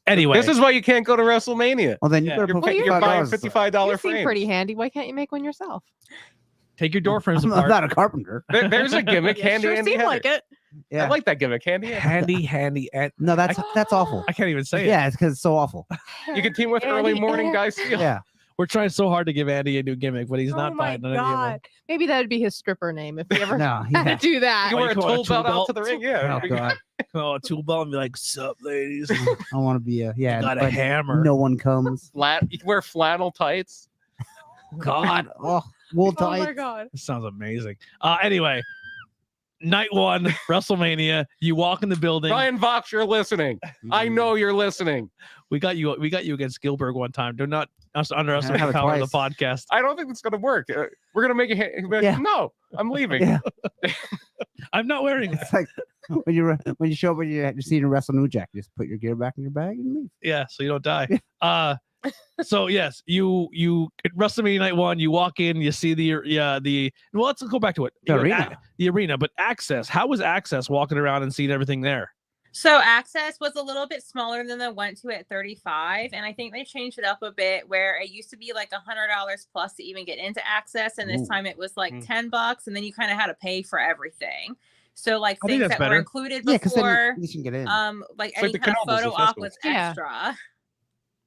Anyway, this is why you can't go to WrestleMania. Well, then you better put you're buying $55 frames. Pretty handy. Why can't you make one yourself? Take your door frames apart. I'm not a carpenter. There's a gimmick. Handy, sure seemed like it. Yeah. I like that gimmick. Handy. No, that's awful. I can't even say it. Yeah, it's because it's so awful. You can team with early morning guys. Yeah. We're trying so hard to give Andy a new gimmick, but he's not buying none of it. Maybe that'd be his stripper name if he ever had to do that. You wear a tool belt out to the ring, Oh God. A tool belt and be like, "Sup, ladies? I want to be got a hammer." No one comes. You can wear flannel tights. God, wool tights. Oh my God, this sounds amazing. Anyway. Night 1, WrestleMania. You walk in the building. Ryan Vox, you're listening. I know you're listening. We got you against Gilbert one time. Do not underestimate the power of the podcast. I don't think it's going to work. We're going to make it. No, I'm leaving. Yeah. I'm not wearing it. It's like when you show up when you're seeing a Wrestle New Jack, you just put your gear back in your bag and leave. Yeah, so you don't die. So yes, you at WrestleMania Night 1, you walk in, you see well, let's go back to it. The arena, but access. How was access walking around and seeing everything there? So Access was a little bit smaller than the went to at 35, and I think they changed it up a bit where it used to be like $100 plus to even get into Access, and this time it was like $10, and then you kind of had to pay for everything. So like things that were included before, you can get in. like any kind of photo op was extra.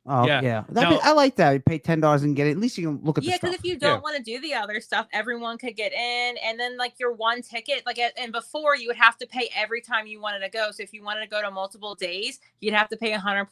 Oh yeah. I like that. You pay $10 and get it. At least you can look at the stuff. Yeah, because if you don't want to do the other stuff, everyone could get in, and then like your one ticket, and before you would have to pay every time you wanted to go. So if you wanted to go to multiple days, you'd have to pay $100+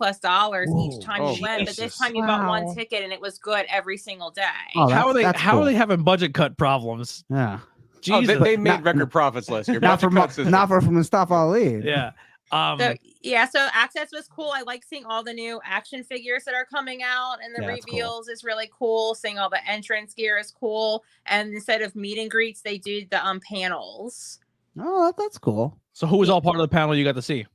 each time you went. But this time you bought one ticket, and it was good every single day. Oh, how are they having budget cut problems? Yeah. Jesus. They made record profits last year. Not from Mustafa Ali. Yeah. So Access was cool. I like seeing all the new action figures that are coming out, and the reveals is really cool. Seeing all the entrance gear is cool. And instead of meet and greets, they do the panels. Oh, that's cool. So who was all part of the panel you got to see?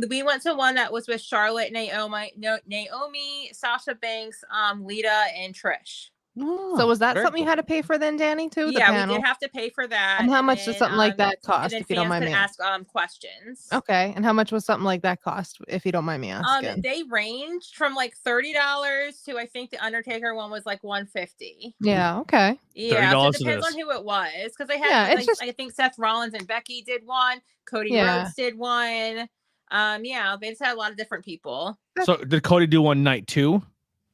We went to one that was with Charlotte, Naomi, Sasha Banks, Lita, and Trish. So was that something you had to pay for then, Dani, too? Yeah, we did have to pay for that. And how much does something like that cost, if you don't mind me asking? Ask questions. Okay, and how much was something like that cost, if you don't mind me asking? They ranged from like $30 to, I think the Undertaker one was like $150. Yeah, okay. Yeah, so it depends on who it was, because they had I think Seth Rollins and Becky did one, Cody Rhodes did one. They just had a lot of different people. So did Cody do one night too?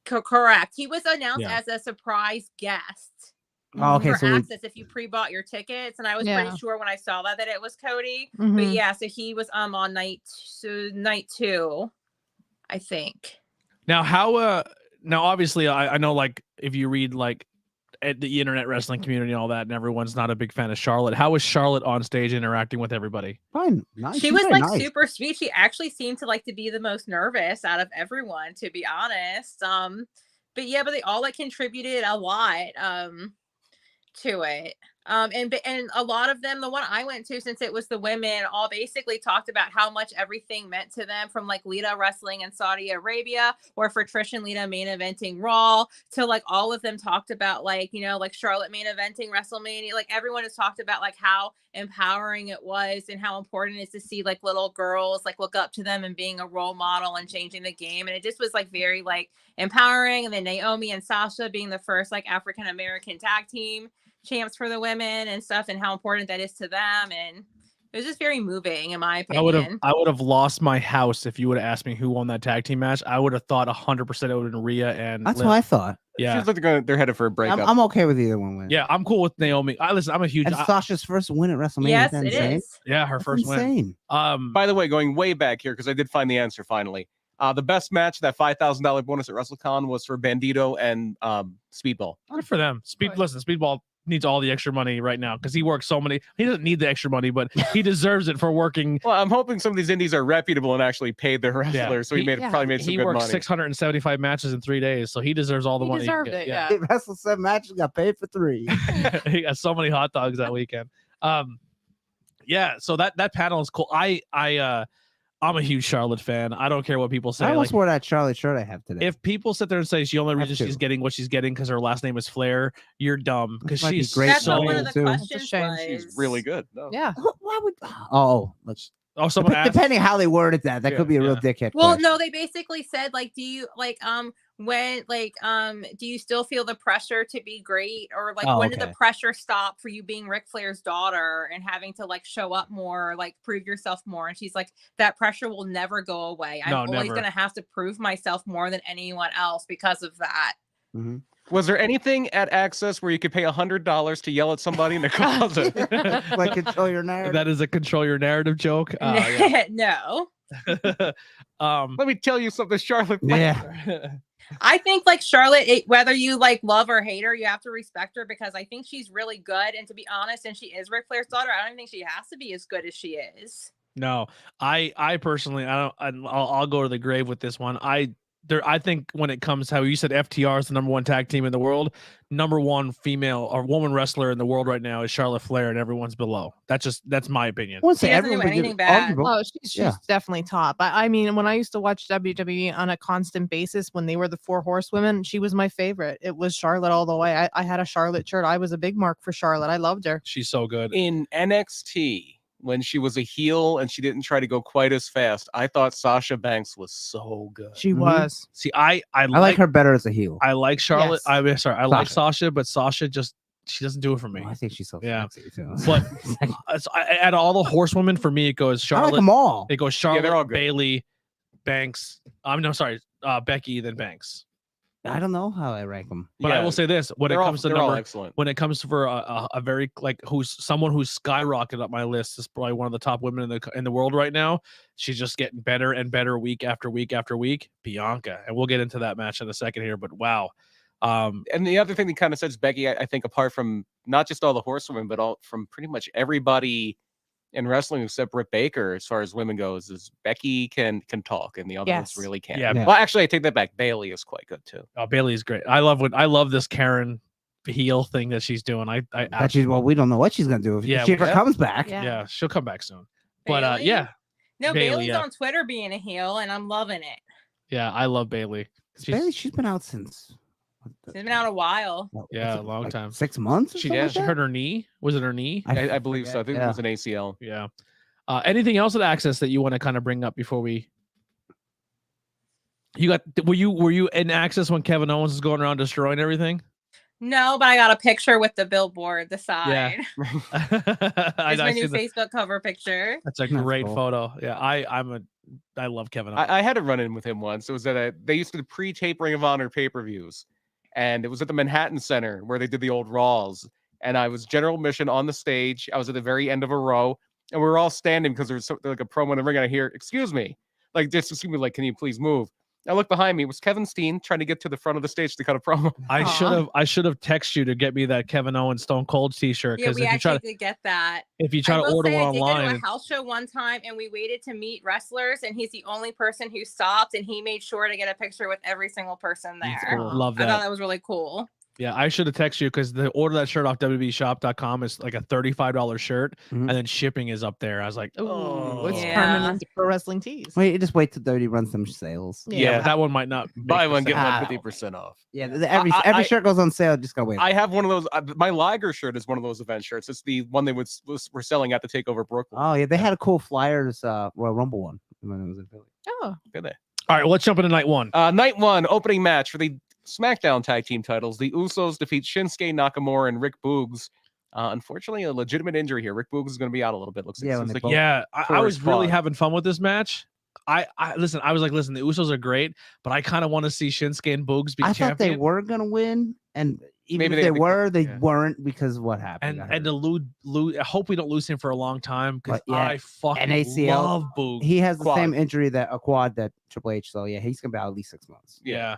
Correct. He was announced as a surprise guest. Oh, okay, for Access if you pre-bought your tickets, and I was pretty sure when I saw that it was Cody. But so he was on night 2, I think. Now now obviously I know, like, if you read like at the internet wrestling community and all that, and everyone's not a big fan of Charlotte. How was Charlotte on stage interacting with everybody? Fine. Nice. She was like super sweet. She actually seemed to like to be the most nervous out of everyone, to be honest. But they all like contributed a lot to it. And a lot of them, the one I went to, since it was the women, all basically talked about how much everything meant to them, from like Lita wrestling in Saudi Arabia, or for Trish and Lita main eventing Raw, to like all of them talked about like Charlotte main eventing WrestleMania. Like everyone has talked about like how empowering it was, and how important it is to see like little girls like look up to them and being a role model and changing the game. And it just was like very like empowering. And then Naomi and Sasha being the first like African American tag team champs for the women and stuff, and how important that is to them. And it was just very moving, in my opinion. I would have lost my house if you would have asked me who won that tag team match. I would have thought 100% it would have been Rhea and That's what I thought. Yeah, seems like they're headed for a breakup. I'm okay with either one. Yeah, I'm cool with Naomi. I'm a huge. And Sasha's first win at WrestleMania. Yes, it is. Yeah, her first win. By the way, going way back here, because I did find the answer finally. The best match, that $5,000 bonus at WrestleCon, was for Bandito and Speedball. Good for them. Listen, Speedball needs all the extra money right now because he works so many. He doesn't need the extra money, but he deserves it for working. Well, I'm hoping some of these indies are reputable and actually paid their wrestlers, so he probably made some good money. He worked 675 matches in 3 days, so he deserves all the money. He deserved it. Yeah. He wrestled 7 matches, got paid for 3. He got so many hot dogs that weekend. So that panel is cool. I'm a huge Charlotte fan. I don't care what people say. I almost wore that Charlotte shirt I have today. If people sit there and say she only reason she's getting what she's getting because her last name is Flair, you're dumb, because she's great. That's what one of the questions was. She's really good. No. Yeah. Why would? Someone asked, depending how they worded that could be a real dickhead. Well, question. no, they basically said like, do you do you still feel the pressure to be great, or like when did the pressure stop for you being Ric Flair's daughter and having to like show up more, like prove yourself more? And she's like, that pressure will never go away. I'm always gonna have to prove myself more than anyone else because of that. Mm-hmm. Was there anything at Access where you could pay $100 to yell at somebody in the closet? Like control your narrative. That is a control your narrative joke. No. Let me tell you something, Charlotte. Yeah. I think like Charlotte, whether you like love or hate her, you have to respect her, because I think she's really good. And to be honest, and she is Ric Flair's daughter, I don't think she has to be as good as she is. No, I personally, I'll go to the grave with this one. I think when it comes to how you said FTR is the #1 tag team in the world, #1 female or woman wrestler in the world right now is Charlotte Flair, and everyone's below. That's my opinion. I wouldn't say She doesn't do anything bad. Oh, she's definitely top. I mean, when I used to watch WWE on a constant basis, when they were the 4 horsewomen, she was my favorite. It was Charlotte all the way. I had a Charlotte shirt. I was a big mark for Charlotte. I loved her. She's so good. In NXT, when she was a heel and she didn't try to go quite as fast. I thought Sasha Banks was so good. She was. See, I like her better as a heel. I like Charlotte. Yes. I like Sasha, but Sasha just she doesn't do it for me. Well, I think she's so sexy too. But at all the horsewomen, for me, it goes Charlotte. I like them all. It goes Charlotte, they're all good. Bailey, Banks. Becky, then Banks. I don't know how I rank them. But I will say this: when it comes to number, excellent. When it comes for a very who's skyrocketed up my list, is probably one of the top women in the world right now. She's just getting better and better week after week after week. Bianca, and we'll get into that match in a second here. But wow. And the other thing that kind of sets Becky, I think, apart from not just all the horsewomen, but from pretty much everybody in wrestling except Britt Baker, as far as women goes, is Becky can talk and the others really can't. Yeah. Well, actually, I take that back. Bailey is quite good too. Oh, Bailey is great. I love this Karen heel thing that she's doing. We don't know what she's gonna do if she ever comes back. Yeah, she'll come back soon. Bailey? But yeah. No, Bailey's on Twitter being a heel, and I'm loving it. Yeah, I love Bailey. She's been out since. She's been out a while. Yeah, a long time. 6 months. She hurt her knee. Was it her knee? I believe so. I think it was an ACL. Yeah. Anything else at Access that you want to kind of bring up before we? Were you in Access when Kevin Owens was going around destroying everything? No, but I got a picture with the billboard, the side. Yeah. It's my new Facebook cover picture. That's a great photo. Yeah, I love Kevin Owens. I had a run-in with him once. It was at they used to pre-tape Ring of Honor pay-per-views. And it was at the Manhattan Center where they did the old Raws. And I was general admission on the stage. I was at the very end of a row. And we were all standing because there was like a promo in the ring. And I hear, excuse me. Like, just excuse me, like, can you please move? I look behind me. It was Kevin Steen trying to get to the front of the stage to cut a promo. I should have texted you to get me that Kevin Owens Stone Cold t-shirt. Yeah, we actually did get that. If you try to order one online. I did go to a house show one time and we waited to meet wrestlers and he's the only person who stopped and he made sure to get a picture with every single person there. Cool. Love that. I thought that was really cool. Yeah, I should have texted you because the order that shirt off WWEshop.com is like a $35 shirt, and then shipping is up there. I was like, oh, it's permanent pro wrestling tees. Just wait till Dirty runs some sales. Yeah, but that one might not. Buy one, get one 50% off. Yeah, every shirt goes on sale. Just gotta wait. I have one of those. My Liger shirt is one of those event shirts. It's the one they were selling at the Takeover Brooklyn. Oh yeah, they had a cool Flyers Royal Rumble one when it was in Philly. Oh, did they? All right, well, let's jump into night one. Night one, opening match for the SmackDown tag team titles. The Usos defeat Shinsuke Nakamura and Rick Boogs. Unfortunately, a legitimate injury here. Rick Boogs is going to be out a little bit. Looks like I was really having fun with this match. I was like, listen, the Usos are great, but I kind of want to see Shinsuke and Boogs be champion. I thought they were going to win, and even if they weren't because of what happened. And to lose, I hope we don't lose him for a long time because I fucking ACL, love Boogs. He has the same injury a quad that Triple H. So yeah, he's going to be out at least 6 months. Yeah.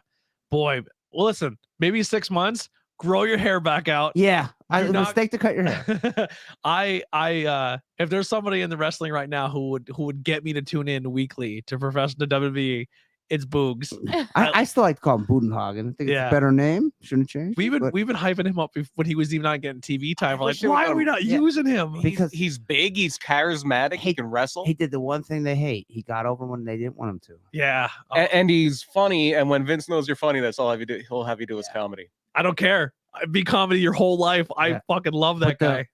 Boy, well, listen, maybe 6 months, grow your hair back out. Yeah, mistake to cut your hair. If there's somebody in the wrestling right now who would get me to tune in weekly to professional WWE, it's Boogs. I still like to call him Budenhagen. I think it's a better name. Shouldn't change. We've been hyping him up when he was even not getting TV time. We're like, why are we not using him? Because he's big, he's charismatic, he can wrestle. He did the one thing they hate. He got over when they didn't want him to. Yeah, and he's funny. And when Vince knows you're funny, that's all he'll have you do is comedy. I don't care. Be comedy your whole life. I fucking love that guy.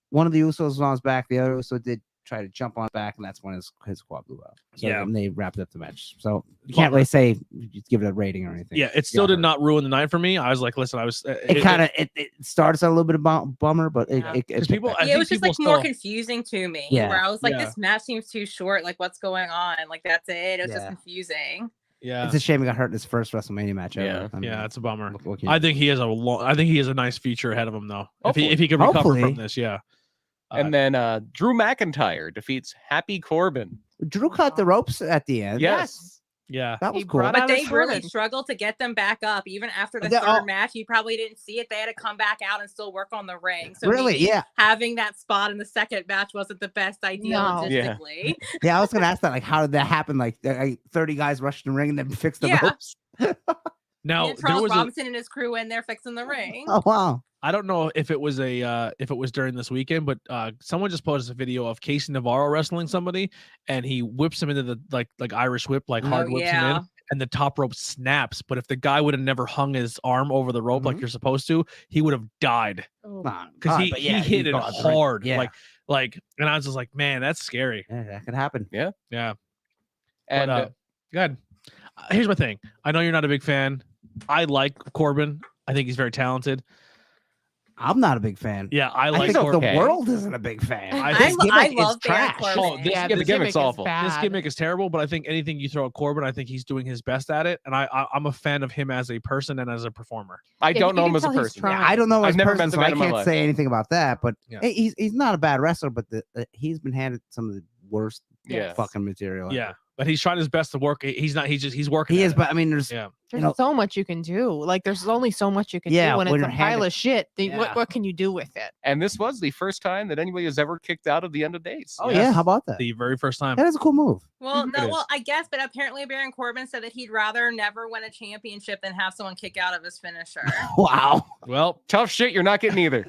One of the Usos was on his back. The other Uso did try to jump on his back, and that's when his quad blew out. So and they wrapped up the match. So you can't really say just give it a rating or anything. Yeah, it still did not ruin the night for me. I was like, listen, it starts a little bit of bummer, but it was just like more confusing to me. Yeah. Where I was like, this match seems too short. Like, what's going on? Like, that's it. It was just confusing. Yeah, it's a shame he got hurt in his first WrestleMania match ever. It's a bummer. I think he has a nice future ahead of him though. Hopefully. If he can recover from this, and then Drew McIntyre defeats Happy Corbin. Drew cut the ropes at the end. Yes. Yeah, that was cool. But they really struggled to get them back up. Even after the third match, you probably didn't see it. They had to come back out and still work on the ring. So having that spot in the second match wasn't the best idea logistically. Yeah, I was going to ask that. Like, how did that happen? Like 30 guys rushed the ring and then fixed the ropes. Now Charles Robinson and his crew in there fixing the ring. Oh wow. I don't know if it was during this weekend, but someone just posted a video of Casey Navarro wrestling somebody, and he whips him into the like Irish whip, like hard whips him in, and the top rope snaps. But if the guy would have never hung his arm over the rope like you're supposed to, he would have died because he hit it hard, like, and I was just like, man, that's scary. Yeah, that could happen. Yeah. And God, here's my thing. I know you're not a big fan. I like Corbin. I think he's very talented. I'm not a big fan. Yeah, I think Corbin. The world isn't a big fan. I love trash. Corbin. The gimmick's awful. This gimmick is terrible, but I think anything you throw at Corbin, I think he's doing his best at it, and I'm a fan of him as a person and as a performer. I don't know him as a person. Yeah, I don't know him as a never person, met so him in my I can't life. say anything about that. But he's not a bad wrestler, but he's been handed some of the worst fucking material. Yeah. But he's trying his best to work. He's working. He is, but I mean, there's so much you can do. Like, there's only so much you can do when it's a pile of shit. What can you do with it? And this was the first time that anybody has ever kicked out of the end of days. Oh yeah, how about that? The very first time. That is a cool move. Well, I guess, but apparently Baron Corbin said that he'd rather never win a championship than have someone kick out of his finisher. Wow. Well, tough shit. You're not getting either.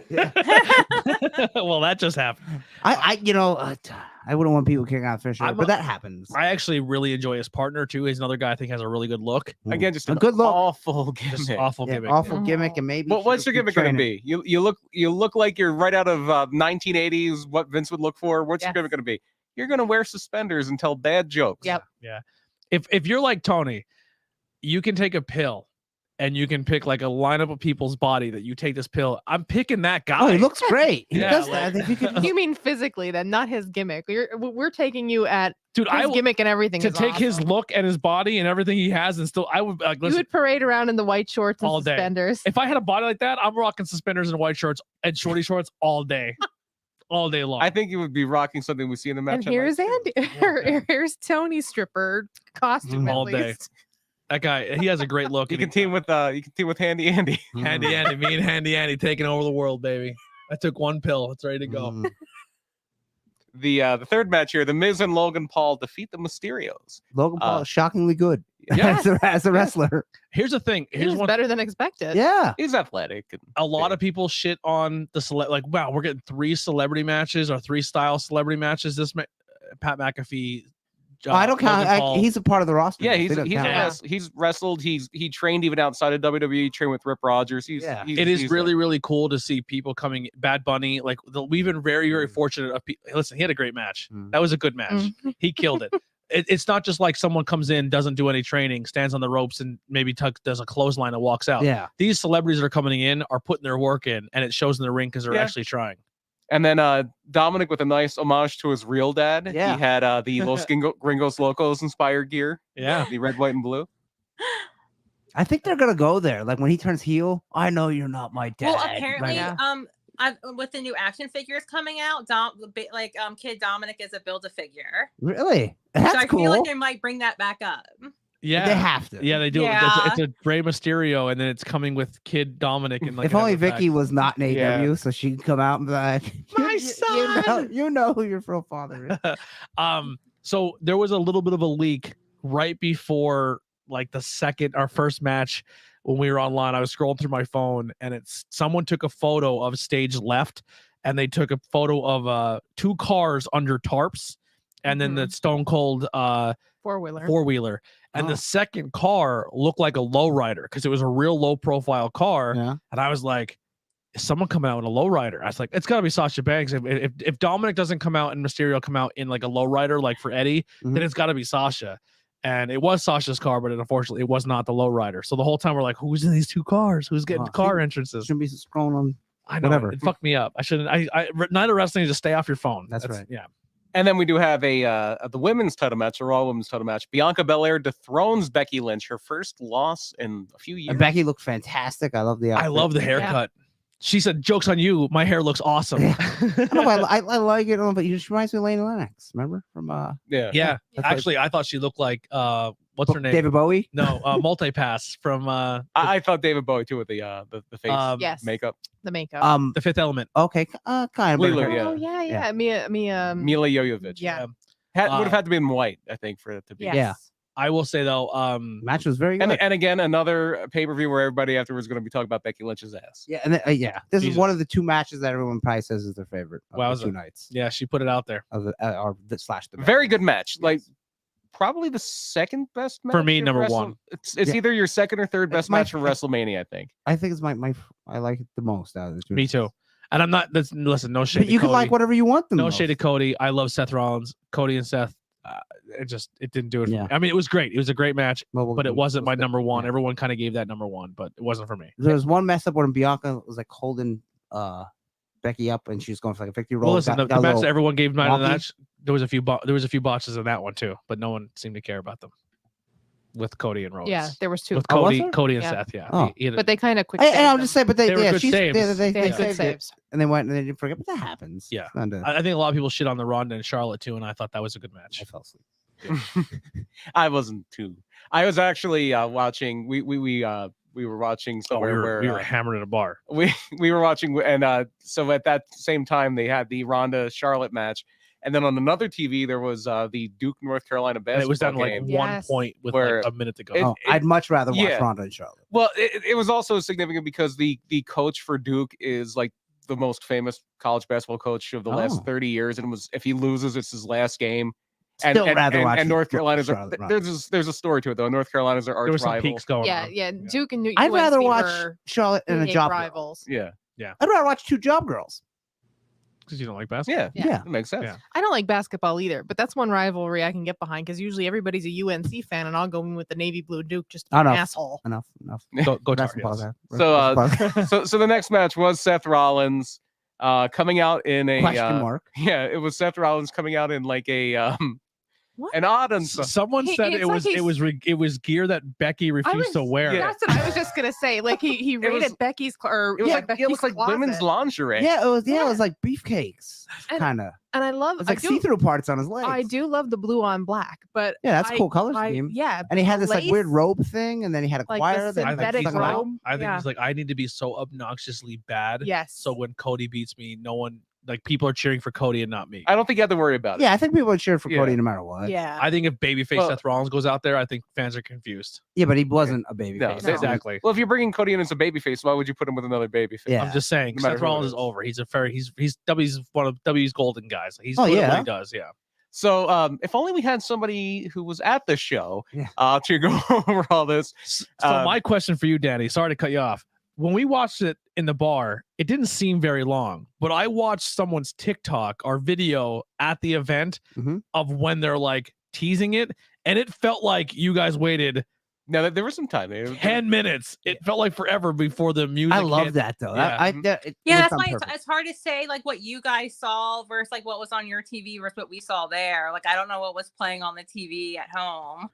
Well, that just happened. I wouldn't want people kicking out Fisher, but that happens. I actually really enjoy his partner too. He's another guy I think has a really good look. Again, just a good look. Awful gimmick. Just awful gimmick. Awful gimmick, and maybe. Well, what's your gimmick going to be? You look like you're right out of 1980s. What Vince would look for. What's your gimmick going to be? You're going to wear suspenders and tell bad jokes. Yep. Yeah. If you're like Tony, you can take a pill. And you can pick like a lineup of people's body that you take this pill. I'm picking that guy. Oh, he looks great. He Yeah, does like- that. You mean physically, then, not his gimmick. We're taking you at Dude, his gimmick and everything. To is take his awesome. look and his body and everything he has, and still, I would like. You Listen, would parade around in the white shorts and all day. suspenders. If I had a body like that, I'm rocking suspenders and white shorts and shorty shorts all day, all day long. I think you would be rocking something we see in the match. And here's Andy. Here's Tony's stripper costume all at day. least. That guy, he has a great look. You can team with Handy Andy. Handy Andy, me and Handy Andy taking over the world, baby. I took one pill. It's ready to go. The third match here, The Miz and Logan Paul defeat the Mysterios. Logan Paul is shockingly good. Yeah. as a wrestler. Here's the thing. Here's one better than expected. Yeah. He's athletic. A lot of people shit on the like, wow, we're getting 3 celebrity matches or 3 style celebrity matches. Pat McAfee. I don't count. He's a part of the roster. Yeah, he's wrestled. He trained even outside of WWE. Trained with Rip Rogers. It is really really cool to see people coming. Bad Bunny, like we've been very very fortunate. Listen, he had a great match. That was a good match. He killed it. It's not just like someone comes in, doesn't do any training, stands on the ropes, and maybe does a clothesline and walks out. Yeah, these celebrities that are coming in are putting their work in, and it shows in the ring because they're actually trying. And then Dominic with a nice homage to his real dad. Yeah. He had the Los Gringos Locos inspired gear. Yeah. The red, white, and blue. I think they're gonna go there. Like when he turns heel, I know you're not my dad. Well, apparently, with the new action figures coming out, Kid Dominic is a Build-A-Figure. Really? That's so I cool. feel like they might bring that back up. Yeah, they have to. Yeah, they do. Yeah. It's a Rey Mysterio, and then it's coming with Kid Dominic. And like, if only Vicky was not in AEW, so she could come out and be like, "My son, you know who your real father is." So there was a little bit of a leak right before like our first match when we were online. I was scrolling through my phone, and someone took a photo of stage left, and they took a photo of 2 cars under tarps, and then the Stone Cold four-wheeler. And the second car looked like a lowrider because it was a real low-profile car. Yeah. And I was like, is someone coming out in a lowrider? I was like, it's got to be Sasha Banks. If Dominic doesn't come out and Mysterio come out in like a lowrider, like for Eddie, then it's got to be Sasha. And it was Sasha's car, but unfortunately, it was not the lowrider. So the whole time we're like, who's in these 2 cars? Who's getting car entrances? Shouldn't be scrolling on. I know. Whatever. It fucked me up. I shouldn't. Night of Wrestling, just stay off your phone. That's right. Yeah. And then we do have the women's title match, a Raw women's title match. Bianca Belair dethrones Becky Lynch, her first loss in a few years. And Becky looked fantastic. I love the outfit. I love the haircut. Yeah. She said, "Joke's on you. My hair looks awesome." Yeah. I like it, but she reminds me of Lane Lennox. Remember from Yeah. Actually, I thought she looked like what's her name? David Bowie? No, Multipass from I thought David Bowie too with the face makeup. The makeup. The Fifth Element. Okay, kind of. Lulu, Oh yeah. Mila Jovovich. Yeah. Would have had to be in white, I think, for it to be. Yes. Yeah. I will say though, match was very good. And again, another pay-per-view where everybody afterwards is going to be talking about Becky Lynch's ass. Yeah, and this is one of the two matches that everyone probably says is their favorite. Of the 2 nights. Yeah, she put it out there. Of the slash the very good match. Yes. Like probably the second best match for me. Number one. It's either your second or third best match for WrestleMania. I think it's my I like it the most out of the 2. Me too. And I'm not. Listen, no shade. But you can like whatever you want them. No shade to Cody. I love Seth Rollins. Cody and Seth. It didn't do it for me. I mean, it was great. It was a great match, but it wasn't my number one. Yeah. Everyone kind of gave that number one, but it wasn't for me. There was one mess up when Bianca was like holding Becky up, and she was going for like a victory roll. Well, listen, the match that everyone gave 9 on the match. There was a few botches in that one too, but no one seemed to care about them. With Cody and Rhodes. Yeah, there was 2. With Cody and Seth. Yeah, but they kind of quick. And I'll just say, but they were good saves. They had good saves, and they went and they didn't forget. But that happens. Yeah, I think a lot of people shit on the Ronda and Charlotte too, and I thought that was a good match. I fell asleep. I wasn't too. I was actually watching. We were watching somewhere where we were hammered at a bar. We were watching, and so at that same time they had the Ronda Charlotte match, and then on another TV there was the Duke North Carolina basketball. And it was down game. Like 1 point with like a minute to go. I'd much rather watch Ronda and Charlotte. Well, it was also significant because the coach for Duke is like the most famous college basketball coach of the last 30 years, and if he loses, it's his last game. And North Carolina's there's a story to it though. North Carolina's are arch rivals. Some peaks going on. Yeah. Duke and New. I'd rather watch Charlotte and a job rivals. Yeah. I'd rather watch 2 job girls. Because you don't like basketball. Yeah, that makes sense. Yeah. I don't like basketball either, but that's one rivalry I can get behind because usually everybody's a UNC fan, and I'll go in with the navy blue Duke just an asshole. Enough. Go basketball. So the next match was Seth Rollins coming out in a question mark. Yeah, it was Seth Rollins coming out in like a What? An odd. Someone said it was gear that Becky refused to wear. Yeah. That's what I was just gonna say. Like he raided Becky's it was like women's lingerie. Yeah, it was like beefcakes, kind of. And I love it's like see-through parts on his legs. I do love the blue on black, but yeah, that's a cool color scheme. Yeah, and he had this like weird robe thing, and then he had a choir. Synthetic robe. I think he's like, I need to be so obnoxiously bad. Yes. So when Cody beats me, no one. Like people are cheering for Cody and not me. I don't think you have to worry about it. Yeah, I think people are cheering for Cody no matter what. Yeah. I think if babyface Seth Rollins goes out there, I think fans are confused. Yeah, but he wasn't a babyface. No, exactly. Well, if you're bringing Cody in as a babyface, why would you put him with another babyface? Yeah. I'm just saying, Seth Rollins is over. He's W's one of W's golden guys. He's what he does. Yeah. So if only we had somebody who was at the show to go over all this. So my question for you, Danny, sorry to cut you off. When we watched it in the bar, it didn't seem very long, but I watched someone's TikTok or video at the event of when they're like teasing it, and it felt like you guys waited. No, there was some time. 10 minutes. It felt like forever before the music. I love that though. That's why it's hard to say like what you guys saw versus like what was on your TV versus what we saw there. Like I don't know what was playing on the TV at home.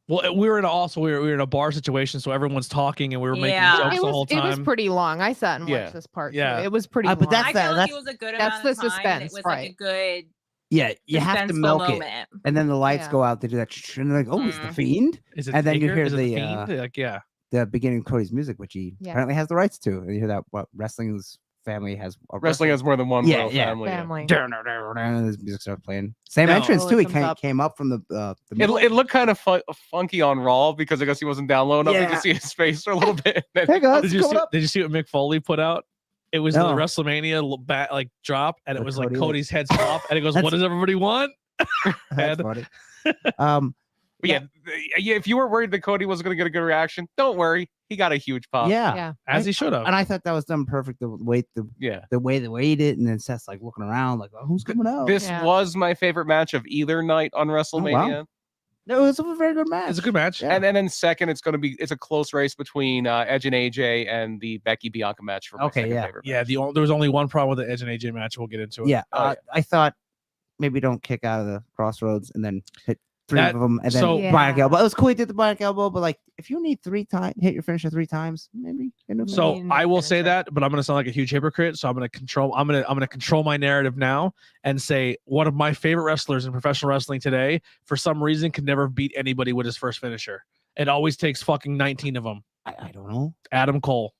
Well, we were in a bar situation, so everyone's talking and we were making jokes the whole time. It was pretty long. I sat and watched this part. Yeah, too. It was pretty long. But I felt like it was a good amount of time. Suspense, it was like a good. Yeah, you have to milk moment. it, and then the lights go out. They do that, and they're like, "Oh, it's the Fiend!" Is it and then you hear the beginning of Cody's music, which he apparently has the rights to. And you hear that wrestling's family has wrestling has more than one family. His music starts playing. Same entrance too. He came up from the it looked kind of funky on Raw because I guess he wasn't down low enough to see his face for a little bit. Did you see what Mick Foley put out? It was the WrestleMania like drop, and it was like Cody's head's off, and it goes, "What does everybody want?" That's funny. If you were worried that Cody wasn't going to get a good reaction, don't worry. He got a huge pop. Yeah. As he should have. And I thought that was done perfect. The way they waited, and then Seth's like looking around, like, "Oh, who's coming out?" This was my favorite match of either night on WrestleMania. Wow. No, it was a very good match. It's a good match. And then second, it's a close race between Edge and AJ and the Becky Bianca match for my second favorite. Yeah, there was only one problem with the Edge and AJ match. We'll get into it. Yeah, I thought maybe don't kick out of the crossroads and then hit three of them and then Bionic elbow. It was cool he did the Bionic elbow, but like if you need 3 times, hit your finisher 3 times, maybe. So I will say that, but I'm gonna sound like a huge hypocrite. So I'm gonna control my narrative now and say one of my favorite wrestlers in professional wrestling today, for some reason, can never beat anybody with his first finisher. It always takes fucking 19 of them. I don't know. Adam Cole.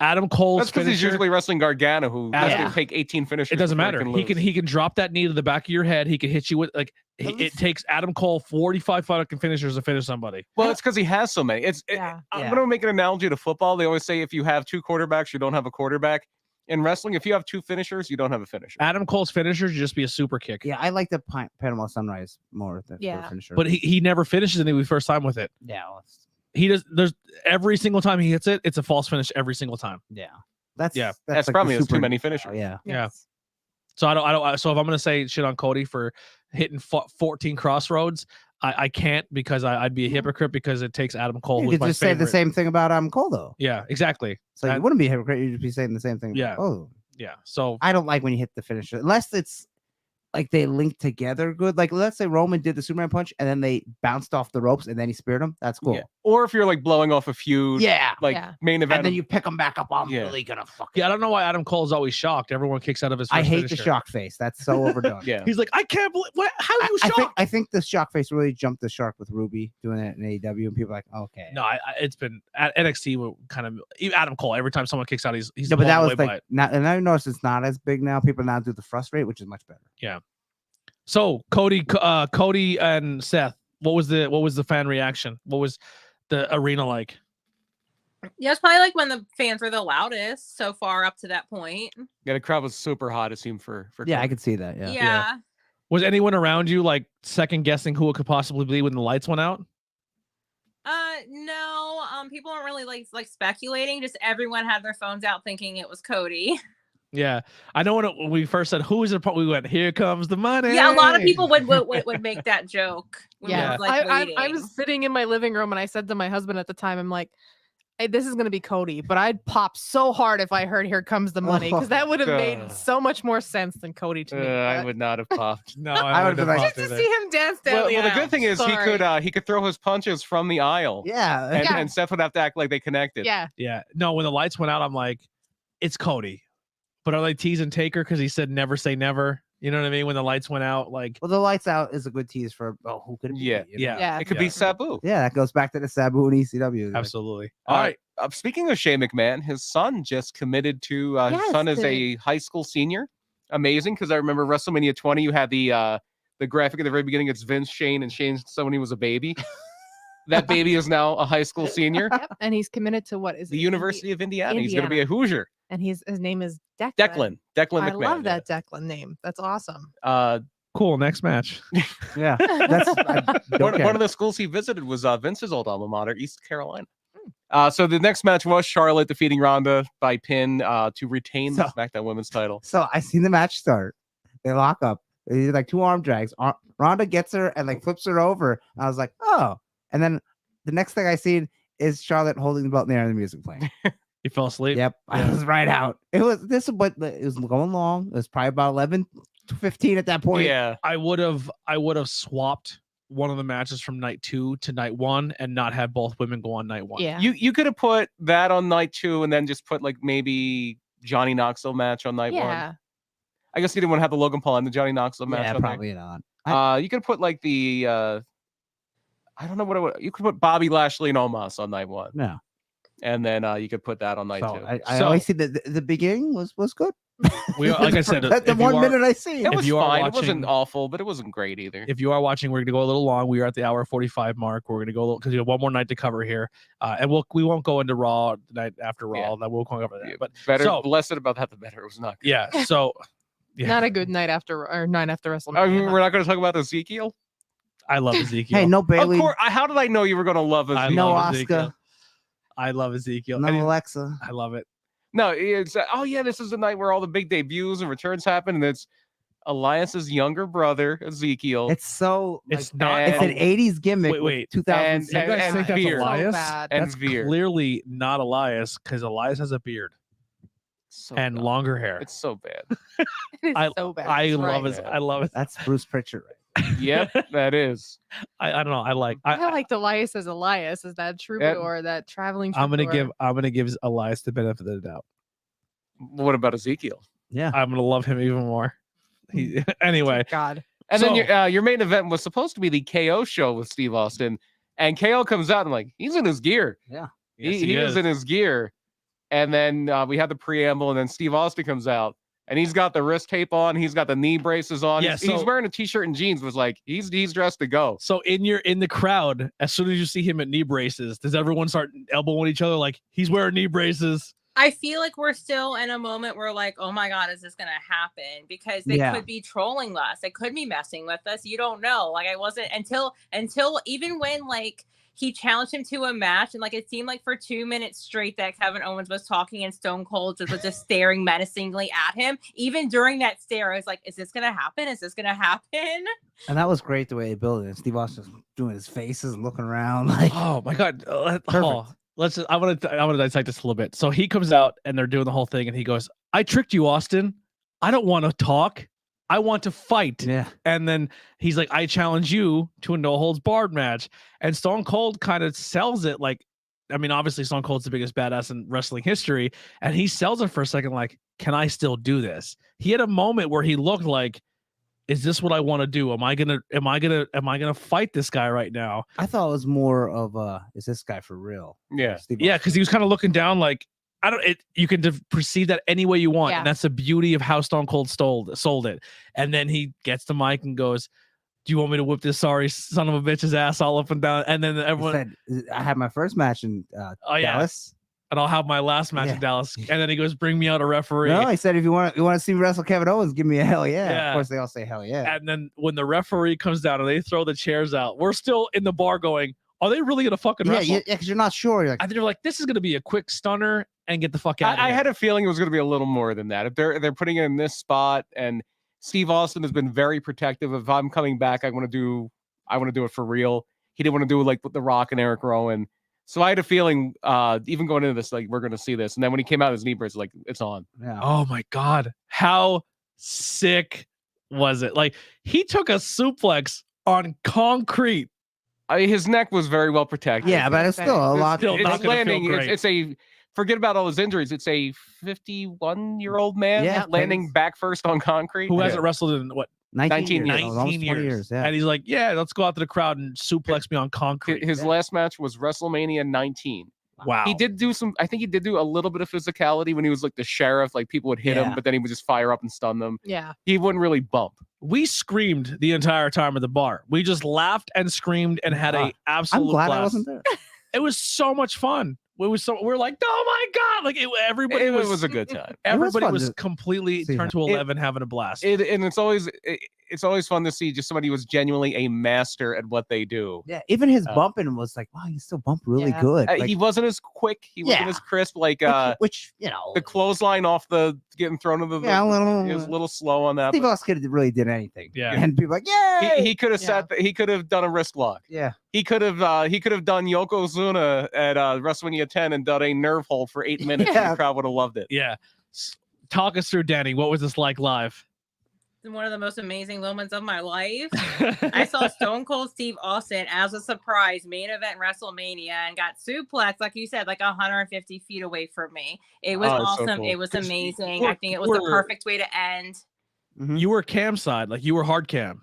Adam Cole's That's because he's usually wrestling Gargano, who has to take 18 finishers. It doesn't matter. He can drop that knee to the back of your head. He can hit you with it takes Adam Cole 45 fucking finishers to finish somebody. Well, it's because he has so many. I'm gonna make an analogy to football. They always say if you have 2 quarterbacks, you don't have a quarterback. In wrestling, if you have 2 finishers, you don't have a finisher. Adam Cole's finishers just be a super kick. Yeah, I like the Panama Sunrise more than finisher. But he never finishes any first time with it. Yeah, he does. There's every single time he hits it, it's a false finish every single time. Yeah, that's like probably too many finishers. Yeah. So I don't. So if I'm gonna say shit on Cody for hitting 14 crossroads, I can't because I'd be a hypocrite because it takes Adam Cole. You could just say the same thing about Adam Cole though. Yeah, exactly. So you wouldn't be a hypocrite. You'd just be saying the same thing. Yeah. Oh, yeah. So I don't like when you hit the finisher unless it's like they link together good. Like let's say Roman did the Superman punch and then they bounced off the ropes and then he speared him. That's cool. Yeah. Or if you're like blowing off a feud, main event, and then you pick them back up. I'm really gonna I don't know why Adam Cole is always shocked. Everyone kicks out of his. First I hate finisher. the shock face. That's so overdone. He's like, I can't believe how are you shocked. I think the shock face really jumped the shark with Ruby doing it in AEW, and people are like, okay. No, it's been at NXT. Kind of Adam Cole. Every time someone kicks out, he's no, but that was like not. And I noticed it's not as big now. People now do the frustrate, which is much better. Yeah. So Cody and Seth, what was the fan reaction? What was the arena like? Yeah, it's probably like when the fans were the loudest so far up to that point. Yeah, the crowd was super hot. It seemed for yeah, Cody. I could see that. Yeah. Was anyone around you like second guessing who it could possibly be when the lights went out? No. People weren't really like speculating. Just everyone had their phones out thinking it was Cody. Yeah, I know when we first said who is it, we went, here comes the money. Yeah, a lot of people would make that joke. Yeah, I was sitting in my living room and I said to my husband at the time, I'm like, hey, this is gonna be Cody, but I'd pop so hard if I heard here comes the money, because that would have made so much more sense than Cody to me. I would not have popped. No, I would have just to see him dance down the aisle. The good thing is he could throw his punches from the aisle. Yeah, and Seth would have to act like they connected. Yeah. No, when the lights went out, I'm like, it's Cody. But are they teasing Taker because he said never say never? You know what I mean? When the lights went out, like, well, the lights out is a good tease for who could it be? Yeah. It could be Sabu. Yeah, that goes back to the Sabu and ECW. Absolutely. All right. Speaking of Shane McMahon, his son just committed to. His son is a high school senior. Amazing, because I remember WrestleMania 20. You had the graphic at the very beginning. It's Vince, Shane, and Shane when he was a baby. That baby is now a high school senior. Yep. And he's committed to what is the University of Indiana. He's going to be a Hoosier. And his name is Declan. Declan McMahon. I love that Declan name. That's awesome. Cool. Next match. Yeah. That's one of the schools he visited was Vince's old alma mater, East Carolina. So the next match was Charlotte defeating Ronda by pin to retain the SmackDown Women's title. So I seen the match start. They lock up. They do like 2 arm drags. Ronda gets her and like flips her over. I was like, oh. And then the next thing I seen is Charlotte holding the belt in the air and the music playing. You fell asleep? Yep. I was right out. It was going long. It was probably about 11 to 15 at that point. Yeah. I would have swapped one of the matches from night 2 to night 1 and not have both women go on night 1. Yeah. You could have put that on night 2 and then just put like maybe Johnny Knoxville match on night 1. I guess you didn't want to have the Logan Paul and the Johnny Knoxville match. Yeah, on probably not. You could have put like the I don't know what it would. You could put Bobby Lashley and Omos on night 1. Yeah. And then you could put that on night 2. I always see the beginning was good. Like I said, the 1 minute I see it was fine. It wasn't awful, but it wasn't great either. If you are watching, we're gonna go a little long. We are at the hour 45 mark. We're gonna go a little because you have one more night to cover here, and we won't go into Raw the night after Raw. That we'll cover that. But better, less said about that, the better. It was not good. Yeah. So not a good night after WrestleMania. We're not going to talk about Ezekiel. I love Ezekiel. Hey, no Bailey. Of course. How did I know you were going to love Ezekiel? No Oscar. I love Ezekiel. No Alexa. I love it. No, it's this is the night where all the big debuts and returns happen, and it's Elias's younger brother Ezekiel. It's so it's not. It's an 80s gimmick. Wait, 2000. You guys think that's Elias? That's Veer. Clearly not Elias because Elias has a beard and longer hair. It's so bad. It is so bad. I love it. I love it. That's Bruce Pritchard, right? Yep, that is. I don't know. I liked Elias as Elias. Is that troubadour, that traveling troubadour? I'm gonna give Elias the benefit of the doubt. What about Ezekiel? Yeah, I'm gonna love him even more. Anyway, God. And then your main event was supposed to be the KO show with Steve Austin, and KO comes out and like he's in his gear. Yeah, he is in his gear. And then we had the preamble, and then Steve Austin comes out, and he's got the wrist tape on, he's got the knee braces on. Yeah, He's wearing a t-shirt and jeans. Was like he's dressed to go. So in the crowd, as soon as you see him at knee braces, does everyone start elbowing each other like he's wearing knee braces? I feel like we're still in a moment where like, oh my God, is this going to happen? Because they could be trolling us. They could be messing with us. You don't know. Like I wasn't until even when like he challenged him to a match. And like, it seemed like for 2 minutes straight that Kevin Owens was talking and Stone Cold was just staring menacingly at him. Even during that stare, I was like, is this going to happen? Is this going to happen? And that was great the way they built it. And Steve Austin was doing his faces and looking around like, oh my God. Perfect. I want to dissect this a little bit. So he comes out and they're doing the whole thing and he goes, I tricked you, Austin. I don't want to talk. I want to fight. Yeah. And then he's like, I challenge you to a no holds barred match. And Stone Cold kind of sells it like, I mean, obviously Stone Cold's the biggest badass in wrestling history. And he sells it for a second like, can I still do this? He had a moment where he looked like, is this what I want to do? Am I gonna fight this guy right now? I thought it was more of is this guy for real? Yeah. Yeah, because he was kind of looking down like, you can perceive that any way you want. Yeah. And that's the beauty of how Stone Cold sold it. And then he gets the mic and goes, do you want me to whip this sorry son of a bitch's ass all up and down? And then everyone said, I had my first match in Dallas. And I'll have my last match in Dallas. And then he goes, bring me out a referee. No, he said, if you want to see me wrestle Kevin Owens, give me a hell yeah. Of course, they all say hell yeah. And then when the referee comes down and they throw the chairs out, we're still in the bar going, are they really going to fucking wrestle? Yeah, because you're not sure. You're like, I think they're like, this is going to be a quick stunner and get the fuck out of here. I had a feeling it was going to be a little more than that. If they're putting it in this spot, and Steve Austin has been very protective. If I'm coming back, I want to do it for real. He didn't want to do it like with The Rock and Eric Rowan. So I had a feeling, even going into this, like we're going to see this. And then when he came out, his knee brace, like it's on. yeah. Oh my God. How sick was it? Like he took a suplex on concrete. I mean, his neck was very well protected. Yeah, but it's still a lot. Still not It's gonna landing. feel great. It's a forget about all his injuries. It's a 51-year-old man landing back first on concrete. Who hasn't wrestled in what? 19 years. 19 Almost 20 years. years. Yeah. And he's like, yeah, let's go out to the crowd and suplex me on concrete. His last match was WrestleMania 19. Wow. He did do I think he did do a little bit of physicality when he was like the sheriff. Like people would hit him, but then he would just fire up and stun them. Yeah. He wouldn't really bump. We screamed the entire time at the bar. We just laughed and screamed and had a absolute I'm glad blast. I wasn't there. It was so much fun. We're like, oh my God. Like everybody It was was a good time. everybody fun was to completely see turned to 11 having a blast. And it's always fun to see just somebody who was genuinely a master at what they do. Yeah, even his bumping was like, wow, he still bumped really good. Like, He wasn't as quick. He wasn't as crisp. Like which you know, the clothesline off the getting thrown into the he was a little slow on that. Steve Austin could have really did anything. Yeah. And people like, yeah, He could have he could have done a wrist lock. yeah. He could have done Yokozuna at WrestleMania 10 and done a nerve hold for 8 minutes. And the crowd would have loved it. Yeah. Talk us through, Danny. What was this like live? One of the most amazing moments of my life. I saw Stone Cold Steve Austin as a surprise main event WrestleMania and got suplexed, like you said, like 150 feet away from me. It was awesome. So cool. It was amazing. I think it was the perfect way to end. You were cam side, like you were hard cam.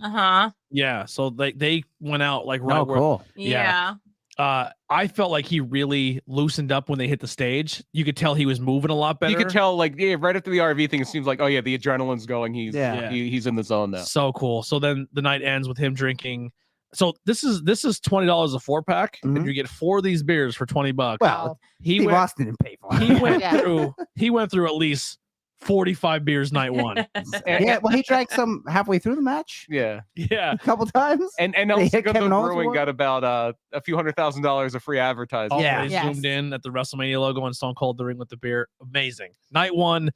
Yeah. So they went out like right where. Cool. Yeah. I felt like he really loosened up when they hit the stage. You could tell he was moving a lot better. You could tell, like, right after the RV thing, it seems like, oh yeah, the adrenaline's going. He's in the zone now. So cool. So then the night ends with him drinking. So this is $20 a 4-pack, and you get 4 of these beers for $20. Well, Steve Austin didn't pay for it. He went through at least 45 beers night one. Yeah, well, he drank some halfway through the match. Yeah, a couple times. And also Brewing got about a few $100,000 of free advertising. They zoomed in at the WrestleMania logo and Stone Cold the ring with the beer. Amazing. Night one,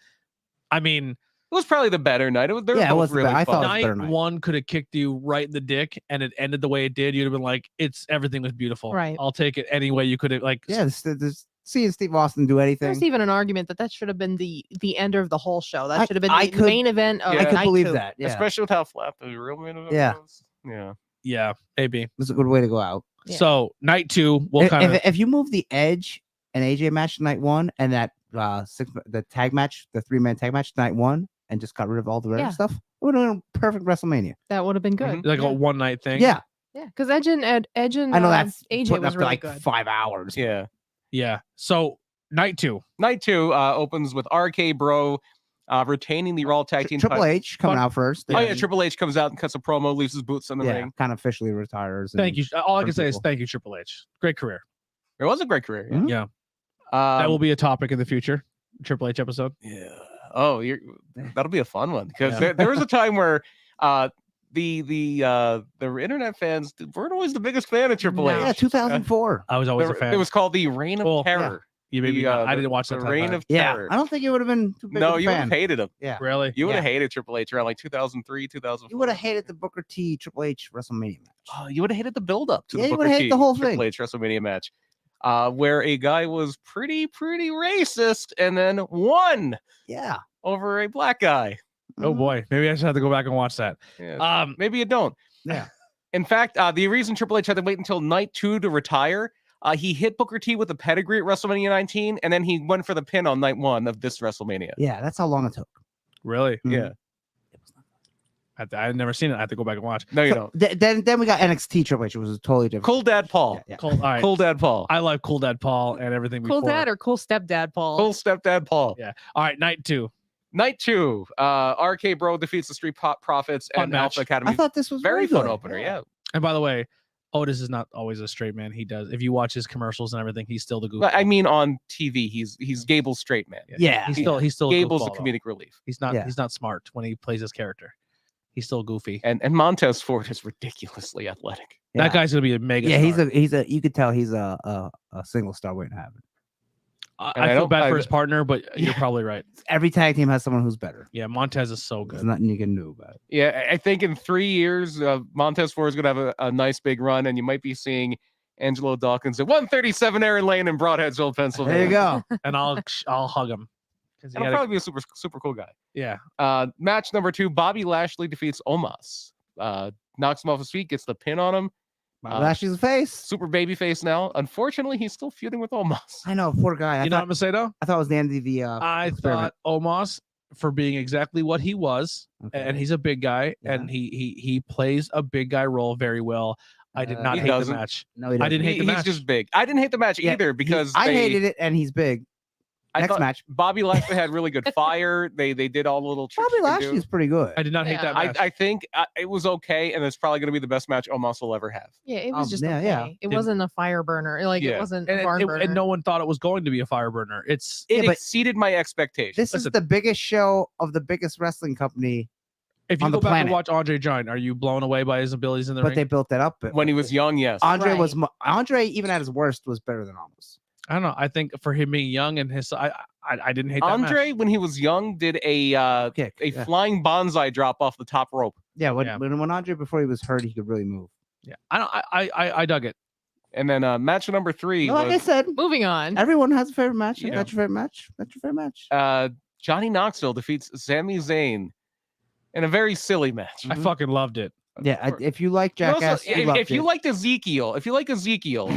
I mean, it was probably the better night. It was really I fun. thought it was night one could have kicked you right in the dick, and it ended the way it did. You'd have been like, everything was beautiful. Right. I'll take it any way you could have. Like, this seeing Steve Austin do anything. There's even an argument that should have been the ender of the whole show. That should have been the could- main event of I could night believe 2. that. Yeah, Especially with how flat the real main event was. yeah, maybe. it was a good way to go out. Yeah. So night 2, we'll kind of. If you move the Edge and AJ match to night 1 and that the tag match, the 3-man tag match to night 1, and just got rid of all the rest stuff, it would have been a perfect WrestleMania. That would have been good. like a one night thing. Yeah, Yeah, because Edge and I know that's AJ putting was up to really like good. 5 hours. Yeah. Yeah. So Night 2. Night 2 opens with RK Bro retaining the Raw Tag Team Triple title. H coming out first. Oh yeah, Triple H comes out and cuts a promo, leaves his boots in the yeah, ring. kind of officially retires. Thank you. All I can say is people. thank you, Triple H. Great career. It was a great career. Yeah. Mhm. Yeah. That will be a topic in the future. Triple H episode. Yeah. Oh, that'll be a fun one because there was a time where the internet fans weren't always the biggest fan of Triple No. H. Yeah, 2004. I was always a fan. It was called the Reign of Well, Terror. You made me, I didn't watch the that. Reign of Yeah, Terror. I don't think you would have been too big No, of a you would fan. have hated him. Yeah, Really? You would have Yeah. hated Triple H around like 2003, 2004. you would have hated the Booker T Triple H WrestleMania match. Oh, you would have hated the build up to Yeah, the you Booker would've hated T the whole Triple thing. H WrestleMania match, where a guy was pretty racist and then won Yeah. over a black guy. Oh boy, maybe I should have to go back and watch that. Yeah, maybe you don't. Yeah. In fact, the reason Triple H had to wait until night 2 to retire, he hit Booker T with a pedigree at WrestleMania 19, and then he went for the pin on night 1 of this WrestleMania. Yeah, that's how long it took. Really? Mhm. Yeah. I've never seen it. I have to go back and watch. No, you So, don't. then we got NXT Triple H, which was totally different. Cool Dad Paul. Yeah, yeah. Cool. All right. Cool Dad Paul. I like Cool Dad Paul and everything Cool before. dad or cool stepdad, Paul? Cool Stepdad Paul. Yeah. All right. Night 2. Night 2, RK Bro defeats the Street Profits Fun and match. Alpha Academy. I thought this was Very really fun good. opener, yeah. And by the way, Otis is not always a straight man. He does. If you watch his commercials and everything, he's still the goofy. But I mean, on TV, he's Gable's straight man. Yeah. He's still a Gable's the goofball, though. comedic relief. He's not. Yeah. He's not smart when he plays his character. He's still goofy. And Montez Ford is ridiculously athletic. Yeah. That guy's gonna be a mega. Yeah, star. he's a. You could tell he's a single star waiting to happen. And I I feel don't- bad for I- his partner, but you're probably right. Every tag team has someone who's better. Yeah, Montez is so There's good. nothing you can do about it. Yeah, I think in 3 years, Montez Ford is going to have a nice big run, and you might be seeing Angelo Dawkins at 137 Aaron Lane in Broadheadsville, Pennsylvania. There you go. And I'll hug him. 'Cause he That'll had a- probably be a super cool guy. yeah. Match number 2, Bobby Lashley defeats Omos. Knocks him off his feet, gets the pin on him. Lashley's face. Super babyface now. Unfortunately, he's still feuding with Omos. I know, poor guy. You know what I'm gonna say though? I thought it was the end of the. I experiment. thought Omos, for being exactly what he was, Okay. and he's a big guy, Yeah. and he plays a big guy role very well. I did not He hate doesn't. the match. No, he I doesn't. didn't hate the He's match. just big. I didn't hate the match Yeah, either because I they- hated it, and he's big. I Next thought match, Bobby Lashley had really good fire. They did all the little tricks. Bobby you can do. Lashley's pretty good. I did not hate Yeah. that match. I think it was okay, and it's probably going to be the best match Omos will ever have. Yeah, it was just yeah, okay. yeah. It Did- wasn't a fire burner. Like Yeah. it wasn't a and, barn burner. and no one thought it was going to be a fire burner. It's It Yeah, but exceeded my expectations. This is Listen. the biggest show of the biggest wrestling company, if you on go the back and planet. watch Andre Giant, are you blown away by his abilities in the but ring? they built that up. When he was young, yes. Andre Right. was Andre even at his worst was better than Almost. I don't know. I think for him being young and his, I didn't hate that match. Andre, when he was young, did a Kick. a Yeah. flying bonsai drop off the top rope. Yeah, when, Yeah. when Andre before he was hurt, he could really move. Yeah, I dug it. And then match number 3 No, like I was said, Moving on. everyone has a favorite match. You Yeah. got your favorite match. That's your favorite match. Johnny Knoxville defeats Sami Zayn in a very silly match. I fucking loved it. Yeah, if you like You also- Jackass, you if loved you it. liked Ezekiel,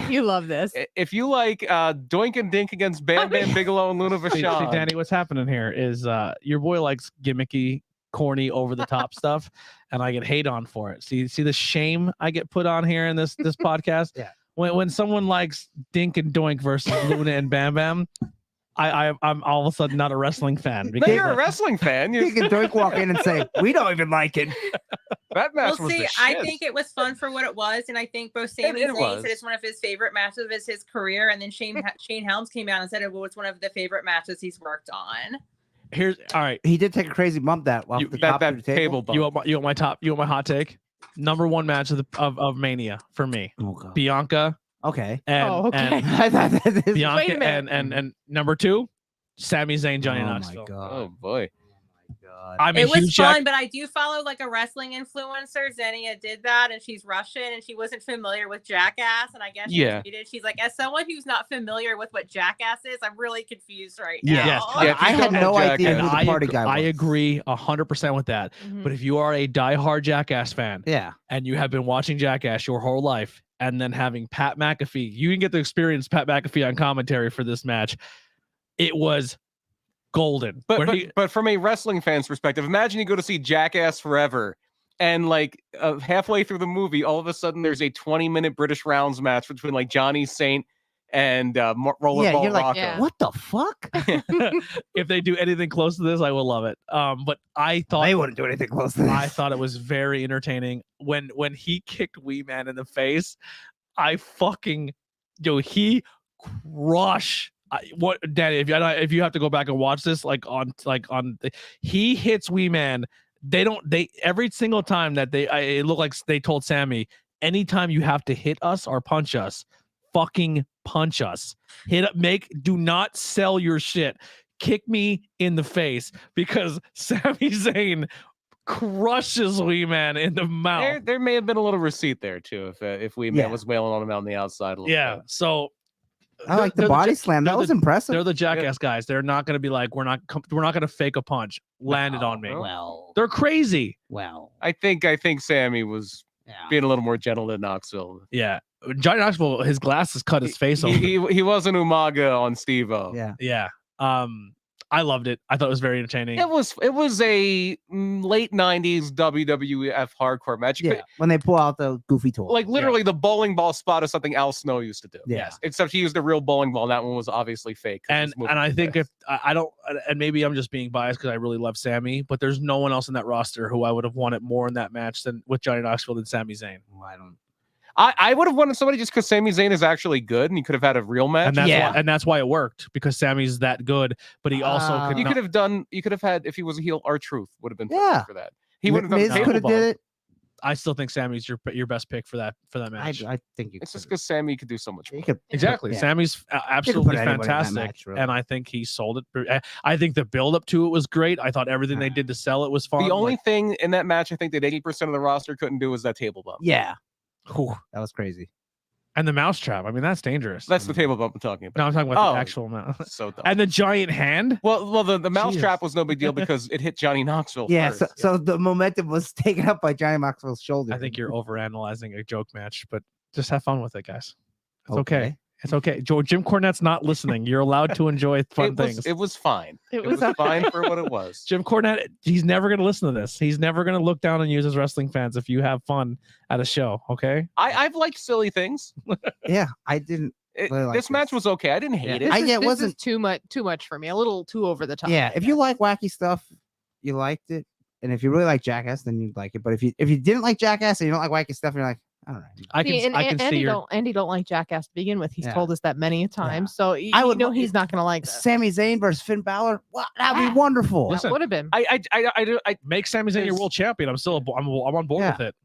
You love this. if you like Doink and Dink against Bam Bam Bigelow and Luna See, Vachon, Danny, what's happening here is your boy likes gimmicky, corny, over the top stuff, and I get hate on for it. See the shame I get put on here in this podcast. Yeah. When someone likes Dink and Doink versus Luna and Bam Bam, I'm all of a sudden not a wrestling fan but because you're a wrestling fan. You can Doink walk in and say, "We don't even like it." That match Well, was see, the I shit. think it was fun for what it was, and I think both Sami it Zayn was. said it's one of his favorite matches of his career, and then Shane Helms came out and said it was one of the favorite matches he's worked on. here's all right. He did take a crazy bump that off You- the that top of the table. bump. You want my top? You want my hot take? Number one match of Mania for me. Oh, God. Bianca Okay. and, Oh, okay. and I thought that is- Bianca Wait a minute. and number 2, Sami Zayn, Johnny oh Knoxville. my God. Oh boy. Oh my God. I'm a It was huge fun, Jack- but I do follow like a wrestling influencer. Xenia did that, and she's Russian, and she wasn't familiar with Jackass, and I guess she Yeah. tweeted, she's like, as someone who's not familiar with what Jackass is, I'm really confused right Yeah. now. Yes. Yeah, if you I had don't know no Jack, idea and who the party guy was. I agree 100% with that. Mhm. But if you are a diehard Jackass fan Yeah. and you have been watching Jackass your whole life, and then having Pat McAfee, you can get to experience Pat McAfee on commentary for this match. It was golden. But from a wrestling fan's perspective, imagine you go to see Jackass Forever, and like halfway through the movie, all of a sudden there's a 20-minute British rounds match between like Johnny Saint and Rollerball you're like, Rocco. yeah. What the fuck? If they do anything close to this, I will love it. But I thought They wouldn't do anything close to this. I thought it was very entertaining when he kicked Wee Man in the face. I fucking he crush. What, Danny? If you have to go back and watch this, he hits Wee Man. They every single time that it looked like they told Sammy, anytime you have to hit us or punch us, fucking punch us. Do not sell your shit. Kick me in the face, because Sami Zayn crushes Wee Man in the mouth. There may have been a little receipt there too, if Wee Man was wailing on him out on the outside. A little bit. So I like the body slam. That was impressive. They're the Jackass guys. They're not going to be like, we're not going to fake a punch. Landed on me. Well, They're crazy. well. I think Sammy was being a little more gentle than Knoxville. Yeah, Johnny Knoxville, his glasses cut his face open. He was an Umaga on Steve-O. Yeah. I loved it. I thought it was very entertaining. It was a late 90s WWF hardcore match. Yeah, when they pull out the goofy toy. Like literally the bowling ball spot is something Al Snow used to do. Yeah. Except he used a real bowling ball. And that one was obviously fake. And I think if I don't, and maybe I'm just being biased because I really love Sammy, but there's no one else in that roster who I would have wanted more in that match than with Johnny Knoxville than Sami Zayn. Well, I don't. I would have wanted somebody just because Sami Zayn is actually good and he could have had a real match. And that's why it worked, because Sammy's that good, but he also could. You could have had, if he was a heel, R-Truth would have been Yeah. for that. He would have done Miz could have did it. I still think Sammy's your best pick for that match. I think It's just because Sammy could do so much more. Exactly. Yeah. Sammy's absolutely anybody in that fantastic, match, really. and I think he sold it. I think the build up to it was great. I thought everything they did to sell it was fun. The only thing in that match I think that 80% of the roster couldn't do was that table bump. Yeah. Whew. That was crazy. And the mousetrap. I mean, that's dangerous. That's the table bump I'm talking about. No, I'm talking about the actual mouse. So dumb. And the giant hand. Well, the mousetrap was no big deal because it hit Johnny Knoxville. Yeah. First. So the momentum was taken up by Johnny Knoxville's shoulder. I think you're overanalyzing a joke match, but just have fun with it, guys. It's okay. It's okay. Jim Cornette's not listening. You're allowed to enjoy fun things. It was fine. It was fine for what it was. Jim Cornette, he's never going to listen to this. He's never going to look down on you as wrestling fans if you have fun at a show. Okay. I've liked silly things. Yeah, I didn't. Really like this match was okay. I didn't hate it. It This wasn't is too much for me. A little too over the top. Yeah, if you like wacky stuff, you liked it, and if you really like Jackass, then you'd like it. But if you didn't like Jackass and you don't like wacky stuff, you're like, all right. I can see your. Andy don't like Jackass to begin with. He's Yeah. told us that many times. So I would know he's not going to like that. Sami Zayn versus Finn Balor. Wow, that'd be wonderful. Listen, That would have been. I Make Sami Zayn your world champion. I'm on board with it.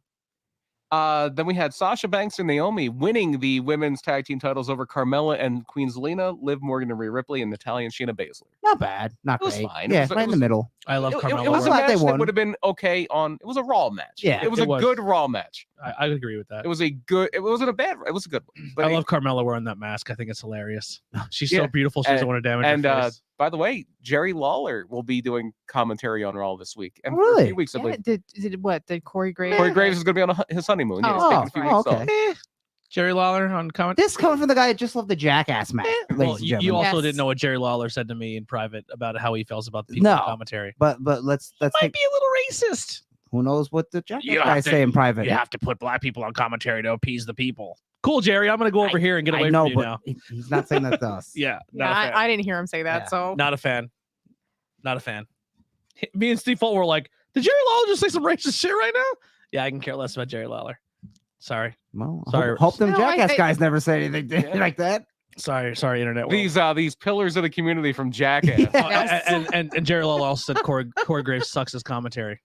Then we had Sasha Banks and Naomi winning the women's tag team titles over Carmella and Queen Zelina, Liv Morgan and Rhea Ripley, and Natalya and Shayna Baszler. Not bad. Not It was great. fine. It Yeah, was- right in the middle. I love Carmella. It was a glad they match that won. would have been okay on. It was a Raw match. Yeah, it was it a was. good Raw match. I agree with that. It was a good. It wasn't a bad. It was a good one. But I love Carmella wearing that mask. I think it's hilarious. She's Yeah. so beautiful. She doesn't want to damage And her face. by the way, Jerry Lawler will be doing commentary on Raw this week. And for Really? a few weeks, I Yeah, believe. did Corey Graves? Corey Graves is going to be on his honeymoon. Yeah, he's Oh, taking a few weeks okay. off. Jerry Lawler on comment. This coming from the guy that just loved the Jackass match. Well, ladies and you gentlemen. also Yes. didn't know what Jerry Lawler said to me in private about how he feels about the people in No. commentary. But let's Might take. be a little racist. Who knows what the Jackass You have guys to- say in private? You have to put black people on commentary to appease the people. Cool, Jerry. I'm gonna go over here and get away I know, from you but now. he's not saying that to us. Yeah, Yeah, not a fan. I didn't hear him say that. Yeah. So Not a fan. Not a fan. Me and Steve Folt were like, did Jerry Lawler just say some racist shit right now? Yeah, I can care less about Jerry Lawler. Sorry. Well, Sorry. hope them No, Jackass I- guys never say anything Yeah. like that. Sorry, internet world. These pillars of the community from Jackass. Yeah. And Jerry Lawler also said Corey Graves sucks his commentary.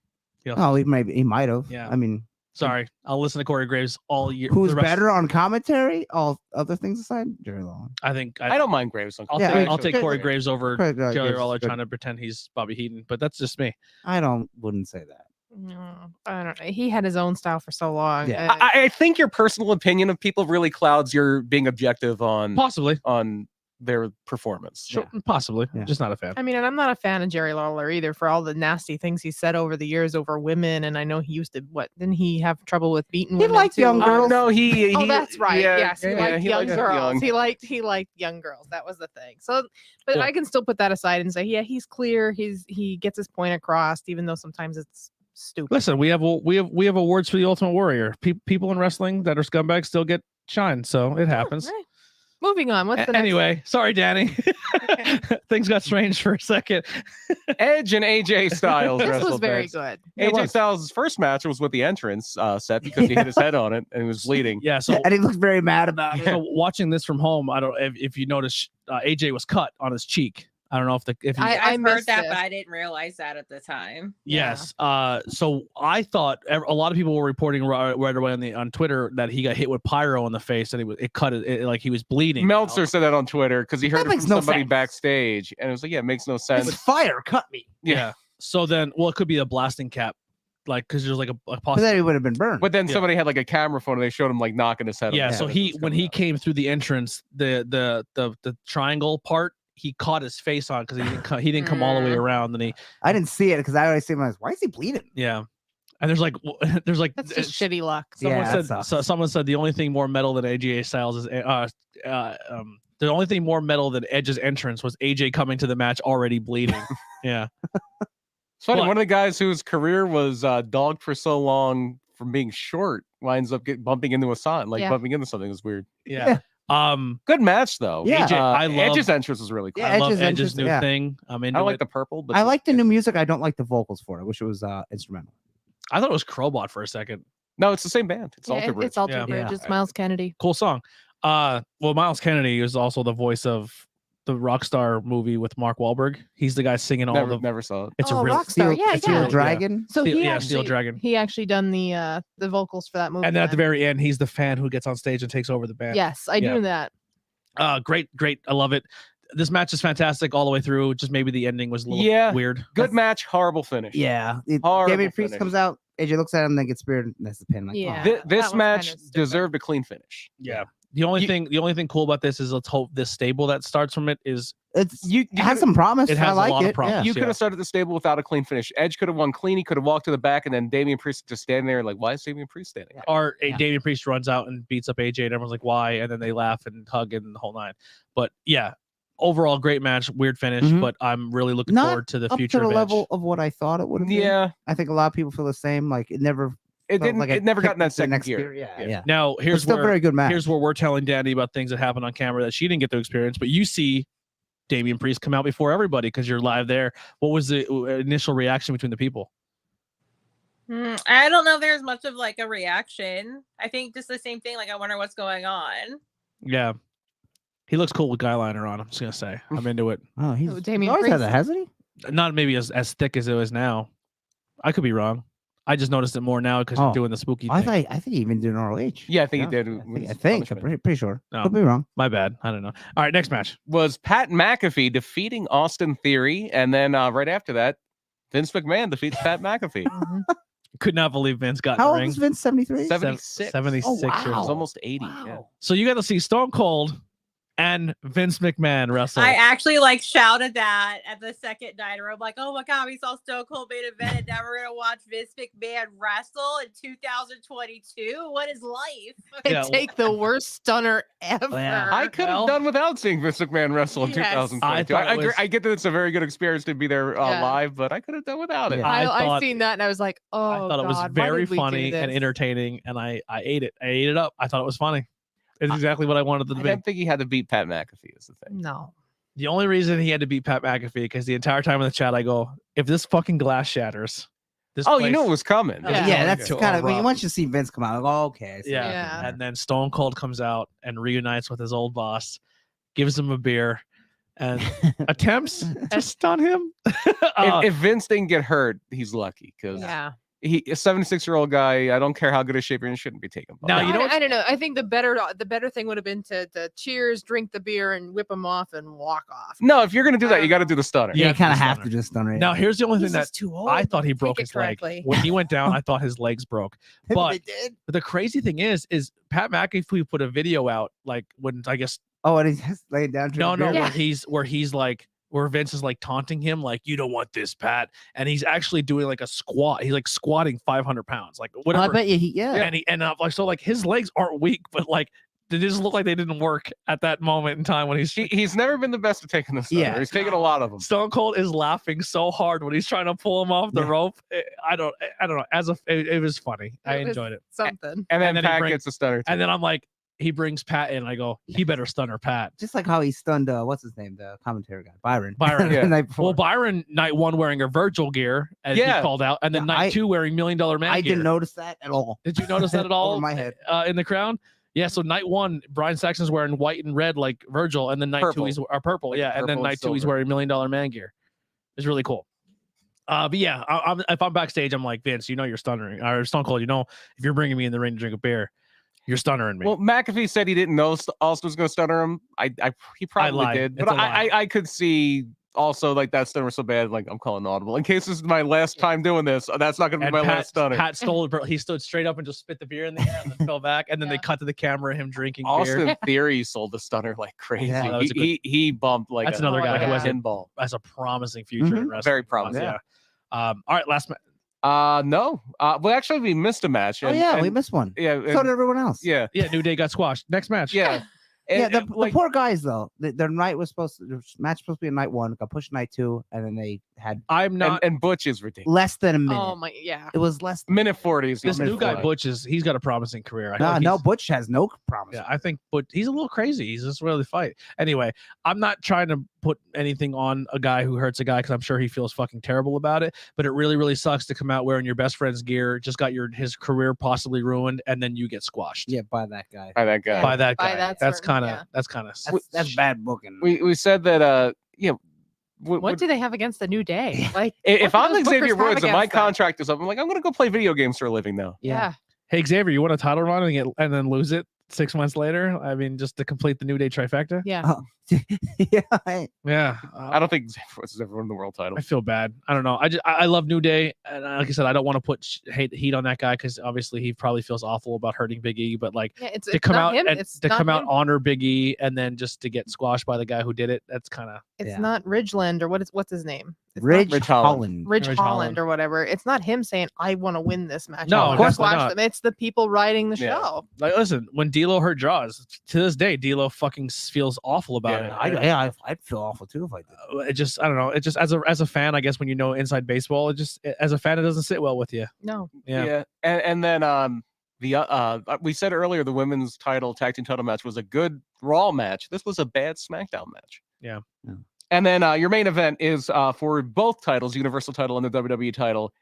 Oh, he might have. Yeah. I mean, Sorry, I'll listen to Corey Graves all year. who's the rest- better on commentary? All other things aside, Jerry Lawler. I think I don't mind Graves. I'll Yeah, take, I mean, I'll take Corey Graves over Corey Graves Jerry is Lawler good. trying to pretend he's Bobby Heenan, but that's just me. I wouldn't say that. no, I don't know. He had his own style for so long. Yeah. I think your personal opinion of people really clouds your being objective on Possibly, their performance. sure, possibly. Yeah. Just not a fan. I mean, and I'm not a fan of Jerry Lawler either for all the nasty things he said over the years over women. And I know he used to, didn't he have trouble with beating women? liked too? young girls. No, he. Oh, that's right. yeah, Yes, he yeah, liked he young likes girls. young. He liked young girls. That was the thing. So, but Cool. I can still put that aside and say, yeah, he's clear. He gets his point across, even though sometimes it's stupid. Listen, we have awards for the Ultimate Warrior. People in wrestling that are scumbags still get shine, so it happens. Right. Moving on. What's the next? Anyway, sorry, Danny. Things got strange for a second. Edge and AJ Styles This was wrestled very next. good. It AJ was. Styles' first match was with the entrance set because he hit his head on it and he was bleeding. Yeah. So, And he looked very mad about it. so watching this from home, I don't if you notice, AJ was cut on his cheek. I don't know if you, I've heard missed that, this. but I didn't realize that at the time. yes. So I thought a lot of people were reporting right away on Twitter that he got hit with pyro in the face and it cut it like he was bleeding. Meltzer said that on Twitter because he heard That it from makes no somebody sense. backstage, and it was like, yeah, it makes no sense. It's fire cut me. Yeah. So then, well, it could be a blasting cap, like because there's like a But then he would have been burned. But then Yeah. somebody had like a camera phone and they showed him like knocking his head. Yeah. on So the he head as it was when coming he out. came through the entrance, the triangle part, he caught his face on because he didn't come all the way around, and I didn't see it because I always see him like, why is he bleeding? yeah. And there's like That's just shitty luck. someone Yeah, that said sucks. someone said the only thing more metal than AJ Styles is the only thing more metal than Edge's entrance was AJ coming to the match already bleeding. Yeah. It's funny. But- One of the guys whose career was dogged for so long from being short winds up bumping into a sign, like Yeah. bumping into something. It was weird. Yeah. Good match though. Yeah. AJ, I love Edge's entrance was really cool. Yeah, I love Edge's Edge's entrance, new yeah. thing. I'm into I like it. the purple, but I like the new music. I don't like the vocals for it. I wish it was instrumental. I thought it was Crowbot for a second. No, it's the same band. It's Yeah, Alter Bridge. it's Alter Yeah. Bridge. Yeah. It's Miles Kennedy. Cool song. Well, Miles Kennedy is also the voice of the Rockstar movie with Mark Wahlberg. He's the guy singing all Never, the. never saw it. It's Oh, a real. Rockstar. Yeah, it's a yeah. real- Dragon. So Steel- he yeah, actually, Steel Dragon. He actually done the vocals for that movie. And then at the then. very end, he's the fan who gets on stage and takes over the band. Yes, I Yeah. knew that. Great. I love it. This match is fantastic all the way through. Just maybe the ending was a little Yeah. weird. Good match, horrible finish. Yeah. Horrible David Priest finish. comes out. AJ looks at him, then gets speared. And that's the pin. Like, Yeah. oh. This that was match kinda stupid. deserved a clean finish. Yeah. The only You- thing cool about this is let's hope this stable that starts from it is It's You it has some promise. it has I a like lot of it. promise. Yeah. You Yeah. could have started the stable without a clean finish. Edge could have won clean. He could have walked to the back, and then Damian Priest just standing there like, why is Damian Priest standing? there? or Yeah. Damian Priest runs out and beats up AJ and everyone's like, why? And then they laugh and hug and the whole nine. But yeah, overall great match, weird finish, Mhm. but I'm really looking Not forward to the Up future to the of Edge. level of what I thought it would have been. Yeah, I think a lot of people feel the same. Like it never. it felt didn't. like It never got in that kicked into the second gear. Yeah. Yeah. Yeah. Now It's here's still a where very good match. here's where we're telling Danny about things that happen on camera that she didn't get to experience, but you see Damian Priest come out before everybody because you're live there. What was the initial reaction between the people? I don't know if there's much of like a reaction. I think just the same thing. Like, I wonder what's going on. Yeah. He looks cool with guy liner on. I'm just gonna say I'm into it. Oh, he's Oh, Damian always had Priest. that, hasn't he? Not maybe as thick as it is now. I could be wrong. I just noticed it more now because you're Oh, doing the spooky I thing. think he even did an ROH. Yeah, I think Yeah, he did. I with think, his I'm punishment. pretty sure. No. Could be wrong. My bad. I don't know. All right, next match. Was Pat McAfee defeating Austin Theory, and then right after that, Vince McMahon defeats Pat McAfee. Mhm. Could not believe Vince got How in old the ring. is Vince? 73. 76. 76 Oh, wow. years He's old. almost 80. Yeah. Wow. So you got to see Stone Cold and Vince McMahon wrestle. I actually like shouted that at the second night. I'm like, oh my god, we saw Stone Cold main event, and now we're gonna watch Vince McMahon wrestle in 2022. What is life? They Yeah, take the worst stunner ever. Yeah. I could have Well- done without seeing Vince McMahon wrestle in Yes. 2022. I thought it was- I get that it's a very good experience to be there Yeah. live, but I could have done without it. Yeah. I I thought- seen that and I was like, oh, I thought it was God, why very did we do funny and this? entertaining, and I ate it. I ate it up. I thought it was funny. It's exactly what I wanted to I be. didn't think he had to beat Pat McAfee is the thing. No. The only reason he had to beat Pat McAfee because the entire time in the chat I go, if this fucking glass shatters, this Oh, you knew it place- was coming. Yeah. Yeah, Yeah, that's to kind of when you erupt. once you see Vince come out, like, oh, okay. I see Yeah. what you're Yeah. doing And then Stone Cold comes out and reunites with his old boss, gives him a beer, and attempts to stun him. If Vince didn't get hurt, he's lucky because Yeah. he a 76-year-old guy. I don't care how good a shape you're in, shouldn't be taken. Now, you know I don't know. I think the better thing would have been to cheers, drink the beer, and whip him off and walk off. No, if you're gonna do that, you got to do the stunner. Yeah, Yeah, you kind of the have stunner. to just stun right Now, here's the only thing He's that just too old. I thought he Take broke it his leg. correctly. When he went down, I thought his legs broke. They But did. the crazy thing is Pat McAfee put a video out like when I guess Oh, and he's just laying down. no, drinking beer? where he's like where Vince is like taunting him like you don't want this, Pat, and he's actually doing like a squat. He's like squatting 500 pounds, like Oh, whatever. I bet you. Yeah. And he and like so like his legs aren't weak, but like they just look like they didn't work at that moment in time when He's never been the best at taking the stunner. Yeah. He's taken a lot of them. Stone Cold is laughing so hard when he's trying to pull him off the Yeah. rope. I don't know. It was funny. I It was enjoyed it. Something. And then and then he Pat brings- gets the stunner. And then I'm like, he brings Pat in. I go, he better stun her, Pat. Just like how he stunned what's his name, the commentary guy, Byron. Byron, the yeah. night before. Well, Byron night 1 wearing a Virgil gear, as he called out, and then Yeah, night 2 wearing $1 Million Man I gear. didn't notice that at all. Did you notice that at all? Over my head. In the crowd? Yeah, so night 1, Brian Saxon's wearing white and red like Virgil, and then night 2 he's purple. Like yeah, and then purple and night 2 he's silver. wearing $1 Million Man gear. It's really cool. But yeah, if I'm backstage, I'm like, Vince, you know you're stunnering. Or Stone Cold, you know, if you're bringing me in the ring to drink a beer, you're stunnering me. Well, McAfee said he didn't know Austin was going to stunner him. He probably lied. did, It's but a lie. I could see also like that stunner was so bad. Like I'm calling audible in case this is my last time doing this. That's not going to be my last stunner. Pat stole it. He stood straight up and just spit the beer in the air and then fell back. And then they cut to the camera, him drinking Austin beer. Theory sold the stunner like crazy. Yeah. That was a good- He bumped like That's another guy like who a has a pinball. Has a promising future in wrestling. Very promising. Yeah. All right, last match. No. Well, actually, we missed a match. Oh yeah, we missed one. Yeah. So did everyone else. Yeah. Yeah, New Day got squashed. Next match. Yeah. Yeah, And, the poor guys though. Their night was supposed to. Their match was supposed to be a night 1. Got pushed to night 2, and then they had I'm not. and Butch is ridiculous. less than a minute. Oh my, yeah. It was less. Minute 40s. This new guy, Butch. Butch, he's got a promising career. I No, think no, he's- Butch has no promise. Yeah, I think, but he's a little crazy. He's just really fight. Anyway, I'm not trying to put anything on a guy who hurts a guy because I'm sure he feels fucking terrible about it. But it really, really sucks to come out wearing your best friend's gear, just got his career possibly ruined, and then you get squashed Yeah, by that guy. By that guy. by that By guy. that That's certain- kind of yeah. That's bad booking. We said that What do they have against the New Day? Like, if what I'm do those Xavier bookers have Woods and my against them? contract is up, I'm like, I'm gonna go play video games for a living now. Yeah. Hey Xavier, you want a title run and then lose it 6 months later? I mean, just to complete the New Day trifecta. Yeah. Yeah, Yeah, I don't think Xavier Woods has ever won the world title. I feel bad. I don't know. I love New Day, and like I said, I don't want to put heat on that guy because obviously he probably feels awful about hurting Big E. But like Yeah, it's to come not out him. and It's to not come out him. honor Big E and then just to get squashed by the guy who did it, that's kind of It's Yeah. not Ridgeland or what's his name? It's not Ridge Ridge Holland. Holland. Ridge Ridge Holland Holland. or whatever. It's not him saying I want to win this match. No, I wanna definitely squash not. them. It's the people writing the Yeah. show. like listen. When D'Lo hurt Jaws, to this day, D'Lo fucking feels awful about Yeah, it. I'd feel awful too if I did. It just I don't know. It just as a fan, I guess when you know inside baseball, as a fan, it doesn't sit well with you. No. Yeah. And then we said earlier the women's tag team title match was a good Raw match. This was a bad SmackDown match. Yeah. And then your main event is for both titles, Universal title and the WWE title.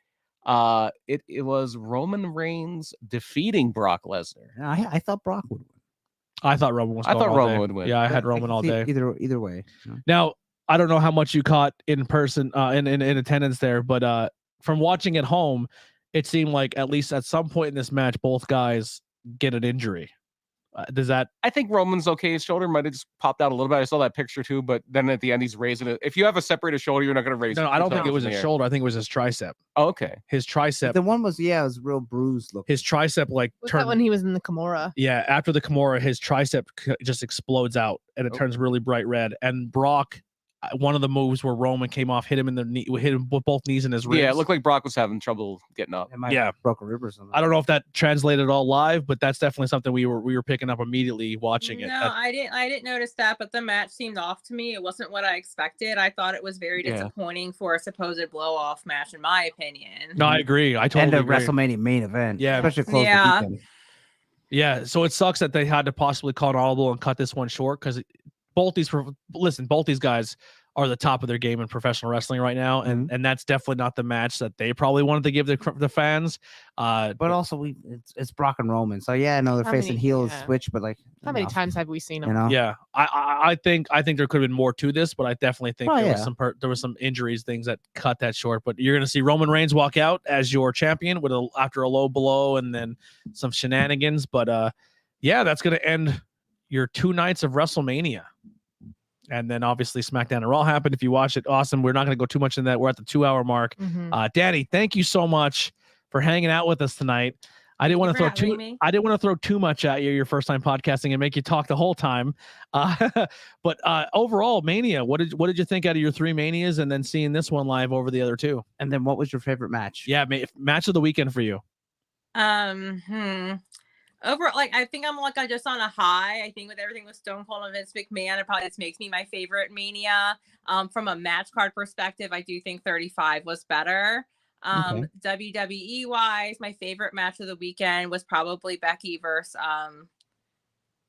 It was Roman Reigns defeating Brock Lesnar. I thought Brock would win. I thought Roman was. I going thought all Roman day. would win. Yeah, I had I Roman can all see day. Either way. you know? Now, I don't know how much you caught in person in attendance there, but from watching at home, it seemed like at least at some point in this match, both guys get an injury. Does that? I think Roman's okay. His shoulder might have just popped out a little bit. I saw that picture too, but then at the end he's raising it. If you have a separated shoulder, you're not going to raise. No, I don't think it was his his shoulder. I think it was his tricep. Oh, okay. His tricep. The one was it was real bruised looking. His tricep like Was that turned. when he was in the Kimura? Yeah, after the Kimura, his tricep just explodes out and it Oh. turns really bright red. And Brock, one of the moves where Roman came off, hit him in the knee, hit him with both knees in his ribs. Yeah, it looked like Brock was having trouble getting up. It might Yeah. have broke a rib or something. I don't know if that translated all live, but that's definitely something we were picking up immediately watching it. No, I didn't notice that, but the match seemed off to me. It wasn't what I expected. I thought it was very Yeah. disappointing for a supposed blow off match, in my opinion. No, I agree. I totally And a agree. WrestleMania main event. Yeah. Especially close Yeah. to weekend. Yeah, so it sucks that they had to possibly call an audible and cut this one short because both these guys are the top of their game in professional wrestling right now, and that's definitely not the match that they probably wanted to give the fans. But also it's Brock and Roman. So yeah, no, they're How facing many- heels yeah. switch, but like How many enough, times have we seen him? you know? yeah, I think there could have been more to this, but I definitely think Oh, there yeah. was some injuries, things that cut that short. But you're gonna see Roman Reigns walk out as your champion with after a low blow and then some shenanigans. But yeah, that's gonna end your 2 nights of WrestleMania. And then obviously SmackDown and Raw happened. If you watch it, awesome. We're not going to go too much in that. We're at the 2-hour mark. Mhm. Danny, thank you so much for hanging out with us tonight. I didn't want to Thank you throw for having me. I didn't want to throw too much at you your first time podcasting and make you talk the whole time. But overall, Mania, what did you think out of your 3 Manias and then seeing this one live over the other 2? And then what was your favorite match? Yeah, match of the weekend for you. Overall, like I think I'm just on a high. I think with everything with Stone Cold and Vince McMahon, it probably just makes me my favorite Mania. From a match card perspective, I do think 35 was better. WWE wise, my favorite match of the weekend was probably Becky versus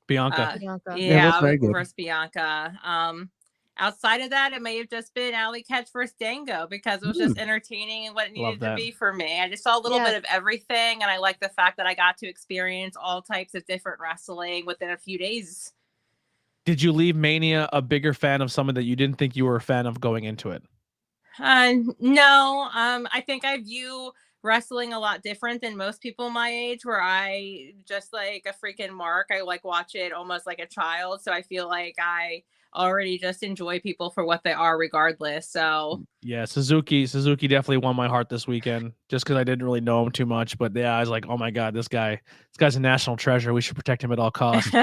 Bianca. Bianca. Yeah, it was very good. versus Bianca. Outside of that, it may have just been Alley Catch versus Dango because it was just entertaining and what it Love needed to that. be for me. I just saw a little bit of everything, and I like the fact that I got to experience all types of different wrestling within a few days. Did you leave Mania a bigger fan of someone that you didn't think you were a fan of going into it? No. I think I view wrestling a lot different than most people my age, where I just like a freaking mark. I like watch it almost like a child. So I feel like I already just enjoy people for what they are regardless. So yeah, Suzuki definitely won my heart this weekend just because I didn't really know him too much. But yeah, I was like, oh my God, this guy's a national treasure. We should protect him at all costs.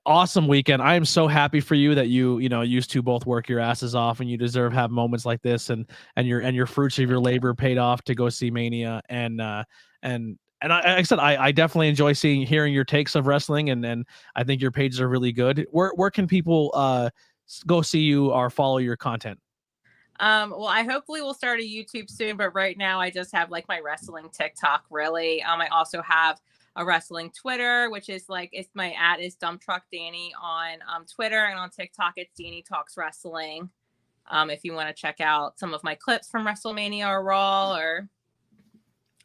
Awesome weekend. I am so happy for you that you used to both work your asses off, and you deserve have moments like this and your fruits of your labor paid off to go see Mania. And like I said, I definitely enjoy hearing your takes of wrestling, and I think your pages are really good. Where can people go see you or follow your content? Well, I hopefully will start a YouTube soon, but right now I just have like my wrestling TikTok really. I also have a wrestling Twitter, which is like my @ is Dump Truck Dani on Twitter, and on TikTok it's Dani Talks Wrestling. If you want to check out some of my clips from WrestleMania or Raw or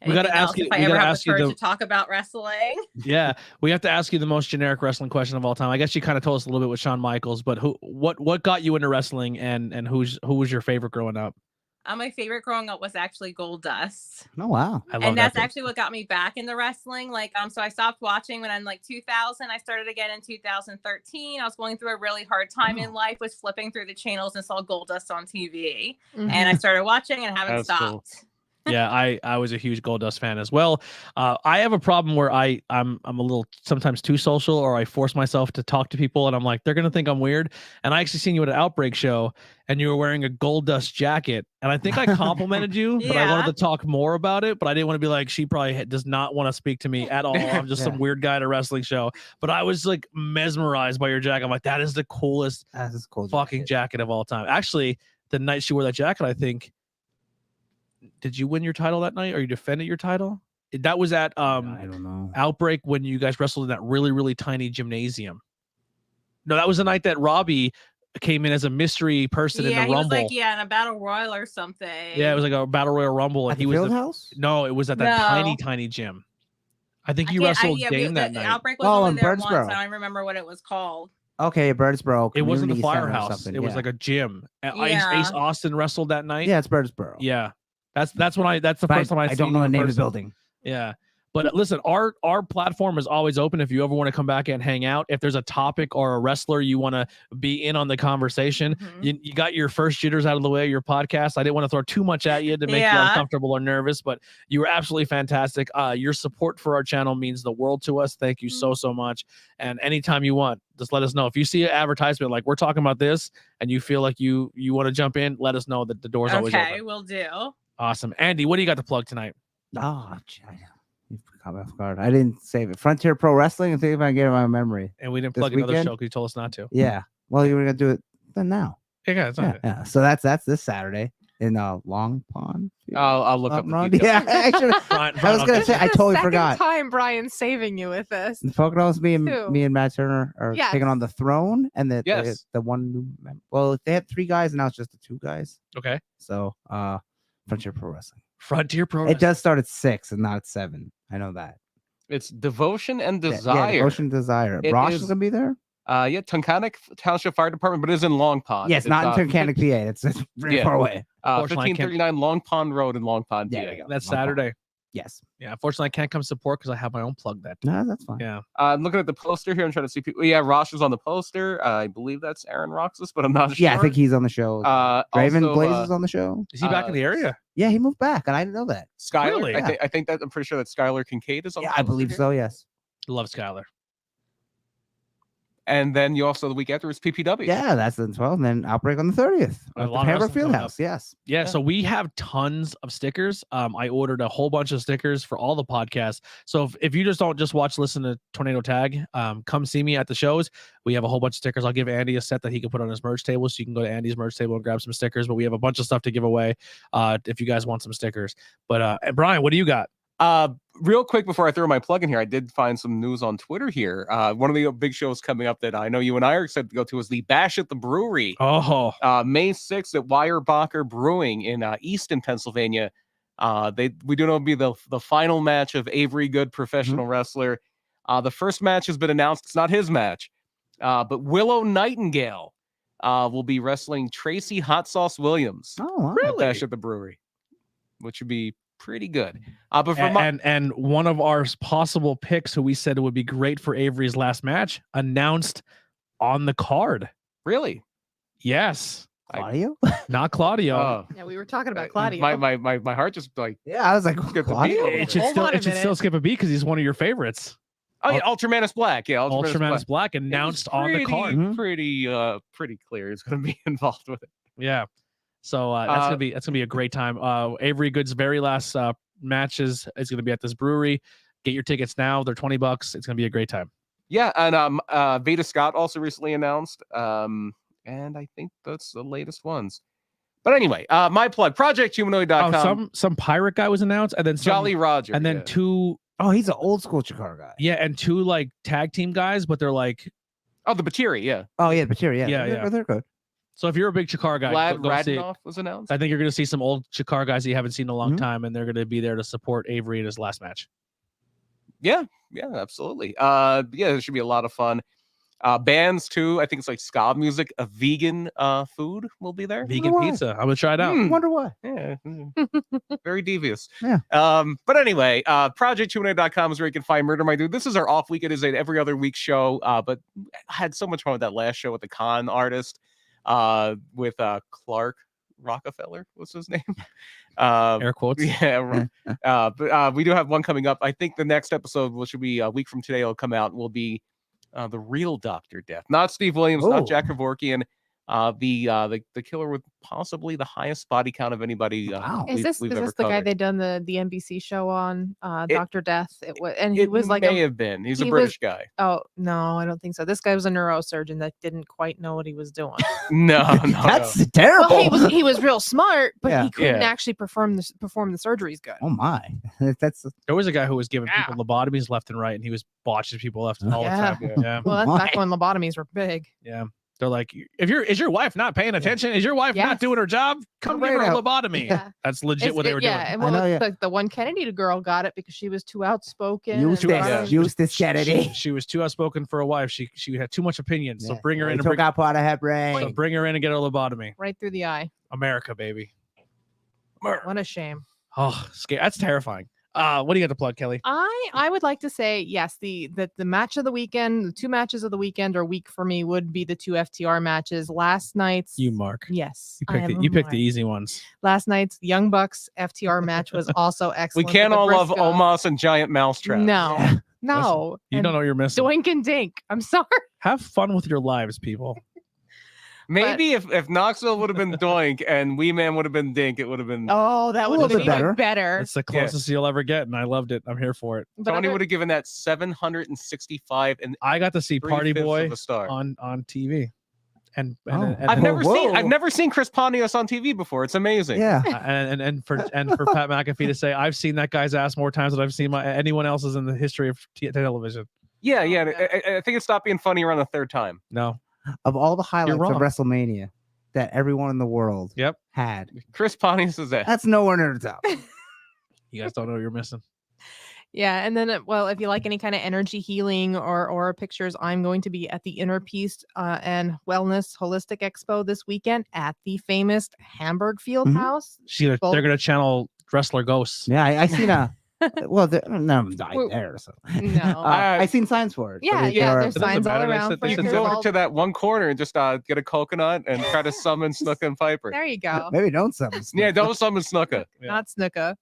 we got to ask you. If I ever have the courage to talk about wrestling. Yeah, we have to ask you the most generic wrestling question of all time. I guess you kind of told us a little bit with Shawn Michaels, but what got you into wrestling, and who was your favorite growing up? My favorite growing up was actually Goldust. Oh wow! And that's actually what got me back into wrestling. Like, so I stopped watching when I'm like 2000. I started again in 2013. I was going through a really hard time in life, was flipping through the channels and saw Goldust on TV, and I started watching and haven't stopped. Cool. Yeah, I was a huge Goldust fan as well. I have a problem where I'm a little sometimes too social, or I force myself to talk to people, and I'm like, they're gonna think I'm weird. And I actually seen you at an Outbreak show, and you were wearing a Goldust jacket, and I think I complimented you, but I wanted to talk more about it. But I didn't want to be like, she probably does not want to speak to me at all. I'm just some weird guy at a wrestling show. But I was like mesmerized by your jacket. I'm like, that is the coolest fucking jacket of all time. Actually, the night she wore that jacket, I think. Did you win your title that night, or you defended your title? That was at I don't know. Outbreak when you guys wrestled in that really, really tiny gymnasium. No, that was the night that Robbie came in as a mystery person in the Rumble. Was like, in a battle royal or something. Yeah, it was like a battle royal Rumble, and At the Fieldhouse? No, it was at that tiny gym. I think you wrestled Dane that night. Outbreak was only there once. I don't remember what it was called. Okay, Birdsboro. It wasn't the firehouse. It was like a gym. Ace Austin wrestled that night. Yeah, it's Birdsboro. Yeah. That's the first time I don't know the name of the building. Yeah. But listen, our platform is always open if you ever want to come back and hang out. If there's a topic or a wrestler you want to be in on the conversation, you got your first jitters out of the way of your podcast. I didn't want to throw too much at you to make you uncomfortable or nervous, but you were absolutely fantastic. Your support for our channel means the world to us. Thank you so much. And anytime you want, just let us know. If you see an advertisement like we're talking about this and you feel like you want to jump in, let us know that the door's always open. Okay, will do. Awesome. Andy, what do you got to plug tonight? Oh, you caught me off guard. I didn't save it. Frontier Pro Wrestling, and see if I can get it in my memory. And we didn't plug another show because you told us not to. Yeah. Well, you were gonna do it then now. Yeah, yeah. So that's this Saturday in Long Pond. I'll look up. Yeah, actually, I was gonna say I totally forgot. Time Brian's saving you with this. The Poconos, me and Matt Turner are taking on the Throne, and the one new member. Well, they had 3 guys, and now it's just the 2 guys. Okay. So Frontier Pro Wrestling. Frontier Pro Wrestling. It does start at 6 and not at 7. I know that. It's Devotion and Desire. Yeah, Devotion and Desire. Rosh is gonna be there. Tunkhannock Township Fire Department, but it is in Long Pond. Yeah, it's not in Tunkhannock, PA. It's very far away. 1539 Long Pond Road in Long Pond, PA. Yeah, that's Saturday. Yes. Yeah, unfortunately, I can't come support because I have my own plug that day. No, that's fine. Yeah. I'm looking at the poster here. I'm trying to see people. Yeah, Rosh is on the poster. I believe that's Aaron Roxas, but I'm not sure. Yeah, I think he's on the show. Raven Blaze is on the show. Is he back in the area? Yeah, he moved back, and I didn't know that. Skylar? Really? I think that I'm pretty sure that Skylar Kincaid is on the poster. I believe so, yes. Love Skylar. And then you also, the week after, is PPW. Yeah, that's the 12th. And then Outbreak on the 30th. A The lot of Pembroke wrestling coming Fieldhouse, yes. Yeah, so we have tons of stickers. I ordered a whole bunch of stickers for all the podcasts. So if you just don't just listen to Tornado Tag, come see me at the shows. We have a whole bunch of stickers. I'll give Andy a set that he can put on his merch table, so you can go to Andy's merch table and grab some stickers. But we have a bunch of stuff to give away if you guys want some stickers. But Brian, what do you got? Real quick before I throw my plug in here, I did find some news on Twitter here. One of the big shows coming up that I know you and I are excited to go to is the Bash at the Brewery. Oh, May 6th at Weyerbacher Brewing in Easton, Pennsylvania. We do know it'll be the final match of Avery Good, professional wrestler. The first match has been announced. It's not his match, but Willow Nightingale will be wrestling Tracy Hot Sauce Williams. Oh, wow. At Bash at the Brewery, which would be pretty good. But for and one of our possible picks, who we said would be great for Avery's last match, announced on the card. Really? Yes. Claudio? Not Claudio. Oh. Yeah, we were talking about Claudio. My heart just like Yeah, I was like, skipped a Claudio? beat. It should still skip a beat because he's one of your favorites. Oh yeah, Ultramanus Black. Yeah, Ultramanus Black announced on the card. Pretty clear he's going to be involved with it. Yeah. So that's gonna be a great time. Avery Good's very last matches is gonna be at this brewery. Get your tickets now. They're $20. It's gonna be a great time. Yeah, and Veda Scott also recently announced. And I think that's the latest ones. But anyway, my plug, projecthumanoid.com. Some pirate guy was announced, and then Jolly Roger, and then two. Oh, he's an old school Chikara guy. Yeah, and two like tag team guys, but they're like. Oh, the Batiri, yeah. Oh yeah, Batiri, yeah. Yeah. They're good. So if you're a big Chikara guy, Vlad go see it. Radinoff was announced. I think you're going to see some old Chikara guys that you haven't seen in a long time, and they're going to be there to support Avery in his last match. Yeah, absolutely. There should be a lot of fun. Bands too. I think it's like ska music. A vegan food will be there. Vegan pizza. I'm gonna try it out. Wonder why. Yeah, very devious. Yeah. But anyway, projecthumanoid.com is where you can find Murder My Dude. This is our off week. It is an every other week show. But I had so much fun with that last show with the con artist. With Clark Rockefeller was his name. Air quotes. Yeah. But we do have one coming up. I think the next episode, which will be a week from today, will come out. Will be the real Dr. Death, not Steve Williams, not Jack Kevorkian. The killer with possibly the highest body count of anybody. Wow. Is this the guy they done the NBC show on, Dr. Death? It was, and he was like may have been. He's a British guy. Oh no, I don't think so. This guy was a neurosurgeon that didn't quite know what he was doing. No, That's terrible. Well, he was real smart, but he couldn't Yeah. actually perform the surgeries good. Oh my. That's There was a guy who was giving people lobotomies left and right, and he was botching people left all the time. Yeah. Well, that's back when lobotomies were big. Yeah. They're like, is your wife not paying attention? Is your wife not doing her job? Come give her a lobotomy. Yeah. That's legit what they were doing. And well, the one Kennedy girl got it because she was too outspoken. Eustace Kennedy. She was too outspoken for a wife. She had too much opinion. So bring her in and took out part of her brain. So bring her in and get her lobotomy. Right through the eye. America, baby. What a shame. Oh, scary. That's terrifying. What do you got to plug, Kelly? I would like to say yes. The match of the weekend, the two matches of the weekend or week for me would be the two FTR matches. Last night's Mark. Yes, you picked the easy ones. Last night's Young Bucks FTR match was also excellent. We can't all love Omos and Giant Mousetrap. No. Listen, No. you don't know what you're missing. Doink and Dink. I'm sorry. Have fun with your lives, people. Maybe if Knoxville would have been Doink and Wee Man would have been Dink, it would have been. Oh, that would have been even better. It's the closest you'll ever get, and I loved it. I'm here for it. Tony would have given that 765, and I got to see Party Boy star on TV. And I've never seen Chris Pontius on TV before. It's amazing. Yeah. And for Pat McAfee to say I've seen that guy's ass more times than I've seen anyone else's in the history of television. Yeah. I think it stopped being funny around the third time. No. Of all the highlights of WrestleMania that everyone in the world had, Chris Pontius is that. That's nowhere near the top. You guys don't know what you're missing. Yeah, and then if you like any kind of energy healing or aura pictures, I'm going to be at the Inner Peace and Wellness Holistic Expo this weekend at the famous Hamburg Field House. They're going to channel wrestler ghosts. Yeah, I seen a. Well, none of them died there. So no, I seen signs for it. Yeah, there's signs all around. You can go over to that one corner and just get a coconut and try to summon Snuka and Piper. There you go. Maybe don't summon Snuka. Yeah, don't summon Snuka. Not Snuka.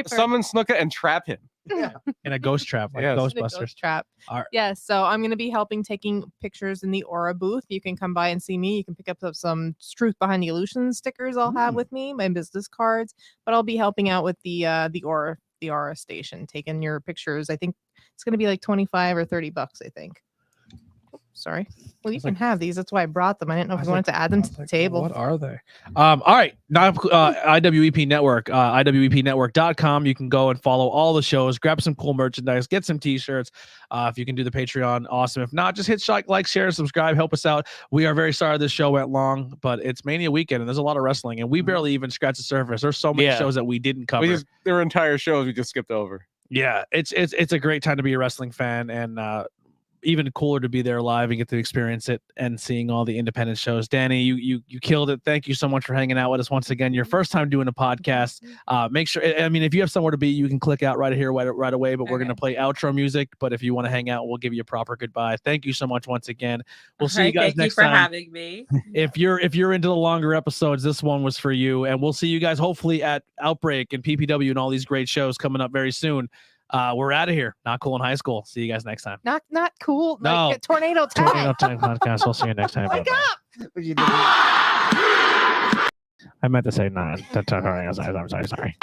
Summon Snuka and trap him. Yeah. In a ghost trap, like Ghostbusters. Ghost trap. Yeah, so I'm going to be helping taking pictures in the Aura booth. You can come by and see me. You can pick up some Truth Behind the Illusion stickers I'll have with me, my business cards, but I'll be helping out with the Aura station, taking your pictures. I think it's going to be like $25 or $30, I think. sorry. Well, you It's can have these. That's why I brought them. I didn't know if you wanted to add them to the table. What are they? All right. Now, IWEP Network, IWEPnetwork.com. You can go and follow all the shows, grab some cool merchandise, get some t-shirts. If you can do the Patreon, awesome. If not, just hit like, share, subscribe, help us out. We are very sorry this show went long, but it's Mania weekend and there's a lot of wrestling and we barely even scratched the surface. There's so many shows that we didn't cover. There were entire shows we just skipped over. Yeah, it's a great time to be a wrestling fan and even cooler to be there live and get to experience it and seeing all the independent shows. Dani, you killed it. Thank you so much for hanging out with us once again. Your first time doing a podcast. Make sure, I mean, if you have somewhere to be, you can click out right here right away, but we're going to play outro music. But if you want to hang out, we'll give you a proper goodbye. Thank you so much once again. We'll see you guys next time. Thank you for having me. If you're into the longer episodes, this one was for you. And we'll see you guys hopefully at Outbreak and PPW and all these great shows coming up very soon. We're out of here. Not cool in high school. See you guys next time. Not cool. No. Like, tornado tag. Tornado Tag Podcast. We'll see you next time. Wake up. I meant to say 9. I'm sorry.